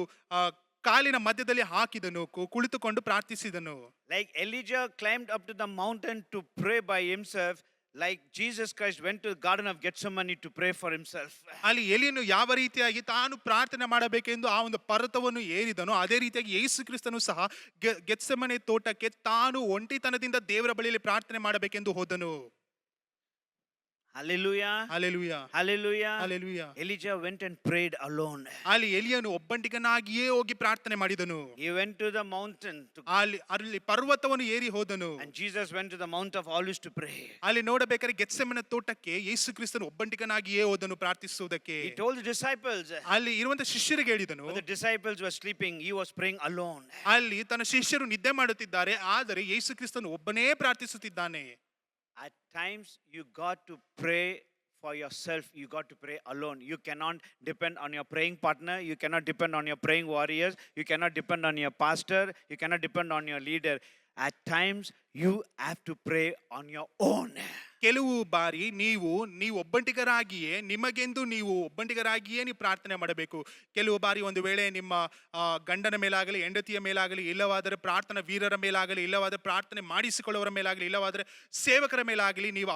A: ಕಾಲಿನ ಮಧ್ಯದಲ್ಲಿ ಹಾಕಿದನು, ಕುಳಿತುಕೊಂಡು ಪ್ರಾರ್ಥಿಸಿದನು.
B: Like Elijah climbed up to the mountain to pray by himself, like Jesus Christ went to the Garden of Gethsemane to pray for himself.
A: ಅಲ್ಲಿ ಎಲಿಯನು ಯಾವ ರೀತಿಯಾಗಿ ತಾನು ಪ್ರಾರ್ಥನೆ ಮಾಡಬೇಕೆಂದು ಆ ಒಂದು ಪರ್ವತವನ್ನು ಏರಿದನು, ಅದೇ ರೀತಿಯಾಗಿ ಯೇಸು ಕ್ರಿಸ್ತನು ಸಹ ಗೆತ್ಸೆಮನೆ ತೋಟಕ್ಕೆ ತಾನು ಒಂಟಿತನದಿಂದ ದೇವರ ಬಳಿಯಲ್ಲಿ ಪ್ರಾರ್ಥನೆ ಮಾಡಬೇಕೆಂದು ಹೋದನು.
B: Hallelujah.
A: Hallelujah,
B: Hallelujah.
A: Hallelujah.
B: Elijah went and prayed alone.
A: ಅಲ್ಲಿ ಎಲಿಯನು ಒಬ್ಬಂಟಿಗನಾಗಿಯೇ ಹೋಗಿ ಪ್ರಾರ್ಥನೆ ಮಾಡಿದನು.
B: He went to the mountain to,
A: ಅಲ್ಲಿ ಪರ್ವತವನ್ನು ಏರಿ ಹೋದನು.
B: and Jesus went to the Mount of Olives to pray.
A: ಅಲ್ಲಿ ನೋಡಬೇಕಾದ್ರೆ ಗೆತ್ಸೆಮನೆ ತೋಟಕ್ಕೆ ಯೇಸು ಕ್ರಿಸ್ತನು ಒಬ್ಬಂಟಿಗನಾಗಿಯೇ ಹೋದನು ಪ್ರಾರ್ಥಿಸುವುದಕ್ಕೆ.
B: He told the disciples,
A: ಅಲ್ಲಿ ಇರುವಂತ ಶಿಷ್ಯರಿಗೆ ಹೇಳಿದನು,
B: but the disciples were sleeping, he was praying alone.
A: ಅಲ್ಲಿ ತನ್ನ ಶಿಷ್ಯರು ನಿದ್ದೆ ಮಾಡುತ್ತಿದ್ದಾರೆ, ಆದರೆ ಯೇಸು ಕ್ರಿಸ್ತನು ಒಬ್ಬನೇ ಪ್ರಾರ್ಥಿಸುತ್ತಿದ್ದಾನೆ.
B: At times, you got to pray for yourself. You got to pray alone. You cannot depend on your praying partner. You cannot depend on your praying warriors. You cannot depend on your pastor. You cannot depend on your leader. At times, you have to pray on your own.
A: ಕೆಲವು ಬಾರಿ ನೀವು ಒಬ್ಬಂಟಿಗರಾಗಿಯೇ ನಿಮಗೆಂದು ನೀವು ಒಬ್ಬಂಟಿಗರಾಗಿಯೇ ನೀವು ಪ್ರಾರ್ಥನೆ ಮಾಡಬೇಕು. ಕೆಲವು ಬಾರಿ ಒಂದು ವೇಳೆ ನಿಮ್ಮ ಗಂಡನ ಮೇಲಾಗಲಿ, ಹೆಂಡತಿಯ ಮೇಲಾಗಲಿ, ಇಲ್ಲವಾದರೆ ಪ್ರಾರ್ಥನಾ ವೀರರ ಮೇಲಾಗಲಿ, ಇಲ್ಲವಾದರೆ ಪ್ರಾರ್ಥನೆ ಮಾಡಿಸಿಕೊಳ್ಳುವವರ ಮೇಲಾಗಲಿ, ಇಲ್ಲವಾದರೆ ಸೇವಕರ ಮೇಲಾಗಲಿ ನೀವು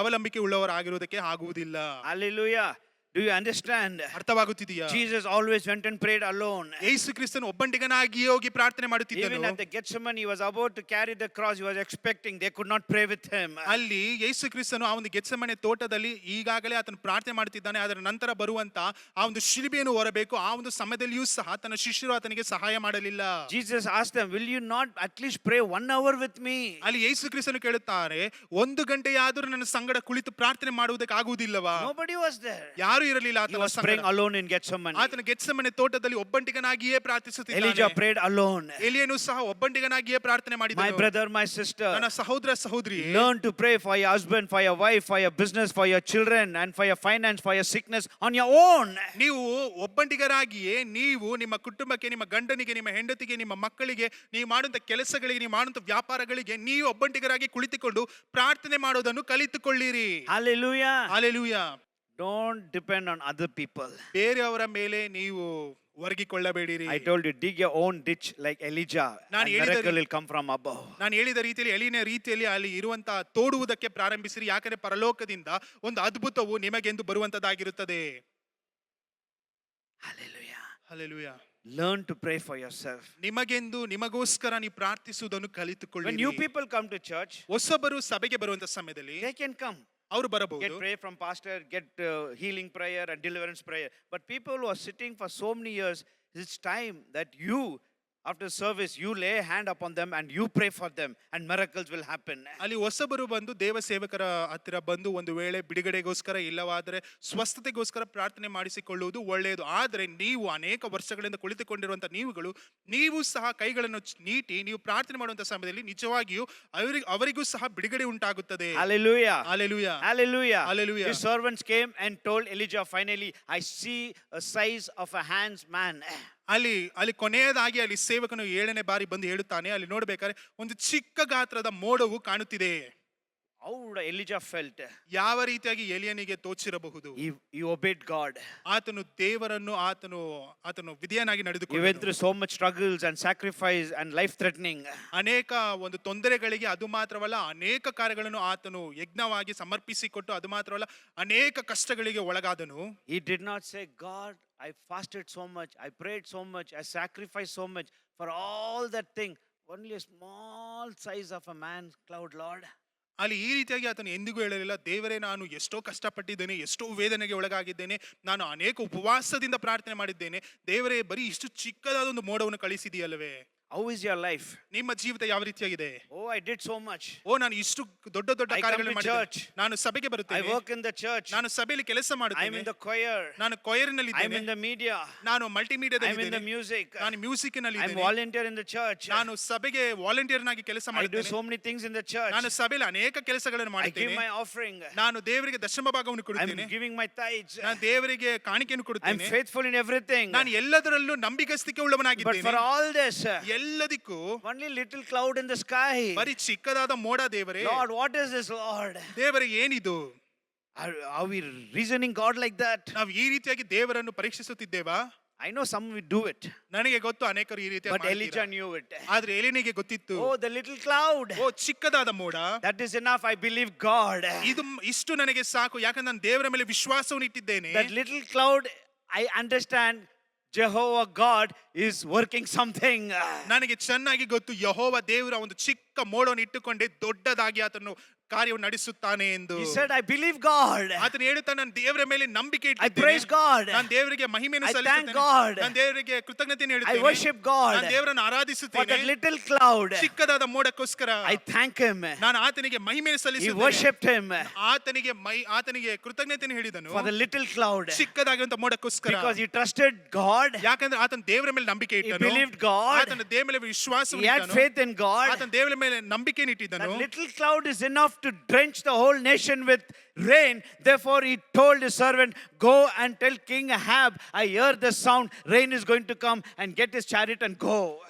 A: ಅವಲಂಬಿಕೆ ಉಳ್ಳವರಾಗಿರುವುದಕ್ಕೆ ಆಗುವುದಿಲ್ಲ.
B: Hallelujah. Do you understand?
A: ಅರ್ಥವಾಗುತ್ತಿದೆಯಾ?
B: Jesus always went and prayed alone.
A: ಯೇಸು ಕ್ರಿಸ್ತನು ಒಬ್ಬಂಟಿಗನಾಗಿಯೇ ಹೋಗಿ ಪ್ರಾರ್ಥನೆ ಮಾಡುತ್ತಿದ್ದನು.
B: Even at the Gethsemane, he was about to carry the cross. He was expecting they could not pray with him.
A: ಅಲ್ಲಿ ಯೇಸು ಕ್ರಿಸ್ತನು ಆ ಒಂದು ಗೆತ್ಸೆಮನೆ ತೋಟದಲ್ಲಿ ಈಗಾಗಲೇ ಆತನು ಪ್ರಾರ್ಥನೆ ಮಾಡುತ್ತಿದ್ದಾನೆ. ಅದರ ನಂತರ ಬರುವಂತ ಆ ಒಂದು ಶಿಲುಬೆಯನ್ನು ಹೊರಬೇಕು. ಆ ಒಂದು ಸಮಯದಲ್ಲಿಯೂ ಸಹ ತನ್ನ ಶಿಷ್ಯರು ಆತನಿಗೆ ಸಹಾಯ ಮಾಡಲಿಲ್ಲ.
B: Jesus asked them, will you not at least pray 1 hour with me?
A: ಅಲ್ಲಿ ಯೇಸು ಕ್ರಿಸ್ತನು ಕೇಳುತ್ತಾರೆ, 1 ಗಂಟೆಯಾದರೂ ನನ್ನ ಸಂಗಡ ಕುಳಿತು ಪ್ರಾರ್ಥನೆ ಮಾಡುವುದಕ್ಕೆ ಆಗುವುದಿಲ್ಲವಾ?
B: Nobody was there.
A: ಯಾರು ಇರಲಿಲ್ಲ
B: He was praying alone in Gethsemane.
A: ಆತನು ಗೆತ್ಸೆಮನೆ ತೋಟದಲ್ಲಿ ಒಬ್ಬಂಟಿಗನಾಗಿಯೇ ಪ್ರಾರ್ಥಿಸುತ್ತಿದ್ದಾನೆ.
B: Elijah prayed alone.
A: ಎಲಿಯನು ಸಹ ಒಬ್ಬಂಟಿಗನಾಗಿಯೇ ಪ್ರಾರ್ಥನೆ
B: My
A: ಮಾಡಿದನು.
B: brother, my sister,
A: ನನ್ನ ಸಹೋದರ ಸಹೋದರಿ,
B: learn to pray for your husband, for your wife, for your business, for your children, and for your finance, for your sickness on your own.
A: ನೀವು ಒಬ್ಬಂಟಿಗರಾಗಿಯೇ ನೀವು ನಿಮ್ಮ ಕುಟುಂಬಕ್ಕೆ, ನಿಮ್ಮ ಗಂಡನಿಗೆ, ನಿಮ್ಮ ಹೆಂಡತಿಗೆ, ನಿಮ್ಮ ಮಕ್ಕಳಿಗೆ, ನೀವು ಮಾಡುವಂತ ಕೆಲಸಗಳಿಗೆ, ನೀವು ಮಾಡುವಂತ ವ್ಯಾಪಾರಗಳಿಗೆ ನೀವು ಒಬ್ಬಂಟಿಗರಾಗಿ ಕುಳಿತುಕೊಂಡು ಪ್ರಾರ್ಥನೆ ಮಾಡೋದನ್ನು ಕಲಿತುಕೊಳ್ಳಿರಿ.
B: Hallelujah.
A: Hallelujah.
B: Don't depend on other people.
A: ಬೇರೆಯವರ ಮೇಲೆ ನೀವು ಒರಗಿಕೊಳ್ಳಬೇಡಿರಿ.
B: I told you, dig your own ditch like Elijah.
A: ನಾನು
B: And
A: ಹೇಳಿದ
B: miracle will come from above.
A: ನಾನು ಹೇಳಿದ ರೀತಿಯಲ್ಲಿ ಎಲಿನ ರೀತಿಯಲ್ಲಿ ಅಲ್ಲಿ ಇರುವಂತಹ ತೋಡುವುದಕ್ಕೆ ಪ್ರಾರಂಭಿಸಿರಿ. ಯಾಕಂದ್ರೆ ಪರಲೋಕದಿಂದ ಒಂದು ಅದ್ಭುತವು ನಿಮಗೆಂದು ಬರುವಂತದ್ದಾಗಿರುತ್ತದೆ.
B: Hallelujah.
A: Hallelujah.
B: Learn to pray for yourself.
A: ನಿಮಗೆಂದು ನಿಮಗೋಸ್ಕರ ನೀವು ಪ್ರಾರ್ಥಿಸುವುದನ್ನು
B: When
A: ಕಲಿತುಕೊಳ್ಳಿ.
B: new people come to church,
A: ಹೊಸಬರು ಸಭೆಗೆ ಬರುವಂತ ಸಮಯದಲ್ಲಿ
B: they can come.
A: ಅವರು
B: Get
A: ಬರಬಹುದು.
B: prayer from pastor, get healing prayer and deliverance prayer. But people who are sitting for so many years, it's time that you, after service, you lay a hand upon them and you pray for them and miracles will happen.
A: ಅಲ್ಲಿ ಹೊಸಬರು ಬಂದು ದೇವ ಸೇವಕರ ಹತ್ತಿರ ಬಂದು ಒಂದು ವೇಳೆ ಬಿಡುಗಡೆಗೋಸ್ಕರ ಇಲ್ಲವಾದರೆ ಸ್ವಸ್ಥತೆಗೋಸ್ಕರ ಪ್ರಾರ್ಥನೆ ಮಾಡಿಸಿಕೊಳ್ಳುವುದು ಒಳ್ಳೆಯದು. ಆದರೆ ನೀವು ಅನೇಕ ವರ್ಷಗಳಿಂದ ಕುಳಿತುಕೊಂಡಿರುವಂತಹ ನೀವು ಸಹ ಕೈಗಳನ್ನು ನೀಟಿ ನೀವು ಪ್ರಾರ್ಥನೆ ಮಾಡುವಂತ ಸಮಯದಲ್ಲಿ ನಿಜವಾಗಿಯೂ ಅವರಿಗೂ ಸಹ ಬಿಡುಗಡೆ ಉಂಟಾಗುತ್ತದೆ.
B: Hallelujah.
A: Hallelujah.
B: Hallelujah.
A: Hallelujah.
B: His servants came and told Elijah, finally, I see a size of a hand's man.
A: ಅಲ್ಲಿ ಕೊನೆಯದಾಗಿ ಅಲ್ಲಿ ಸೇವಕನು 7ನೇ ಬಾರಿ ಬಂದು ಹೇಳುತ್ತಾನೆ, ಅಲ್ಲಿ ನೋಡ್ಬೇಕಾದ್ರೆ ಒಂದು ಚಿಕ್ಕ ಗಾತ್ರದ ಮೋಡವು ಕಾಣುತ್ತಿದೆ.
B: How would Elijah felt?
A: ಯಾವ ರೀತಿಯಾಗಿ ಎಲಿಯನಿಗೆ ತೋಚಿರಬಹುದು?
B: He obeyed God.
A: ಆತನು ದೇವರನ್ನು ಆತನು ವಿಧೇಯನಾಗಿ
B: He went
A: ನಡೆದುಕೊಂಡನು.
B: through so much struggles and sacrifice and life threatening.
A: ಅನೇಕ ಒಂದು ತೊಂದರೆಗಳಿಗೆ, ಅದು ಮಾತ್ರವಲ್ಲ ಅನೇಕ ಕಾರ್ಯಗಳನ್ನು ಆತನು ಯಜ್ಞವಾಗಿ ಸಮರ್ಪಿಸಿಕೊಟ್ಟು, ಅದು ಮಾತ್ರವಲ್ಲ ಅನೇಕ ಕಷ್ಟಗಳಿಗೆ ಒಳಗಾದನು.
B: He did not say, God, I fasted so much, I prayed so much, I sacrificed so much for all that thing. Only a small size of a man's cloud, Lord.
A: ಅಲ್ಲಿ ಈ ರೀತಿಯಾಗಿ ಆತನು ಎಂದಿಗೂ ಹೇಳಲಿಲ್ಲ, ದೇವರೇ ನಾನು ಎಷ್ಟೋ ಕಷ್ಟಪಟ್ಟಿದ್ದೇನೆ, ಎಷ್ಟೋ ವೇದನೆಗೆ ಒಳಗಾಗಿದ್ದೇನೆ, ನಾನು ಅನೇಕ ಉಪವಾಸದಿಂದ ಪ್ರಾರ್ಥನೆ ಮಾಡಿದ್ದೇನೆ, ದೇವರೇ ಬರೀ ಇಷ್ಟು ಚಿಕ್ಕದಾದ ಒಂದು ಮೋಡವನ್ನು ಕಳಿಸಿದೆಯಲ್ಲವೇ?
B: How is your life?
A: ನಿಮ್ಮ ಜೀವಿತ ಯಾವ ರೀತಿಯಾಗಿದೆ?
B: Oh, I did so much.
A: ನಾನು ಇಷ್ಟು ದೊಡ್ಡ
B: I come
A: ಕಾರ್ಯಗಳನ್ನು
B: to
A: ಮಾಡಿದ್ದೇನೆ.
B: church.
A: ನಾನು ಸಭೆಗೆ
B: I
A: ಬರುತ್ತೇನೆ,
B: work in the church.
A: ನಾನು ಸಭೆಯಲ್ಲಿ ಕೆಲಸ
B: I'm in
A: ಮಾಡುತ್ತೇನೆ,
B: the choir.
A: ನಾನು ಕೊಯರ್ನಲ್ಲಿ
B: I'm
A: ಇದ್ದೇನೆ,
B: in the media.
A: ನಾನು
B: I'm
A: ಮಲ್ಟಿಮೀಡಿಯಾದಲ್ಲಿ
B: in the
A: ಇದ್ದೇನೆ,
B: music.
A: ನಾನು ಮ್ಯೂಸಿಕ್ನಲ್ಲಿ
B: I'm
A: ಇದ್ದೇನೆ,
B: volunteer in the church.
A: ನಾನು ಸಭೆಗೆ ವಾಲಂಟಿಯರ್ನಾಗಿ ಕೆಲಸ
B: I do
A: ಮಾಡುತ್ತೇನೆ,
B: so many things in the church.
A: ನಾನು ಸಭೆಯಲ್ಲಿ ಅನೇಕ ಕೆಲಸಗಳನ್ನು
B: I give
A: ಮಾಡುತ್ತೇನೆ,
B: my offering.
A: ನಾನು ದೇವರಿಗೆ ದಶಮ ಭಾಗವನ್ನು
B: I'm
A: ಕೊಡುತ್ತೇನೆ,
B: giving my tithes.
A: ನಾನು ದೇವರಿಗೆ ಕಾಣಿಕೆಯನ್ನು
B: I'm
A: ಕೊಡುತ್ತೇನೆ,
B: faithful in everything.
A: ನಾನು ಎಲ್ಲದರಲ್ಲೂ ನಂಬಿಗಸ್ತಿಕೆ
B: But for
A: ಉಳ್ಳವನಾಗಿದ್ದೇನೆ.
B: all this,
A: ಎಲ್ಲದಕ್ಕೂ
B: only little cloud in the sky.
A: ಬರೀ ಚಿಕ್ಕದಾದ ಮೋಡ. ದೇವರೇ,
B: Lord, what is this, Lord?
A: ದೇವರೇ ಏನಿದು?
B: Are we reasoning God like that?
A: ನಾವು ಈ ರೀತಿಯಾಗಿ ದೇವರನ್ನು ಪರೀಕ್ಷಿಸುತ್ತಿದ್ದೇವಾ?
B: I know some will do it,
A: ನನಗೆ ಗೊತ್ತು ಅನೇಕರು ಈ ರೀತಿ
B: but Elijah knew it.
A: ಆದ್ರೆ ಎಲಿನಿಗೆ ಗೊತ್ತಿತ್ತು.
B: Oh, the little cloud.
A: ಚಿಕ್ಕದಾದ ಮೋಡ,
B: That is enough. I believe God.
A: ಇಷ್ಟು ನನಗೆ ಸಾಕು, ಯಾಕಂದ್ರೆ ನಾನು ದೇವರ ಮೇಲೆ ವಿಶ್ವಾಸವನ್ನು ಇಟ್ಟಿದ್ದೇನೆ.
B: That little cloud, I understand Jehovah God is working something.
A: ನನಗೆ ಚೆನ್ನಾಗಿ ಗೊತ್ತು, ಯೆಹೋವ ದೇವರ ಒಂದು ಚಿಕ್ಕ ಮೋಡವನ್ನು ಇಟ್ಟುಕೊಂಡೇ ದೊಡ್ಡದಾಗಿ ಆತನು ಕಾರ್ಯವನ್ನು ನಡೆಸುತ್ತಾನೆ ಎಂದು.
B: He said, I believe God.
A: ಆತನು ಹೇಳುತ್ತಾನೆ, ನಾನು ದೇವರ ಮೇಲೆ ನಂಬಿಕೆ
B: I praise God.
A: ನಾನು ದೇವರಿಗೆ ಮಹಿಮೆಯನ್ನು
B: I thank
A: ಸಲ್ಲಿಸುತ್ತೇನೆ,
B: God.
A: ನಾನು ದೇವರಿಗೆ ಕೃತಜ್ಞತೆಯನ್ನು
B: I
A: ಹೇಳುತ್ತೇನೆ,
B: worship God
A: ನಾನು ದೇವರನ್ನು
B: for
A: ಆರಾಧಿಸುತ್ತೇನೆ.
B: that little cloud.
A: ಚಿಕ್ಕದಾದ ಮೋಡಕ್ಕೋಸ್ಕರ
B: I thank Him.
A: ನಾನು ಆತನಿಗೆ ಮಹಿಮೆಯನ್ನು
B: He
A: ಸಲ್ಲಿಸುತ್ತೇನೆ.
B: worshipped Him
A: ಆತನಿಗೆ ಕೃತಜ್ಞತೆಯನ್ನು ಹೇಳಿದನು
B: for the little cloud.
A: ಚಿಕ್ಕದಾಗಿರುವಂತ ಮೋಡಕ್ಕೋಸ್ಕರ.
B: Because he trusted God.
A: ಯಾಕಂದ್ರೆ ಆತನ ದೇವರ ಮೇಲೆ ನಂಬಿಕೆ
B: He
A: ಇಟ್ಟನು,
B: believed God.
A: ಆತನ ದೇವರ ಮೇಲೆ ವಿಶ್ವಾಸ
B: He had faith in God.
A: ಆತನ ದೇವರ ಮೇಲೆ ನಂಬಿಕೆಯನ್ನು
B: That
A: ಇಟ್ಟಿದ್ದನು.
B: little cloud is enough to drench the whole nation with rain. Therefore, he told his servant, go and tell King Ahab, I hear the sound, rain is going to come, and get his chariot and go.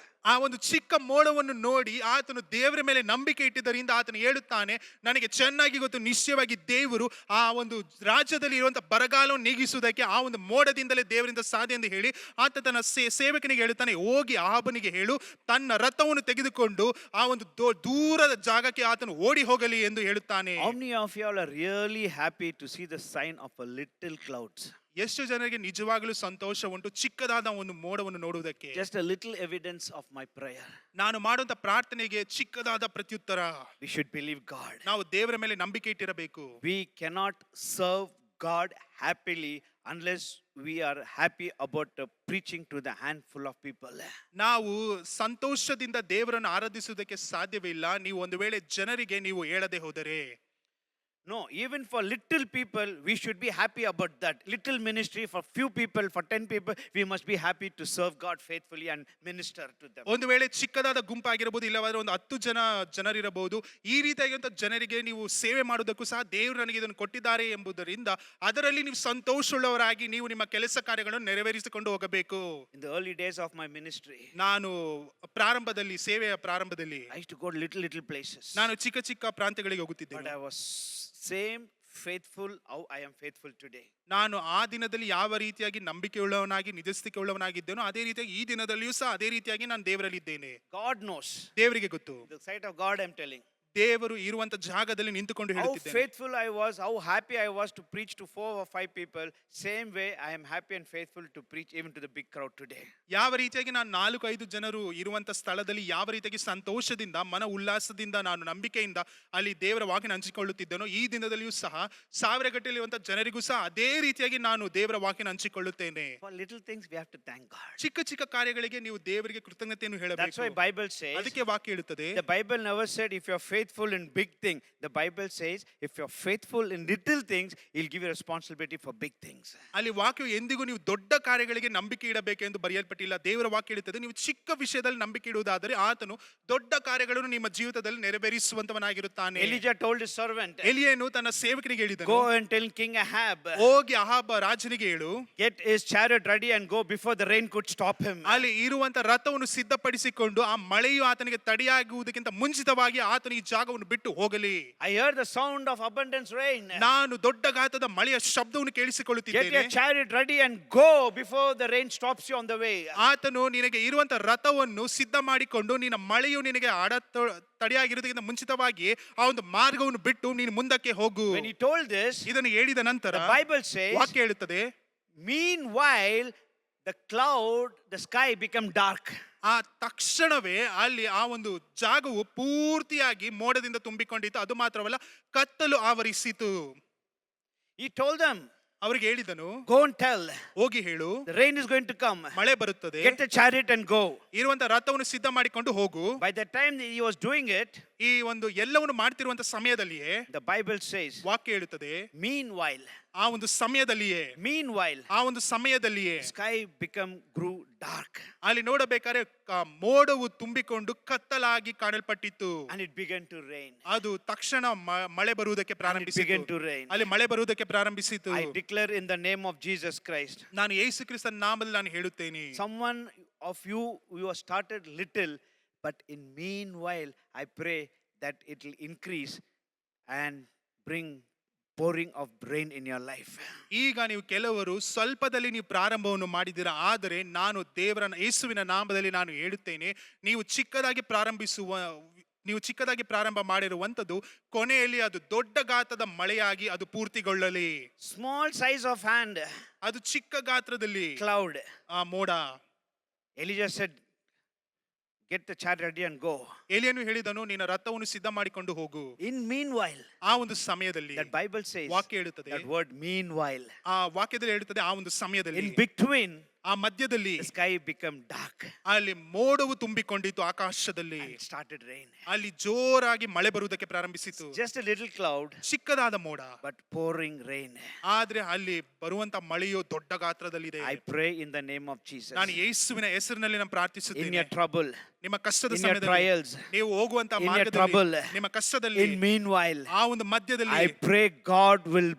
A: ಆ ಒಂದು ಚಿಕ್ಕ ಮೋಡವನ್ನು ನೋಡಿ ಆತನು ದೇವರ ಮೇಲೆ ನಂಬಿಕೆ ಇಟ್ಟಿದ್ದರಿಂದ ಆತನು ಹೇಳುತ್ತಾನೆ, ನನಗೆ ಚೆನ್ನಾಗಿ ಗೊತ್ತು, ನಿಶ್ಚಯವಾಗಿ ದೇವರು ಆ ಒಂದು ರಾಜ್ಯದಲ್ಲಿ ಇರುವಂತಹ ಬರಗಾಲವನ್ನು ನೀಗಿಸುವುದಕ್ಕೆ ಆ ಒಂದು ಮೋಡದಿಂದಲೇ ದೇವರಿಂದ ಸಾಧ್ಯ ಎಂದು ಹೇಳಿ ಆತ ತನ್ನ ಸೇವಕನಿಗೆ ಹೇಳುತ್ತಾನೆ, ಹೋಗಿ ಆಹಾಬನಿಗೆ ಹೇಳು, ತನ್ನ ರಥವನ್ನು ತೆಗೆದುಕೊಂಡು ಆ ಒಂದು ದೂರದ ಜಾಗಕ್ಕೆ ಆತನು ಓಡಿ ಹೋಗಲಿ ಎಂದು ಹೇಳುತ್ತಾನೆ.
B: How many of you all are really happy to see the sign of a little clouds?
A: ಎಷ್ಟು ಜನರಿಗೆ ನಿಜವಾಗಲೂ ಸಂತೋಷ ಉಂಟು ಚಿಕ್ಕದಾದ ಒಂದು ಮೋಡವನ್ನು ನೋಡುವುದಕ್ಕೆ?
B: Just a little evidence of my prayer.
A: ನಾನು ಮಾಡುವಂತ ಪ್ರಾರ್ಥನೆಗೆ ಚಿಕ್ಕದಾದ ಪ್ರತ್ಯುತ್ತರ.
B: We should believe God.
A: ನಾವು ದೇವರ ಮೇಲೆ ನಂಬಿಕೆ ಇಟ್ಟಿರಬೇಕು.
B: We cannot serve God happily unless we are happy about preaching to the handful of people.
A: ನಾವು ಸಂತೋಷದಿಂದ ದೇವರನ್ನು ಆರಾಧಿಸುವುದಕ್ಕೆ ಸಾಧ್ಯವಿಲ್ಲ ನೀವು ಒಂದು ವೇಳೆ ಜನರಿಗೆ ನೀವು ಹೇಳದೆ ಹೋದರೆ.
B: No, even for little people, we should be happy about that. Little ministry for few people, for 10 people, we must be happy to serve God faithfully and minister to them.
A: ಒಂದು ವೇಳೆ ಚಿಕ್ಕದಾದ ಗುಂಪಾಗಿರಬಹುದು, ಇಲ್ಲವಾದ್ರೆ ಒಂದು 10 ಜನರಿರಬಹುದು, ಈ ರೀತಿಯಾಗಿರುವಂತ ಜನರಿಗೆ ನೀವು ಸೇವೆ ಮಾಡುವುದಕ್ಕೂ ಸಹ ದೇವರು ನನಗೆ ಇದನ್ನು ಕೊಟ್ಟಿದ್ದಾರೆ ಎಂಬುದರಿಂದ ಅದರಲ್ಲಿ ನೀವು ಸಂತೋಷವುಳ್ಳವರಾಗಿ ನೀವು ನಿಮ್ಮ ಕೆಲಸ ಕಾರ್ಯಗಳನ್ನು ನೆರವೇರಿಸಿಕೊಂಡು ಹೋಗಬೇಕು.
B: In the early days of my ministry,
A: ನಾನು ಪ್ರಾರಂಭದಲ್ಲಿ ಸೇವೆಯ ಪ್ರಾರಂಭದಲ್ಲಿ
B: I used to go to little places.
A: ನಾನು ಚಿಕ್ಕ ಪ್ರಾಂತ್ಯಗಳಿಗೆ ಹೋಗುತ್ತಿದ್ದೆ.
B: But I was same faithful how I am faithful today.
A: ನಾನು ಆ ದಿನದಲ್ಲಿ ಯಾವ ರೀತಿಯಾಗಿ ನಂಬಿಕೆಯುಳ್ಳವನಾಗಿ ನಿಜಸ್ಥಿಕೆಯುಳ್ಳವನಾಗಿದ್ದೇನೋ ಅದೇ ರೀತಿಯಾಗಿ ಈ ದಿನದಲ್ಲಿಯೂ ಸಹ ಅದೇ ರೀತಿಯಾಗಿ ನಾನು ದೇವರಲ್ಲಿದ್ದೇನೆ.
B: God knows.
A: ದೇವರಿಗೆ ಗೊತ್ತು.
B: The sight of God I am telling.
A: ದೇವರು ಇರುವಂತ ಜಾಗದಲ್ಲಿ ನಿಂತುಕೊಂಡು
B: How
A: ಹೇಳುತ್ತಿದ್ದೇನೆ.
B: faithful I was, how happy I was to preach to 4 or 5 people. Same way I am happy and faithful to preach even to the big crowd today.
A: ಯಾವ ರೀತಿಯಾಗಿ ನಾನು 4-5 ಜನರು ಇರುವಂತ ಸ್ಥಳದಲ್ಲಿ ಯಾವ ರೀತಿಯಾಗಿ ಸಂತೋಷದಿಂದ ಮನ ಉಲ್ಲಾಸದಿಂದ ನಾನು ನಂಬಿಕೆಯಿಂದ ಅಲ್ಲಿ ದೇವರ ವಾಕ್ಯನ ಹಂಚಿಕೊಳ್ಳುತ್ತಿದ್ದೇನೋ ಈ ದಿನದಲ್ಲಿಯೂ ಸಹ 1000 ಗಟ್ಟಲೆ ಇರುವಂತ ಜನರಿಗೂ ಸಹ ಅದೇ ರೀತಿಯಾಗಿ ನಾನು ದೇವರ ವಾಕ್ಯನ ಹಂಚಿಕೊಳ್ಳುತ್ತೇನೆ.
B: For little things we have to thank God.
A: ಚಿಕ್ಕ ಕಾರ್ಯಗಳಿಗೆ ನೀವು ದೇವರಿಗೆ ಕೃತಜ್ಞತೆಯನ್ನು
B: That's
A: ಹೇಳಬೇಕು.
B: why Bible says,
A: ಅದಕ್ಕೆ ವಾಕ್ಯ ಹೇಳುತ್ತದೆ,
B: the Bible never said if you're faithful in big thing. The Bible says if you're faithful in little things, he'll give you responsibility for big things.
A: ಅಲ್ಲಿ ವಾಕ್ಯವು ಎಂದಿಗೂ ನೀವು ದೊಡ್ಡ ಕಾರ್ಯಗಳಿಗೆ ನಂಬಿಕೆ ಇಡಬೇಕೆಂದು ಬರೆಯಲ್ಪಟ್ಟಿಲ್ಲ. ದೇವರ ವಾಕ್ಯ ಹೇಳುತ್ತದೆ, ನೀವು ಚಿಕ್ಕ ವಿಷಯದಲ್ಲಿ ನಂಬಿಕೆ ಇಡುವುದಾದರೆ ಆತನು ದೊಡ್ಡ ಕಾರ್ಯಗಳನ್ನು ನಿಮ್ಮ ಜೀವಿತದಲ್ಲಿ ನೆರವೇರಿಸುವಂತವನಾಗಿರುತ್ತಾನೆ.
B: Elijah told his servant,
A: ಎಲಿಯನು ತನ್ನ ಸೇವಕನಿಗೆ ಹೇಳಿದನು,
B: go and tell King Ahab,
A: ಹೋಗಿ ಅಹಾಬ ರಾಜನಿಗೆ ಹೇಳು,
B: get his chariot ready and go before the rain could stop him.
A: ಅಲ್ಲಿ ಇರುವಂತ ರಥವನ್ನು ಸಿದ್ಧಪಡಿಸಿಕೊಂಡು ಆ ಮಳೆಯು ಆತನಿಗೆ ತಡೆಯಾಗುವುದಕ್ಕಿಂತ ಮುಂಚಿತವಾಗಿ ಆತನು ಈ ಜಾಗವನ್ನು ಬಿಟ್ಟು ಹೋಗಲಿ.
B: I heard the sound of abundance rain.
A: ನಾನು ದೊಡ್ಡ ಗಾತ್ರದ ಮಳೆಯ ಶಬ್ದವನ್ನು
B: Get
A: ಕೇಳಿಸಿಕೊಳ್ಳುತ್ತಿದ್ದೇನೆ.
B: your chariot ready and go before the rain stops you on the way.
A: ಆತನು ನಿನಗೆ ಇರುವಂತ ರಥವನ್ನು ಸಿದ್ಧ ಮಾಡಿಕೊಂಡು ನಿನ್ನ ಮಳೆಯು ನಿನಗೆ ತಡೆಯಾಗಿರುವುದಕ್ಕಿಂತ ಮುಂಚಿತವಾಗಿ ಆ ಒಂದು ಮಾರ್ಗವನ್ನು ಬಿಟ್ಟು ನೀನು ಮುಂದಕ್ಕೆ ಹೋಗು.
B: When he told this,
A: ಇದನ್ನು ಹೇಳಿದ ನಂತರ
B: the Bible says,
A: ವಾಕ್ಯ ಹೇಳುತ್ತದೆ,
B: meanwhile the cloud, the sky became dark.
A: ಆ ತಕ್ಷಣವೇ ಅಲ್ಲಿ ಆ ಒಂದು ಜಾಗವು ಪೂರ್ತಿಯಾಗಿ ಮೋಡದಿಂದ ತುಂಬಿಕೊಂಡಿತ್ತು. ಅದು ಮಾತ್ರವಲ್ಲ, ಕತ್ತಲು ಆವರಿಸಿತು.
B: He told them,
A: ಅವರಿಗೆ ಹೇಳಿದನು,
B: go and tell,
A: ಹೋಗಿ ಹೇಳು,
B: the rain is going to come.
A: ಮಳೆ ಬರುತ್ತದೆ,
B: Get the chariot and go.
A: ಇರುವಂತ ರಥವನ್ನು ಸಿದ್ಧ ಮಾಡಿಕೊಂಡು ಹೋಗು.
B: By the time he was doing it,
A: ಈ ಒಂದು ಎಲ್ಲವನ್ನು ಮಾಡ್ತಿರುವಂತ ಸಮಯದಲ್ಲಿಯೇ
B: the Bible says,
A: ವಾಕ್ಯ ಹೇಳುತ್ತದೆ,
B: meanwhile,
A: ಆ ಒಂದು ಸಮಯದಲ್ಲಿಯೇ ಆ ಒಂದು ಸಮಯದಲ್ಲಿಯೇ
B: sky grew dark.
A: ಅಲ್ಲಿ ನೋಡಬೇಕಾದ್ರೆ ಮೋಡವು ತುಂಬಿಕೊಂಡು ಕತ್ತಲಾಗಿ ಕಾಣಲ್ಪಟ್ಟಿತ್ತು.
B: And it began to rain.
A: ಅದು ತಕ್ಷಣ ಮಳೆ ಬರುವುದಕ್ಕೆ ಪ್ರಾರಂಭಿಸಿತು. ಅಲ್ಲಿ ಮಳೆ ಬರುವುದಕ್ಕೆ ಪ್ರಾರಂಭಿಸಿತು.
B: I declare in the name of Jesus Christ.
A: ನಾನು ಯೇಸು ಕ್ರಿಸ್ತನ ನಾಮದಲ್ಲಿ ನಾನು ಹೇಳುತ್ತೇನೆ,
B: Someone of you have started little, but in meanwhile I pray that it will increase and bring pouring of rain in your life.
A: ಈಗ ನೀವು ಕೆಲವರು ಸ್ವಲ್ಪದಲ್ಲಿ ನೀವು ಪ್ರಾರಂಭವನ್ನು ಮಾಡಿದ್ದೀರಾ, ಆದರೆ ನಾನು ದೇವರ ಯೇಸುವಿನ ನಾಮದಲ್ಲಿ ನಾನು ಹೇಳುತ್ತೇನೆ, ನೀವು ಚಿಕ್ಕದಾಗಿ ಪ್ರಾರಂಭ ಮಾಡಿರುವಂತದ್ದು ಕೊನೆಯಲ್ಲಿ ಅದು ದೊಡ್ಡ ಗಾತ್ರದ ಮಳೆಯಾಗಿ ಅದು ಪೂರ್ತಿಗೊಳ್ಳಲಿ.
B: Small size of hand,
A: ಅದು ಚಿಕ್ಕ ಗಾತ್ರದಲ್ಲಿ
B: cloud.
A: ಆ ಮೋಡ.
B: Elijah said, get the chariot ready and go.
A: ಎಲಿಯನು ಹೇಳಿದನು, ನಿನ್ನ ರಥವನ್ನು ಸಿದ್ಧ ಮಾಡಿಕೊಂಡು ಹೋಗು.
B: In meanwhile,
A: ಆ ಒಂದು ಸಮಯದಲ್ಲಿ,
B: that Bible says,
A: ವಾಕ್ಯ ಹೇಳುತ್ತದೆ,
B: that word meanwhile,
A: ಆ ವಾಕ್ಯದಲ್ಲಿ ಹೇಳುತ್ತದೆ, ಆ ಒಂದು ಸಮಯದಲ್ಲಿ,
B: in between,
A: ಆ ಮಧ್ಯದಲ್ಲಿ
B: the sky became dark
A: ಅಲ್ಲಿ ಮೋಡವು ತುಂಬಿಕೊಂಡಿತು ಆಕಾಶದಲ್ಲಿ.
B: and it started rain.
A: ಅಲ್ಲಿ ಜೋರಾಗಿ ಮಳೆ ಬರುವುದಕ್ಕೆ ಪ್ರಾರಂಭಿಸಿತು.
B: Just a little cloud,
A: ಚಿಕ್ಕದಾದ ಮೋಡ,
B: but pouring rain.
A: ಆದ್ರೆ ಅಲ್ಲಿ ಬರುವಂತ ಮಳೆಯು ದೊಡ್ಡ ಗಾತ್ರದಲ್ಲಿದೆ.
B: I pray in the name of Jesus.
A: ನಾನು ಯೇಸುವಿನ ಹೆಸರಿನಲ್ಲಿ ನಾನು
B: In
A: ಪ್ರಾರ್ಥಿಸುತ್ತೇನೆ.
B: your trouble,
A: ನಿಮ್ಮ ಕಷ್ಟದ
B: in your
A: ಸಮಯದಲ್ಲಿ,
B: trials,
A: ನೀವು ಹೋಗುವಂತ
B: in your
A: ಮಾರ್ಗದಲ್ಲಿ,
B: trouble,
A: ನಿಮ್ಮ ಕಷ್ಟದಲ್ಲಿ,
B: in meanwhile,
A: ಆ ಒಂದು ಮಧ್ಯದಲ್ಲಿ
B: I pray God will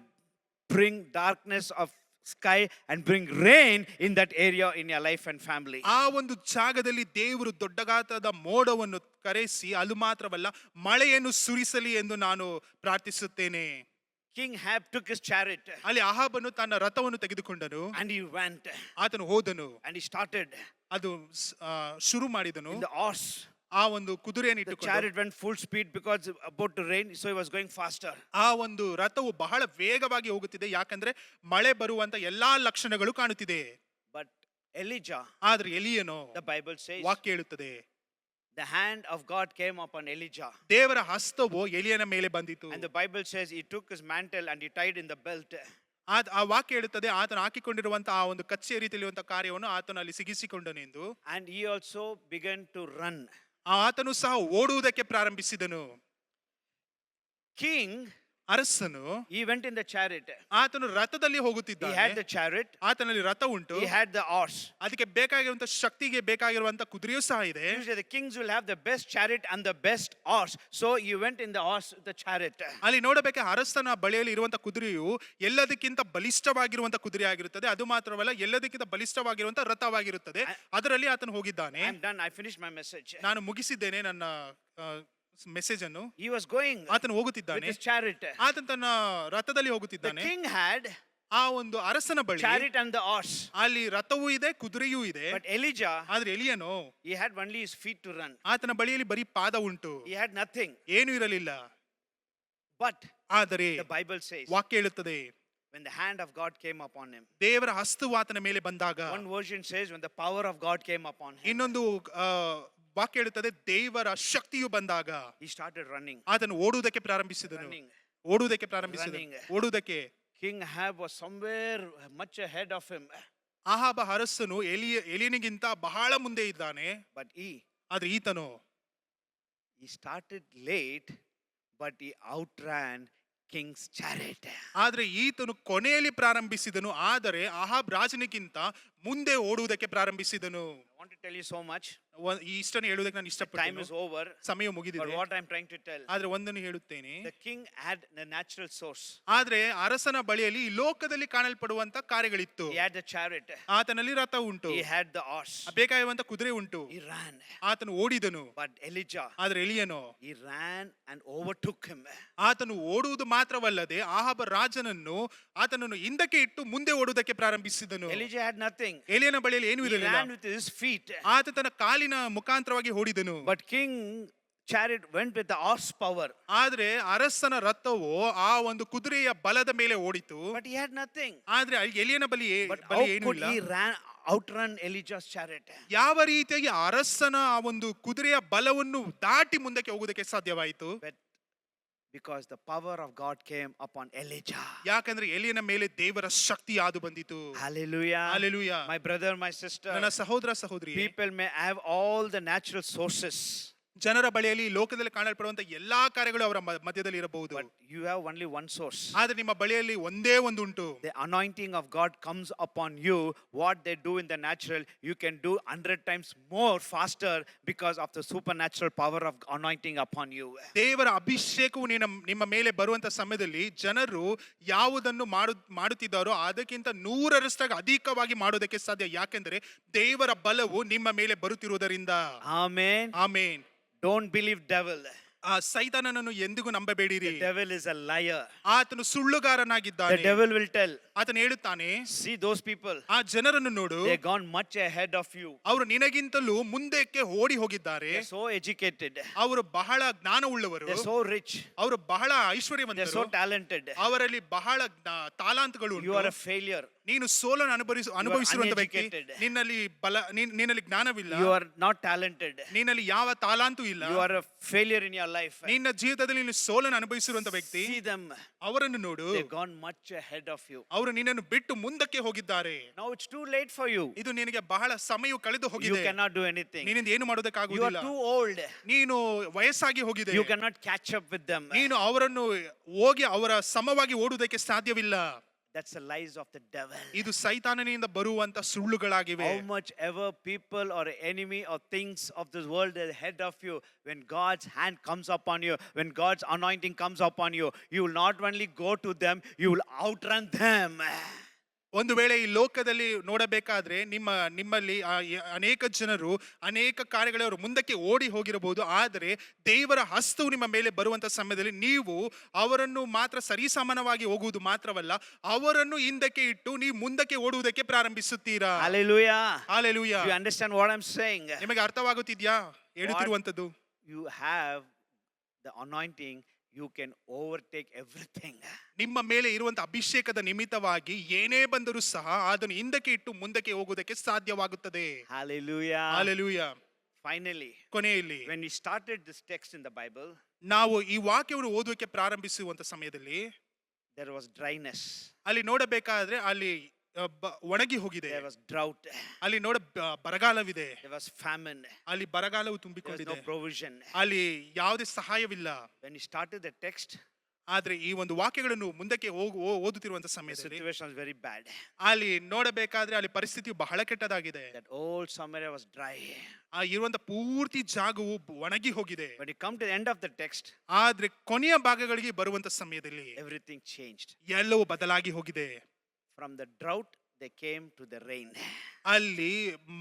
B: bring darkness of sky and bring rain in that area in your life and family.
A: ಆ ಒಂದು ಜಾಗದಲ್ಲಿ ದೇವರು ದೊಡ್ಡ ಗಾತ್ರದ ಮೋಡವನ್ನು ಕರೆಸಿ ಅದು ಮಾತ್ರವಲ್ಲ ಮಳೆಯನ್ನು ಸುರಿಸಲಿ ಎಂದು ನಾನು ಪ್ರಾರ್ಥಿಸುತ್ತೇನೆ.
B: King Ahab took his chariot
A: ಅಲ್ಲಿ ಅಹಾಬನು ತನ್ನ ರಥವನ್ನು ತೆಗೆದುಕೊಂಡನು,
B: and he went
A: ಆತನು ಹೋದನು,
B: and he started
A: ಅದು ಶುರು ಮಾಡಿದನು.
B: in the horse.
A: ಆ ಒಂದು ಕುದುರೆಯನ್ನು
B: The
A: ಇಟ್ಟುಕೊಂಡು
B: chariot went full speed because about to rain, so he was going faster.
A: ಆ ಒಂದು ರಥವು ಬಹಳ ವೇಗವಾಗಿ ಹೋಗುತ್ತಿದೆ, ಯಾಕಂದ್ರೆ ಮಳೆ ಬರುವಂತ ಎಲ್ಲಾ ಲಕ್ಷಣಗಳು ಕಾಣುತ್ತಿದೆ.
B: But Elijah,
A: ಆದ್ರೆ ಎಲಿಯನು,
B: the Bible says,
A: ವಾಕ್ಯ ಹೇಳುತ್ತದೆ,
B: the hand of God came upon Elijah.
A: ದೇವರ ಹಸ್ತವು ಎಲಿಯನ ಮೇಲೆ ಬಂದಿತು.
B: And the Bible says he took his mantle and he tied in the belt.
A: ಆ ವಾಕ್ಯ ಹೇಳುತ್ತದೆ, ಆತನು ಹಾಕಿಕೊಂಡಿರುವಂತಹ ಆ ಒಂದು ಕಚ್ಚೆ ರೀತಿಯಲ್ಲಿರುವಂತಹ ಕಾರ್ಯವನ್ನು ಆತನು ಅಲ್ಲಿ ಸಿಗಿಸಿಕೊಂಡನೆಂದು.
B: And he also began to run.
A: ಆತನು ಸಹ ಓಡುವುದಕ್ಕೆ ಪ್ರಾರಂಭಿಸಿದನು.
B: King,
A: ಅರಸನು,
B: he went in the chariot.
A: ಆತನು ರಥದಲ್ಲಿ
B: He had
A: ಹೋಗುತ್ತಿದ್ದಾನೆ.
B: the chariot,
A: ಆತನಲ್ಲಿ ರಥ ಉಂಟು,
B: he had the horse.
A: ಅದಕ್ಕೆ ಬೇಕಾಗಿರುವಂತ ಶಕ್ತಿಗೆ ಬೇಕಾಗಿರುವಂತ ಕುದುರೆಯೂ ಸಹ ಇದೆ.
B: Usually the kings will have the best chariot and the best horse. So he went in the horse, the chariot.
A: ಅಲ್ಲಿ ನೋಡಬೇಕು, ಅರಸನ ಬಳಿಯಲ್ಲಿ ಇರುವಂತ ಕುದುರೆಯು ಎಲ್ಲದಕ್ಕಿಂತ ಬಲಿಷ್ಠವಾಗಿರುವಂತ ಕುದುರೆ ಆಗಿರುತ್ತದೆ. ಅದು ಮಾತ್ರವಲ್ಲ, ಎಲ್ಲದಕ್ಕಿಂತ ಬಲಿಷ್ಠವಾಗಿರುವಂತ ರಥವಾಗಿರುತ್ತದೆ. ಅದರಲ್ಲಿ ಆತನು ಹೋಗಿದ್ದಾನೆ.
B: I'm done. I finished my message.
A: ನಾನು ಮುಗಿಸಿದ್ದೇನೆ ನನ್ನ ಮೆಸೇಜ್ ಅನ್ನು.
B: He was going
A: ಆತನು
B: with
A: ಹೋಗುತ್ತಿದ್ದಾನೆ,
B: his chariot.
A: ಆತನು ತನ್ನ ರಥದಲ್ಲಿ
B: The
A: ಹೋಗುತ್ತಿದ್ದಾನೆ.
B: king had
A: ಆ ಒಂದು ಅರಸನ ಬಳಿ
B: chariot and the horse.
A: ಅಲ್ಲಿ ರಥವೂ ಇದೆ, ಕುದುರೆಯೂ ಇದೆ.
B: But Elijah,
A: ಆದ್ರೆ ಎಲಿಯನು,
B: he had only his feet to run.
A: ಆತನ ಬಳಿಯಲ್ಲಿ ಬರೀ ಪಾದ ಉಂಟು,
B: He had nothing.
A: ಏನೂ ಇರಲಿಲ್ಲ.
B: But
A: ಆದರೆ
B: the Bible says,
A: ವಾಕ್ಯ ಹೇಳುತ್ತದೆ,
B: when the hand of God came upon him.
A: ದೇವರ ಹಸ್ತವು ಆತನ ಮೇಲೆ ಬಂದಾಗ,
B: One version says, when the power of God came upon him,
A: ಇನ್ನೊಂದು ವಾಕ್ಯ ಹೇಳುತ್ತದೆ, ದೇವರ ಶಕ್ತಿಯು ಬಂದಾಗ
B: he started running.
A: ಆತನು ಓಡುವುದಕ್ಕೆ ಪ್ರಾರಂಭಿಸಿದನು.
B: Running.
A: ಓಡುವುದಕ್ಕೆ ಪ್ರಾರಂಭಿಸಿದನು,
B: Running.
A: ಓಡುವುದಕ್ಕೆ.
B: King Ahab was somewhere much ahead of him.
A: ಆಹಾಬ ಅರಸನು ಎಲಿಯನಿಗಿಂತ ಬಹಳ ಮುಂದೆ ಇದ್ದಾನೆ.
B: But
A: ಆದ್ರೆ ಈತನು
B: he started late, but he outran king's chariot.
A: ಆದ್ರೆ ಈತನು ಕೊನೆಯಲ್ಲಿ ಪ್ರಾರಂಭಿಸಿದನು, ಆದರೆ ಅಹಾಬ್ ರಾಜನಿಗಿಂತ ಮುಂದೆ ಓಡುವುದಕ್ಕೆ ಪ್ರಾರಂಭಿಸಿದನು.
B: I want to tell you so much.
A: ಇಷ್ಟನ್ನು ಹೇಳುವುದಕ್ಕೆ ನಾನು
B: Time
A: ಇಷ್ಟಪಡ್ತೇನೆ,
B: is over.
A: ಸಮಯ
B: But
A: ಮುಗಿದಿದೆ.
B: what I'm trying to tell,
A: ಆದ್ರೆ ಒಂದನ್ನು ಹೇಳುತ್ತೇನೆ,
B: the king had the natural source.
A: ಆದ್ರೆ ಅರಸನ ಬಳಿಯಲ್ಲಿ ಈ ಲೋಕದಲ್ಲಿ ಕಾಣಲ್ಪಡುವಂತ ಕಾರ್ಯಗಳಿತ್ತು.
B: He had the chariot.
A: ಆತನಲ್ಲಿ ರಥ ಉಂಟು,
B: He had the horse.
A: ಬೇಕಾಗಿರುವಂತ ಕುದುರೆ ಉಂಟು.
B: He ran.
A: ಆತನು ಓಡಿದನು.
B: But Elijah,
A: ಆದ್ರೆ ಎಲಿಯನು,
B: he ran and overtook him.
A: ಆತನು ಓಡುವುದು ಮಾತ್ರವಲ್ಲದೆ ಆಹಾಬ ರಾಜನನ್ನು ಆತನನ್ನು ಹಿಂದಕ್ಕೆ ಇಟ್ಟು ಮುಂದೆ ಓಡುವುದಕ್ಕೆ ಪ್ರಾರಂಭಿಸಿದನು.
B: Elijah had nothing.
A: ಎಲಿಯನ ಬಳಿಯಲ್ಲಿ ಏನೂ
B: He
A: ಇರಲಿಲ್ಲ.
B: ran with his feet.
A: ಆತ ತನ್ನ ಕಾಲಿನ ಮುಖಾಂತರವಾಗಿ ಓಡಿದನು.
B: But king chariot went with the horse power.
A: ಆದ್ರೆ ಅರಸನ ರಥವು ಆ ಒಂದು ಕುದುರೆಯ ಬಲದ ಮೇಲೆ ಓಡಿತು.
B: But he had nothing.
A: ಆದ್ರೆ ಎಲಿಯನ ಬಳಿ
B: But how
A: ಏನೂ
B: could
A: ಇಲ್ಲ.
B: he outrun Elijah's chariot?
A: ಯಾವ ರೀತಿಯಾಗಿ ಅರಸನ ಆ ಒಂದು ಕುದುರೆಯ ಬಲವನ್ನು ದಾಟಿ ಮುಂದಕ್ಕೆ ಹೋಗುವುದಕ್ಕೆ ಸಾಧ್ಯವಾಯಿತು?
B: But because the power of God came upon Elijah.
A: ಯಾಕಂದ್ರೆ ಎಲಿಯನ ಮೇಲೆ ದೇವರ ಶಕ್ತಿ ಆದು ಬಂದಿತು.
B: Hallelujah.
A: Hallelujah.
B: My brother, my sister,
A: ನನ್ನ ಸಹೋದರ ಸಹೋದರಿ,
B: people may have all the natural sources,
A: ಜನರ ಬಳಿಯಲ್ಲಿ ಲೋಕದಲ್ಲಿ ಕಾಣಲ್ಪಡುವಂತ ಎಲ್ಲಾ ಕಾರ್ಯಗಳು ಅವರ ಮಧ್ಯದಲ್ಲಿ ಇರಬಹುದು.
B: but you have only one source.
A: ಆದ್ರೆ ನಿಮ್ಮ ಬಳಿಯಲ್ಲಿ ಒಂದೇ ಒಂದು ಉಂಟು.
B: The anointing of God comes upon you. What they do in the natural, you can do 100 times more faster because of the supernatural power of anointing upon you.
A: ದೇವರ ಅಭಿಷೇಕವು ನಿಮ್ಮ ಮೇಲೆ ಬರುವಂತ ಸಮಯದಲ್ಲಿ ಜನರು ಯಾವುದನ್ನು ಮಾಡುತ್ತಿದ್ದಾರೋ ಅದಕ್ಕಿಂತ 100ರಷ್ಟು ಅಧಿಕವಾಗಿ ಮಾಡೋದಕ್ಕೆ ಸಾಧ್ಯ. ಯಾಕೆಂದ್ರೆ ದೇವರ ಬಲವು ನಿಮ್ಮ ಮೇಲೆ ಬರುತ್ತಿರುವುದರಿಂದ.
B: Amen.
A: Amen.
B: Don't believe devil.
A: ಆ ಸೈತಾನನನ್ನು ಎಂದಿಗೂ ನಂಬಬೇಡಿರಿ.
B: The devil is a liar.
A: ಆತನು ಸುಳ್ಳುಗಾರನಾಗಿದ್ದಾನೆ.
B: The devil will tell,
A: ಆತನು ಹೇಳುತ್ತಾನೆ,
B: see those people,
A: ಆ ಜನರನ್ನು ನೋಡು,
B: they've gone much ahead of you.
A: ಅವರು ನಿನಗಿಂತಲೂ ಮುಂದಕ್ಕೆ ಓಡಿ ಹೋಗಿದ್ದಾರೆ.
B: They're so educated.
A: ಅವರು ಬಹಳ ಜ್ಞಾನವುಳ್ಳವರು,
B: They're so rich.
A: ಅವರು ಬಹಳ
B: They're
A: ಐಶ್ವರ್ಯವಂತರು,
B: so talented.
A: ಅವರಲ್ಲಿ ಬಹಳ ತಾಲಾಂತಗಳು
B: You are
A: ಉಂಟು.
B: a failure.
A: ನೀನು ಸೋಲನ್ನು ಅನುಭವಿಸಿರುವಂತ ವ್ಯಕ್ತಿ,
B: uneducated.
A: ನಿನ್ನಲ್ಲಿ ಜ್ಞಾನವಿಲ್ಲ,
B: You are not talented.
A: ನಿನ್ನಲ್ಲಿ ಯಾವ ತಾಲಾಂತೂ ಇಲ್ಲ,
B: You are a failure in your life.
A: ನಿನ್ನ ಜೀವಿತದಲ್ಲಿ ನೀನು ಸೋಲನ್ನು ಅನುಭವಿಸಿರುವಂತ ವ್ಯಕ್ತಿ,
B: See them.
A: ಅವರನ್ನು ನೋಡು,
B: They've gone much ahead of you.
A: ಅವರು ನಿನ್ನನ್ನು ಬಿಟ್ಟು ಮುಂದಕ್ಕೆ ಹೋಗಿದ್ದಾರೆ.
B: Now it's too late for you.
A: ಇದು ನಿನಗೆ ಬಹಳ ಸಮಯ ಕಳೆದು
B: You
A: ಹೋಗಿದೆ,
B: cannot do anything.
A: ನಿನ್ನಿಂದ ಏನು
B: You are
A: ಮಾಡೋದಕ್ಕಾಗುವುದಿಲ್ಲ,
B: too old.
A: ನೀನು ವಯಸ್ಸಾಗಿ ಹೋಗಿದೆ,
B: You cannot catch up with them.
A: ನೀನು ಅವರನ್ನು ಹೋಗಿ ಅವರ ಸಮವಾಗಿ ಓಡುವುದಕ್ಕೆ ಸಾಧ್ಯವಿಲ್ಲ.
B: That's the lies of the devil.
A: ಇದು ಸೈತಾನನಿಂದ ಬರುವಂತ ಸುಳ್ಳುಗಳಾಗಿವೆ.
B: How much ever people or enemy or things of this world are ahead of you, when God's hand comes upon you, when God's anointing comes upon you, you will not only go to them, you will outrun them.
A: ಒಂದು ವೇಳೆ ಈ ಲೋಕದಲ್ಲಿ ನೋಡಬೇಕಾದ್ರೆ ನಿಮ್ಮಲ್ಲಿ ಅನೇಕ ಜನರು ಅನೇಕ ಕಾರ್ಯಗಳವರು ಮುಂದಕ್ಕೆ ಓಡಿ ಹೋಗಿರಬಹುದು, ಆದರೆ ದೇವರ ಹಸ್ತವು ನಿಮ್ಮ ಮೇಲೆ ಬರುವಂತ ಸಮಯದಲ್ಲಿ ನೀವು ಅವರನ್ನು ಮಾತ್ರ ಸರಿಸಮಾನವಾಗಿ ಹೋಗುವುದು ಮಾತ್ರವಲ್ಲ, ಅವರನ್ನು ಹಿಂದಕ್ಕೆ ಇಟ್ಟು ನೀವು ಮುಂದಕ್ಕೆ ಓಡುವುದಕ್ಕೆ ಪ್ರಾರಂಭಿಸುತ್ತೀರಾ.
B: Hallelujah.
A: Hallelujah.
B: You understand what I'm saying?
A: ನಿಮಗೆ ಅರ್ಥವಾಗುತ್ತಿದ್ಯಾ ಹೇಳುತ್ತಿರುವಂತದ್ದು?
B: You have the anointing, you can overtake everything.
A: ನಿಮ್ಮ ಮೇಲೆ ಇರುವಂತ ಅಭಿಷೇಕದ ನಿಮಿತ್ತವಾಗಿ ಏನೇ ಬಂದರೂ ಸಹ ಅದನ್ನು ಹಿಂದಕ್ಕೆ ಇಟ್ಟು ಮುಂದಕ್ಕೆ ಹೋಗುವುದಕ್ಕೆ ಸಾಧ್ಯವಾಗುತ್ತದೆ.
B: Hallelujah.
A: ಹಾಲೆಲೂಯಾ.
B: Finally,
A: ಕೊನೆಯಲ್ಲಿ
B: when we started this text in the Bible,
A: ನಾವು ಈ ವಾಕ್ಯವನ್ನು ಓದುವುದಕ್ಕೆ ಪ್ರಾರಂಭಿಸುವಂತ ಸಮಯದಲ್ಲಿ
B: there was dryness,
A: ಅಲ್ಲಿ ನೋಡಬೇಕಾದ್ರೆ ಅಲ್ಲಿ ಒಣಗಿ ಹೋಗಿದೆ,
B: there was drought,
A: ಅಲ್ಲಿ ಬರಗಾಲವಿದೆ,
B: there was famine,
A: ಅಲ್ಲಿ ಬರಗಾಲವು
B: there was
A: ತುಂಬಿಕೊಂಡಿದೆ,
B: no provision.
A: ಅಲ್ಲಿ ಯಾವುದೇ ಸಹಾಯವಿಲ್ಲ.
B: When we started the text,
A: ಆದ್ರೆ ಈ ಒಂದು ವಾಕ್ಯಗಳನ್ನು ಮುಂದಕ್ಕೆ ಓದುತ್ತಿರುವಂತ
B: the
A: ಸಮಯದಲ್ಲಿ
B: situation was very bad.
A: ಅಲ್ಲಿ ನೋಡಬೇಕಾದ್ರೆ ಅಲ್ಲಿ ಪರಿಸ್ಥಿತಿ ಬಹಳ ಕೆಟ್ಟದಾಗಿದೆ.
B: That old Samaria was dry.
A: ಆ ಇರುವಂತ ಪೂರ್ತಿ ಜಾಗವು ಒಣಗಿ ಹೋಗಿದೆ.
B: When you come to the end of the text,
A: ಆದ್ರೆ ಕೊನೆಯ ಭಾಗಗಳಿಗೆ ಬರುವಂತ ಸಮಯದಲ್ಲಿ
B: everything changed.
A: ಎಲ್ಲವೂ ಬದಲಾಗಿ ಹೋಗಿದೆ.
B: From the drought, they came to the rain.
A: ಅಲ್ಲಿ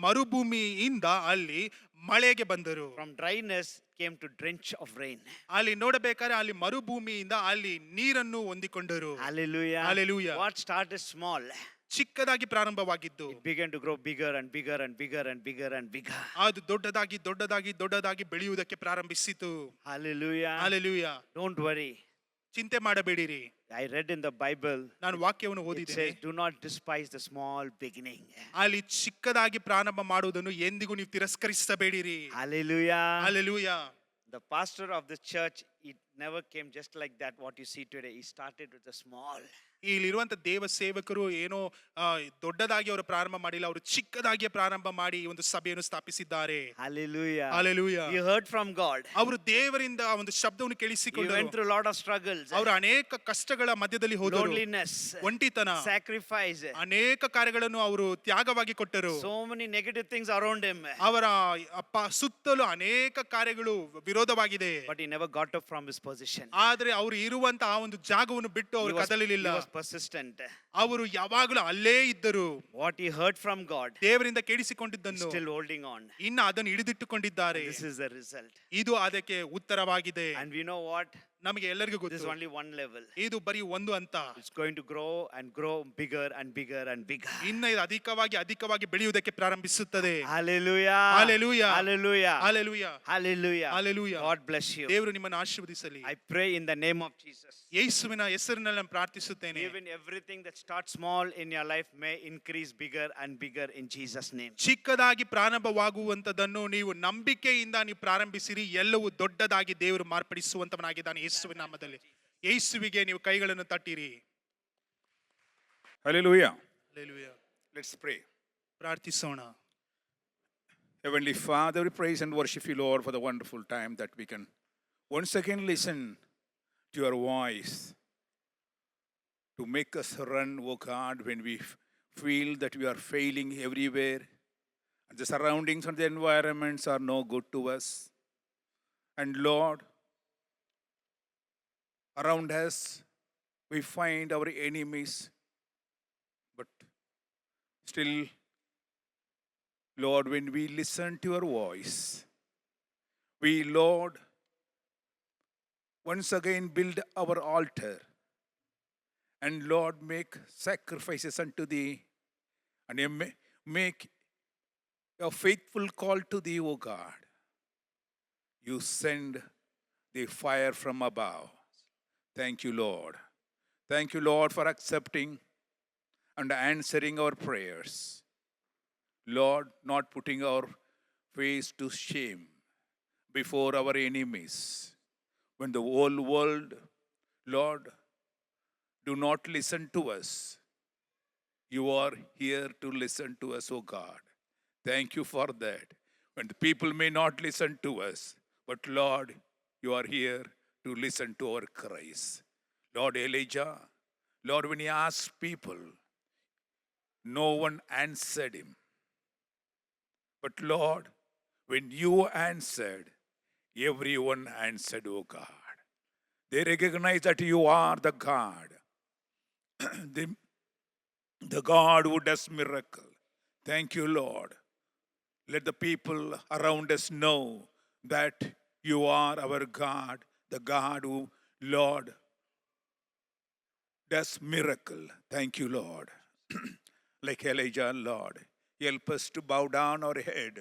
A: ಮರುಭೂಮಿಯಿಂದ ಅಲ್ಲಿ ಮಳೆಗೆ ಬಂದರು.
B: From dryness came to drench of rain.
A: ಅಲ್ಲಿ ನೋಡಬೇಕಾದ್ರೆ ಅಲ್ಲಿ ಮರುಭೂಮಿಯಿಂದ ಅಲ್ಲಿ ನೀರನ್ನು ಹೊಂದಿಕೊಂಡರು.
B: Hallelujah.
A: Hallelujah.
B: What started small,
A: ಚಿಕ್ಕದಾಗಿ ಪ್ರಾರಂಭವಾಗಿದ್ದು
B: it began to grow bigger and bigger and bigger and bigger and bigger.
A: ಅದು ದೊಡ್ಡದಾಗಿ ಬೆಳೆಯುವುದಕ್ಕೆ ಪ್ರಾರಂಭಿಸಿತು.
B: Hallelujah.
A: ಹಾಲೆಲೂಯಾ.
B: Don't worry.
A: ಚಿಂತೆ ಮಾಡಬೇಡಿರಿ.
B: I read in the Bible,
A: ನಾನು ವಾಕ್ಯವನ್ನು
B: it
A: ಓದಿದ್ದೇನೆ,
B: says, do not despise the small beginning.
A: ಅಲ್ಲಿ ಚಿಕ್ಕದಾಗಿ ಪ್ರಾರಂಭ ಮಾಡುವುದನ್ನು ಎಂದಿಗೂ ನೀವು ತಿರಸ್ಕರಿಸಬೇಡಿರಿ.
B: Hallelujah.
A: Hallelujah.
B: The pastor of the church, it never came just like that, what you see today. He started with the small.
A: ಇಲ್ಲಿರುವಂತ ದೇವ ಸೇವಕರು ಏನೋ ದೊಡ್ಡದಾಗಿ ಅವರು ಪ್ರಾರಂಭ ಮಾಡಿಲ್ಲ, ಅವರು ಚಿಕ್ಕದಾಗಿ ಪ್ರಾರಂಭ ಮಾಡಿ ಈ ಒಂದು ಸಭೆಯನ್ನು ಸ್ಥಾಪಿಸಿದ್ದಾರೆ.
B: Hallelujah.
A: Hallelujah.
B: You heard from God.
A: ಅವರು ದೇವರಿಂದ ಒಂದು ಶಬ್ದವನ್ನು
B: You
A: ಕೇಳಿಸಿಕೊಂಡರು.
B: went through a lot of struggles,
A: ಅವರು ಅನೇಕ ಕಷ್ಟಗಳ ಮಧ್ಯದಲ್ಲಿ ಹೋದರು,
B: loneliness,
A: ಒಂಟಿತನ,
B: sacrifice,
A: ಅನೇಕ ಕಾರ್ಯಗಳನ್ನು ಅವರು ತ್ಯಾಗವಾಗಿ ಕೊಟ್ಟರು.
B: so many negative things around him.
A: ಅವರ ಸುತ್ತಲೂ ಅನೇಕ ಕಾರ್ಯಗಳು ವಿರೋಧವಾಗಿದೆ,
B: But he never got up from his position.
A: ಆದ್ರೆ ಅವರು ಇರುವಂತ ಆ ಒಂದು ಜಾಗವನ್ನು ಬಿಟ್ಟು
B: He
A: ಅವರು
B: was
A: ಕದಲಿಲ್ಲ.
B: persistent.
A: ಅವರು ಯಾವಾಗಲೂ ಅಲ್ಲೇ ಇದ್ದರು.
B: What he heard from God,
A: ದೇವರಿಂದ ಕೇಳಿಸಿಕೊಂಡಿದ್ದನ್ನು
B: still holding on.
A: ಇನ್ನು ಅದನ್ನು ಹಿಡಿದಿಟ್ಟುಕೊಂಡಿದ್ದಾರೆ.
B: This is the result.
A: ಇದು ಅದಕ್ಕೆ ಉತ್ತರವಾಗಿದೆ.
B: And we know what?
A: ನಮಗೆ ಎಲ್ಲರಿಗೂ
B: This is
A: ಗೊತ್ತು,
B: only one level.
A: ಇದು ಬರೀ ಒಂದು ಹಂತ.
B: It's going to grow and grow bigger and bigger and bigger.
A: ಇನ್ನು ಇದು ಅಧಿಕವಾಗಿ ಬೆಳೆಯುವುದಕ್ಕೆ ಪ್ರಾರಂಭಿಸುತ್ತದೆ.
B: Hallelujah.
A: Hallelujah.
B: Hallelujah.
A: Hallelujah.
B: Hallelujah.
A: Hallelujah.
B: God bless you.
A: ದೇವರು ನಿಮ್ಮನ್ನು ಆಶೀರ್ವದಿಸಲಿ.
B: I pray in the name of Jesus.
A: ಯೇಸುವಿನ ಹೆಸರಿನಲ್ಲಿ ನಾನು ಪ್ರಾರ್ಥಿಸುತ್ತೇನೆ.
B: Even everything that starts small in your life may increase bigger and bigger in Jesus' name.
A: ಚಿಕ್ಕದಾಗಿ ಪ್ರಾರಂಭವಾಗುವಂತದನ್ನು ನೀವು ನಂಬಿಕೆಯಿಂದ ನೀವು ಪ್ರಾರಂಭಿಸಿರಿ, ಎಲ್ಲವೂ ದೊಡ್ಡದಾಗಿ ದೇವರು ಮಾರ್ಪಡಿಸುವಂತವನಾಗಿದ್ದಾನೆ ಯೇಸುವಿನ ನಾಮದಲ್ಲಿ. ಯೇಸುವಿಗೆ ನೀವು ಕೈಗಳನ್ನು ತಟ್ಟಿರಿ.
C: Hallelujah.
A: ಹಲ್ಲೆಲೂಯಾ.
C: Let's pray.
A: ಪ್ರಾರ್ಥಿಸೋಣ.
C: Heavenly Father, we praise and worship you, Lord, for the wonderful time that we can once again listen to your voice to make us run, oh God, when we feel that we are failing everywhere and the surroundings and the environments are no good to us. And Lord, around us we find our enemies, but still, Lord, when we listen to your voice, we, Lord, once again build our altar and, Lord, make sacrifices unto thee and make a faithful call to thee, O God. You send the fire from above. Thank you, Lord. Thank you, Lord, for accepting and answering our prayers. Lord, not putting our face to shame before our enemies. When the whole world, Lord, do not listen to us, you are here to listen to us, O God. Thank you for that. When the people may not listen to us, but Lord, you are here to listen to our cries. Lord Elijah, Lord, when he asked people, no one answered him. But Lord, when you answered, everyone answered, O God. They recognize that you are the God, the God who does miracle. Thank you, Lord. Let the people around us know that you are our God, the God who, Lord, does miracle. Thank you, Lord. Like Elijah, Lord, help us to bow down our head,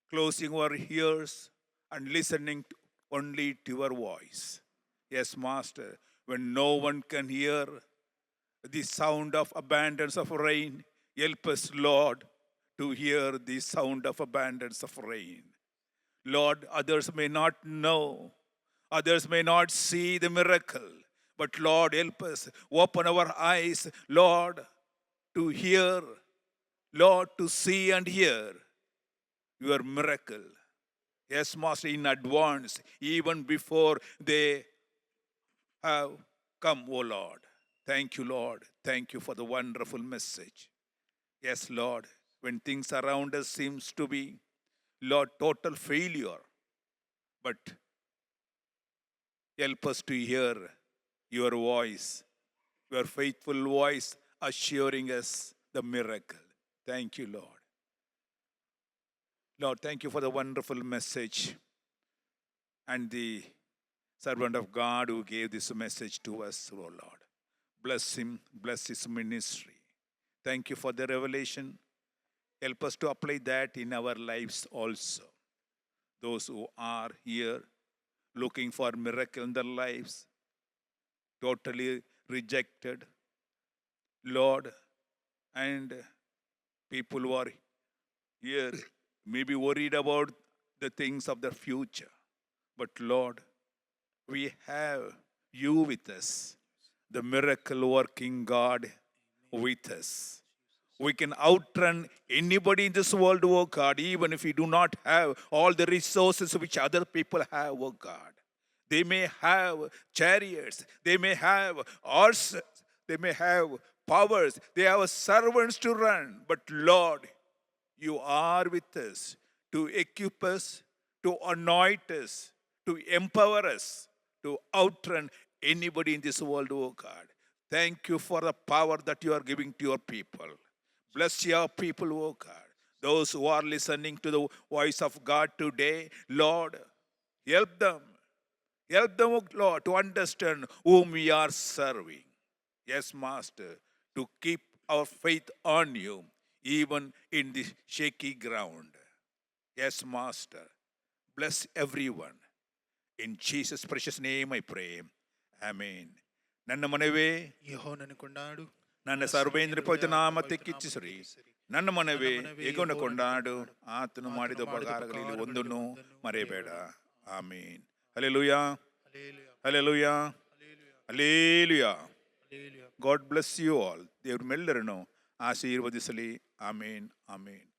C: closing our ears and listening only to your voice. Yes, Master, when no one can hear the sound of abundance of rain, help us, Lord, to hear the sound of abundance of rain. Lord, others may not know, others may not see the miracle, but Lord, help us open our eyes, Lord, to hear, Lord, to see and hear your miracle. Yes, Master, in advance, even before they have come, O Lord. Thank you, Lord. Thank you for the wonderful message. Yes, Lord, when things around us seems to be, Lord, total failure, but help us to hear your voice, your faithful voice assuring us the miracle. Thank you, Lord. Lord, thank you for the wonderful message and the servant of God who gave this message to us, oh Lord. Bless him, bless his ministry. Thank you for the revelation. Help us to apply that in our lives also. Those who are here looking for miracle in their lives, totally rejected, Lord, and people who are here maybe worried about the things of the future. But Lord, we have you with us, the miracle working God with us. We can outrun anybody in this world, oh God, even if we do not have all the resources which other people have, oh God. They may have chariots, they may have horses, they may have powers, they have servants to run. But Lord, you are with us to equip us, to anoint us, to empower us, to outrun anybody in this world, oh God. Thank you for the power that you are giving to your people. Bless your people, oh God. Those who are listening to the voice of God today, Lord, help them. Help them, oh Lord, to understand whom we are serving. Yes, Master, to keep our faith on you, even in the shaky ground. Yes, Master. Bless everyone. In Jesus' precious name I pray. Amen. ನನ್ನ ಮನವೇ
A: ಯೆಹೋವನನ್ನು ಕೊಂಡಾಡು,
C: ನನ್ನ ಸರ್ವೇಂದ್ರ ಪವಿತ್ರ ನಾಮಕ್ಕಿಚ್ಚಿಸಿರಿ. ನನ್ನ ಮನವೇ ಯೆಹೋವನನ್ನು ಕೊಂಡಾಡು, ಆತನು ಮಾಡಿದ ಉಪಕಾರಗಳಲ್ಲಿ ಒಂದನ್ನು ಮರೆಯಬೇಡ. Amen. Hallelujah, hallelujah, hallelujah. God bless you all. ದೇವರು ಮೆಲ್ಲರನ್ನು ಆಶೀರ್ವದಿಸಲಿ. ಆಮೇನ್, ಆಮೇನ್.